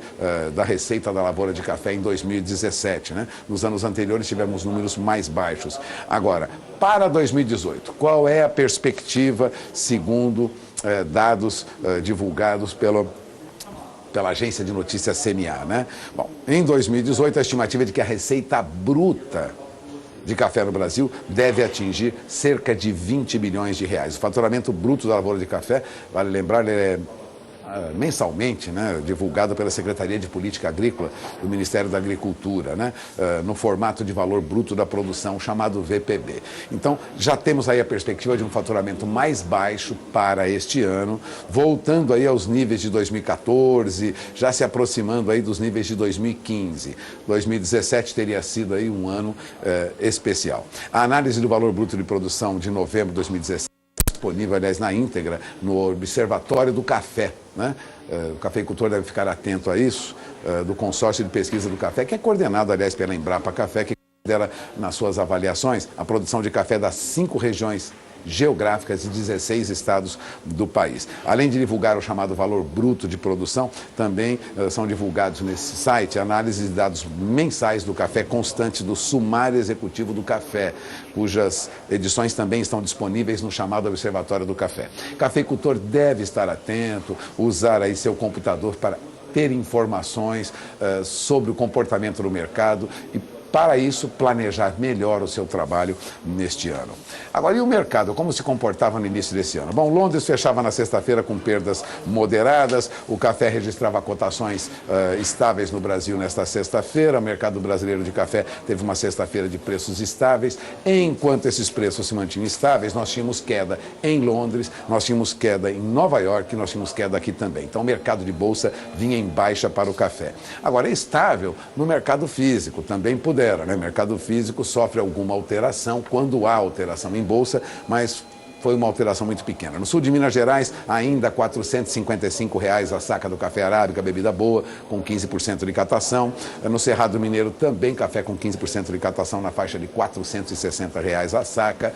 da receita da lavoura de café em 2017, né? Nos anos anteriores tivemos números mais baixos. Agora, para 2018, qual é a perspectiva segundo dados divulgados pela agência de notícias CNA, né? Bom, em 2018 a estimativa é de que a receita bruta de café no Brasil deve atingir cerca de 20 bilhões de reais. O faturamento bruto da lavoura de café, vale lembrar, ele é mensalmente, né, divulgado pela Secretaria de Política Agrícola do Ministério da Agricultura, né, no formato de valor bruto da produção, chamado VPB. Então, já temos aí a perspectiva de um faturamento mais baixo para este ano, voltando aí aos níveis de 2014, já se aproximando aí dos níveis de 2015. 2017 teria sido aí um ano especial. A análise do valor bruto de produção de novembro de 2017 disponível, aliás, na íntegra, no Observatório do Café, né? O cafeicultor deve ficar atento a isso, do Consórcio de Pesquisa do Café, que é coordenado, aliás, pela Embrapa Café, que considera nas suas avaliações a produção de café das 5 regiões geográficas de 16 estados do país. Além de divulgar o chamado valor bruto de produção, também são divulgados nesse site análises de dados mensais do café constantes do Sumário Executivo do Café, cujas edições também estão disponíveis no chamado Observatório do Café. Cafeicultor deve estar atento, usar aí seu computador para ter informações sobre o comportamento do mercado e, para isso, planejar melhor o seu trabalho neste ano. Agora, e o mercado? Como se comportava no início desse ano? Bom, Londres fechava na sexta-feira com perdas moderadas, o café registrava cotações estáveis no Brasil nesta sexta-feira, o mercado brasileiro de café teve uma sexta-feira de preços estáveis. Enquanto esses preços se mantinham estáveis, nós tínhamos queda em Londres, nós tínhamos queda em Nova York, nós tínhamos queda aqui também. Então, o mercado de bolsa vinha em baixa para o café. Agora, é estável no mercado físico, também pudera, né? O mercado físico sofre alguma alteração quando há alteração em bolsa, mas foi uma alteração muito pequena. No sul de Minas Gerais, ainda R$ 455 a saca do café arábica, bebida boa, com 15% de catação. No Cerrado Mineiro, também café com 15% de catação, na faixa de R$ 460 a saca.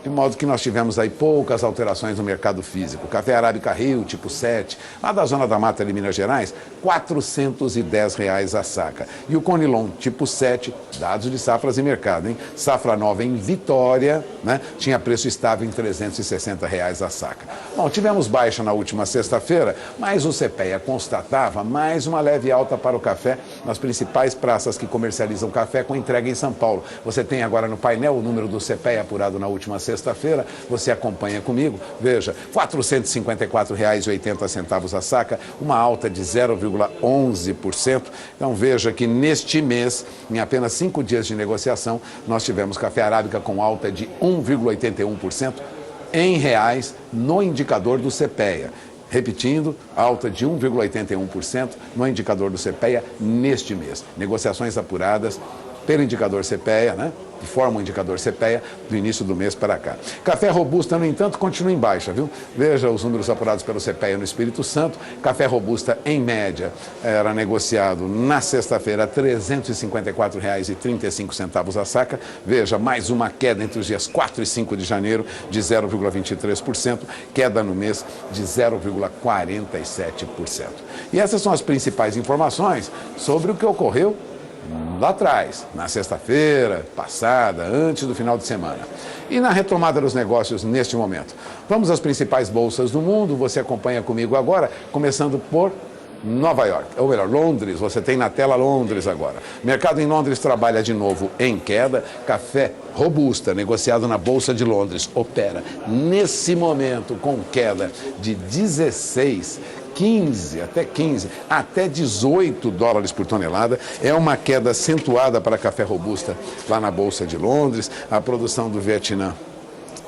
De modo que nós tivemos aí poucas alterações no mercado físico. Café Arábica Rio, tipo 7, lá da Zona da Mata de Minas Gerais, R$ 410 a saca. E o Conilon, tipo 7, dados de safras e mercado, hein? Safra nova em Vitória, né? Tinha preço estável em R$ 360 a saca. Bom, tivemos baixa na última sexta-feira, mas o CPEA constatava mais uma leve alta para o café nas principais praças que comercializam café com entrega em São Paulo. Você tem agora no painel o número do CPEA apurado na última sexta-feira, você acompanha comigo, veja, R$ 454,80 a saca, uma alta de 0,11%. Então veja que neste mês, em apenas 5 dias de negociação, nós tivemos café arábica com alta de 1,81% em reais no indicador do CPEA. Repetindo, alta de 1,81% no indicador do CPEA neste mês. Negociações apuradas pelo indicador CPEA, né? Que forma o indicador CPEA do início do mês para cá. Café Robusta, no entanto, continua em baixa, viu? Veja os números apurados pelo CPEA no Espírito Santo. Café Robusta, em média, era negociado na sexta-feira R$ 354,35 a saca. Veja, mais uma queda entre os dias 4 e 5 de janeiro de 0,23%, queda no mês de 0,47%. E essas são as principais informações sobre o que ocorreu lá atrás, na sexta-feira passada, antes do final de semana. E na retomada dos negócios neste momento. Vamos às principais bolsas do mundo, você acompanha comigo agora, começando por Nova York, ou melhor, Londres, você tem na tela Londres agora. Mercado em Londres trabalha de novo em queda. Café Robusta, negociado na Bolsa de Londres, opera nesse momento com queda de 15, até 18 dólares por tonelada. É uma queda acentuada para café Robusta lá na Bolsa de Londres. A produção do Vietnã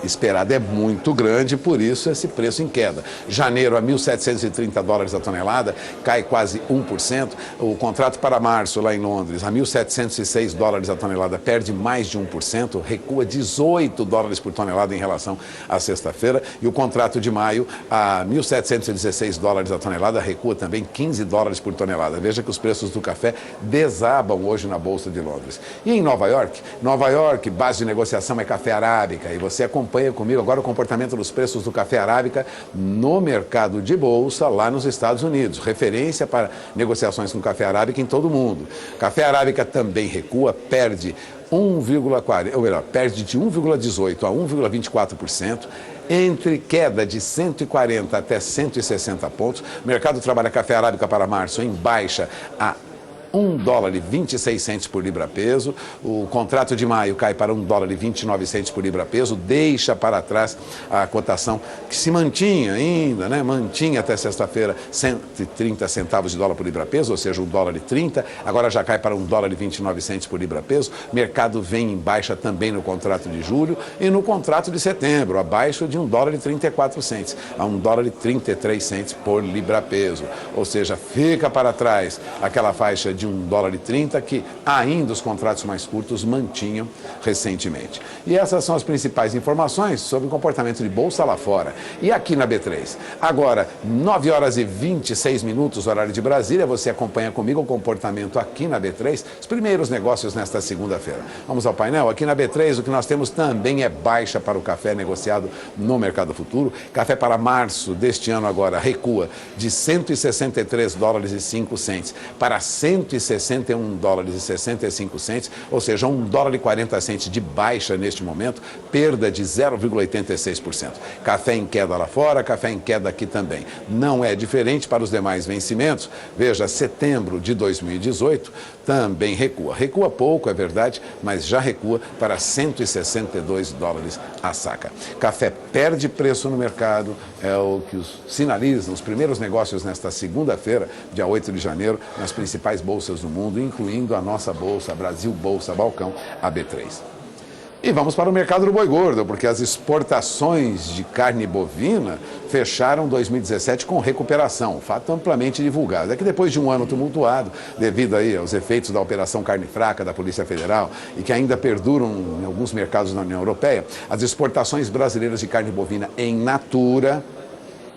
esperada é muito grande, por isso esse preço em queda. Janeiro a 1.730 dólares a tonelada, cai quase 1%. O contrato para março lá em Londres, a 1.706 dólares a tonelada, perde mais de 1%, recua 18 dólares por tonelada em relação à sexta-feira. E o contrato de maio a 1.716 dólares a tonelada, recua também 15 dólares por tonelada. Veja que os preços do café desabam hoje na Bolsa de Londres. E em Nova York, base de negociação é café arábica, e você acompanha comigo agora o comportamento dos preços do café arábica no mercado de bolsa lá nos Estados Unidos. Referência para negociações com café arábica em todo o mundo. Café arábica também recua, perde de 1,18% a 1,24%, entre queda de 140 até 160 pontos. O mercado trabalha café arábica para março em baixa a $1,26 por libra-peso. O contrato de maio cai para $1,29 por libra-peso, deixa para trás a cotação que se mantinha ainda, né? Mantinha até sexta-feira 130 centavos de dólar por libra-peso, ou seja, $1,30, agora já cai para $1,29 por libra-peso. Mercado vem em baixa também no contrato de julho e no contrato de setembro, abaixo de $1,34 a $1,33 por libra-peso. Ou seja, fica para trás aquela faixa de de $1,30, que ainda os contratos mais curtos mantinham recentemente. E essas são as principais informações sobre o comportamento de bolsa lá fora. E aqui na B3. Agora, 9 horas e 26 minutos, horário de Brasília, você acompanha comigo o comportamento aqui na B3, os primeiros negócios nesta segunda-feira. Vamos ao painel? Aqui na B3 o que nós temos também é baixa para o café negociado no mercado futuro. Café para março deste ano agora recua de $163,05 para $161,65, ou seja, $1,40 de baixa neste momento, perda de 0,86%. Café em queda lá fora, café em queda aqui também. Não é diferente para os demais vencimentos. Veja, setembro de 2018 também recua. Recua pouco, é verdade, mas já recua para $162 a saca. Café perde preço no mercado, é o que sinalizam os primeiros negócios nesta segunda-feira, dia 8 de janeiro, nas principais bolsas do mundo, incluindo a nossa bolsa, Brasil Bolsa Balcão, a B3. E vamos para o mercado do boi gordo, porque as exportações de carne bovina fecharam 2017 com recuperação, fato amplamente divulgado. É que depois de um ano tumultuado, devido aí aos efeitos da Operação Carne Fraca da Polícia Federal e que ainda perduram em alguns mercados na União Europeia, as exportações brasileiras de carne bovina em natura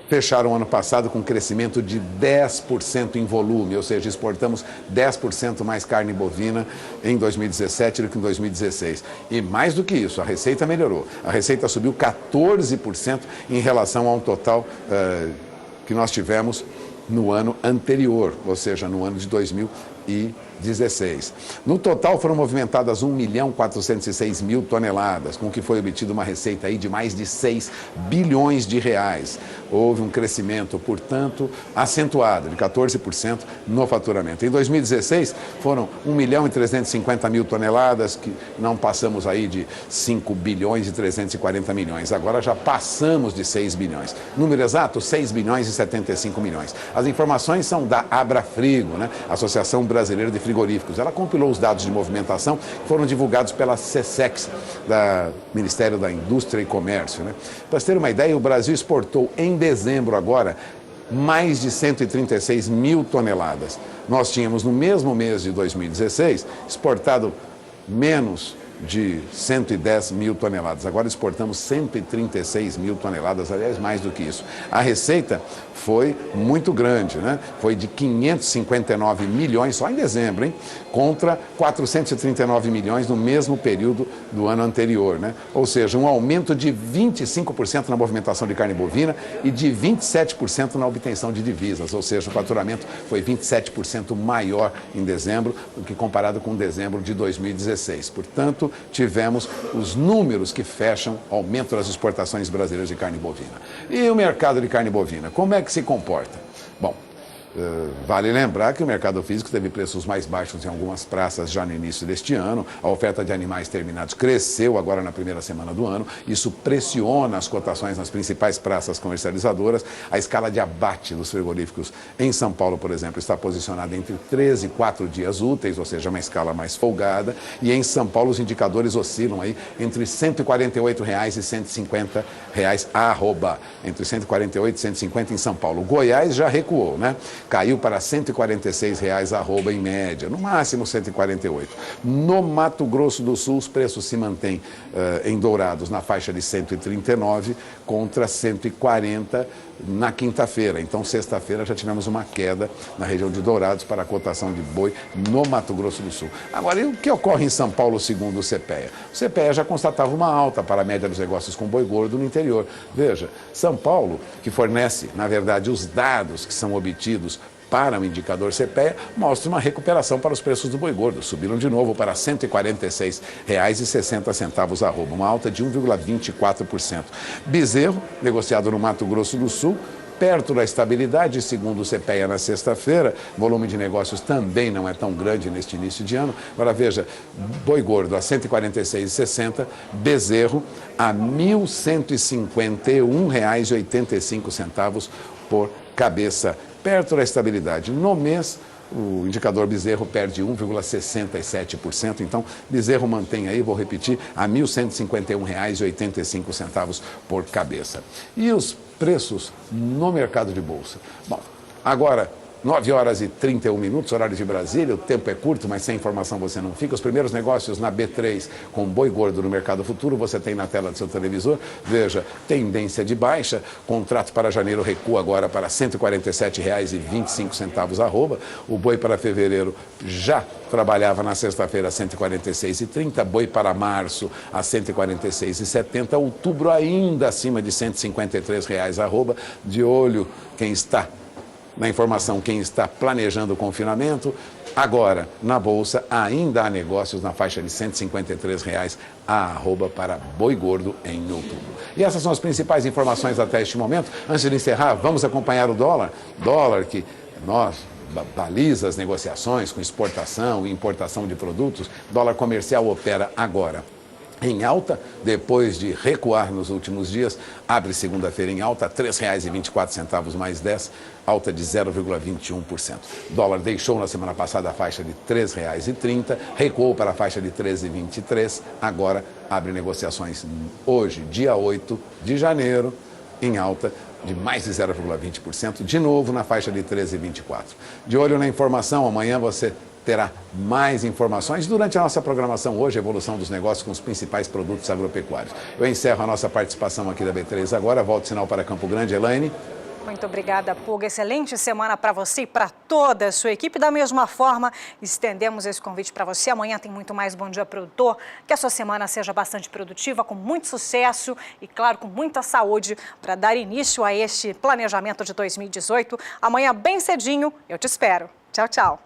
fecharam o ano passado com um crescimento de 10% em volume, ou seja, exportamos 10% mais carne bovina em 2017 do que em 2016. E mais do que isso, a receita melhorou. A receita subiu 14% em relação ao total que nós tivemos no ano anterior, ou seja, no ano de 2016. No total foram movimentadas 1.406.000 toneladas, com que foi obtida uma receita aí de mais de 6 bilhões de reais. Houve um crescimento, portanto, acentuado de 14% no faturamento. Em 2016 foram 1.350.000 toneladas, que não passamos aí de 5 bilhões e 340 milhões. Agora já passamos de 6 bilhões. Número exato, 6 bilhões e 75 milhões. As informações são da Abrafrigo, né? Associação Brasileira de Frigoríficos. Ela compilou os dados de movimentação que foram divulgados pela SESEX, da Ministério da Indústria e Comércio, né? Para você ter uma ideia, o Brasil exportou em dezembro agora mais de 136.000 toneladas. Nós tínhamos no mesmo mês de 2016 exportado menos de 110.000 toneladas. Agora exportamos 136.000 toneladas, aliás, mais do que isso. A receita foi muito grande, né? Foi de 559 milhões só em dezembro, hein? Contra 439 milhões no mesmo período do ano anterior, né? Ou seja, um aumento de 25% na movimentação de carne bovina e de 27% na obtenção de divisas, ou seja, o faturamento foi 27% maior em dezembro do que comparado com dezembro de 2016. Portanto, tivemos os números que fecham aumento das exportações brasileiras de carne bovina. E o mercado de carne bovina, como é que se comporta? Bom, vale lembrar que o mercado físico teve preços mais baixos em algumas praças já no início deste ano. A oferta de animais terminados cresceu agora na primeira semana do ano. Isso pressiona as cotações nas principais praças comercializadoras. A escala de abate dos frigoríficos em São Paulo, por exemplo, está posicionada entre 3 e 4 dias úteis, ou seja, uma escala mais folgada. E em São Paulo os indicadores oscilam aí entre R$ 148 e R$ 150 a arroba. Entre 148 e 150 em São Paulo. Goiás já recuou, né? Caiu para R$ 146 arroba em média, no máximo 148. No Mato Grosso do Sul, os preços se mantêm em Dourados na faixa de 139 contra 140 na quinta-feira. Então, sexta-feira já tivemos uma queda na região de Dourados para a cotação de boi no Mato Grosso do Sul. Agora, e o que ocorre em São Paulo, segundo o CPEA? O CPEA já constatava uma alta para a média dos negócios com boi gordo no interior. Veja, São Paulo, que fornece, na verdade, os dados que são obtidos para o indicador CPEA, mostra uma recuperação para os preços do boi gordo. Subiram de novo para R$ 146,60 arroba, uma alta de 1,24%. Bezerro, negociado no Mato Grosso do Sul, perto da estabilidade, segundo o CPEA na sexta-feira. Volume de negócios também não é tão grande neste início de ano. Agora veja, boi gordo a R$ 146,60, bezerro a R$ 1.151,85 por cabeça, perto da estabilidade. No mês, o indicador bezerro perde 1,67%, então bezerro mantém aí, vou repetir, a R$ 1.151,85 por cabeça. E os preços no mercado de bolsa? Bom, agora, 9 horas e 31 minutos, horário de Brasília. O tempo é curto, mas sem informação você não fica. Os primeiros negócios na B3 com boi gordo no mercado futuro, você tem na tela do seu televisor. Veja, tendência de baixa. Contrato para janeiro recua agora para R$ 147,25 arroba. O boi para fevereiro já trabalhava na sexta-feira a R$ 146,30. Boi para março a R$ 146,70. Outubro ainda acima de R$ 153 arroba. De olho quem está na informação, quem está planejando o confinamento. Agora, na Bolsa, ainda há negócios na faixa de R$ 153 a arroba para boi gordo em outubro. E essas são as principais informações até este momento. Antes de encerrar, vamos acompanhar o dólar. Dólar que nós baliza as negociações com exportação e importação de produtos. Dólar comercial opera agora em alta, depois de recuar nos últimos dias, abre segunda-feira em alta, R$ 3,24 mais 10, alta de 0,21%. Dólar deixou na semana passada a faixa de R$ 3,30, recuou para a faixa de 13,23, agora abre negociações hoje, dia 8 de janeiro, em alta de mais de 0,20%, de novo na faixa de 13,24. De olho na informação, amanhã você terá mais informações durante a nossa programação hoje, a evolução dos negócios com os principais produtos agropecuários. Eu encerro a nossa participação aqui da B3 agora, volto o sinal para Campo Grande. Elaine. Muito obrigada, Puga. Excelente semana para você e para toda a sua equipe. Da mesma forma, estendemos esse convite para você. Amanhã tem muito mais Bom Dia Produtor. Que a sua semana seja bastante produtiva, com muito sucesso e, claro, com muita saúde para dar início a este planejamento de 2018. Amanhã, bem cedinho, eu te espero. Tchau, tchau.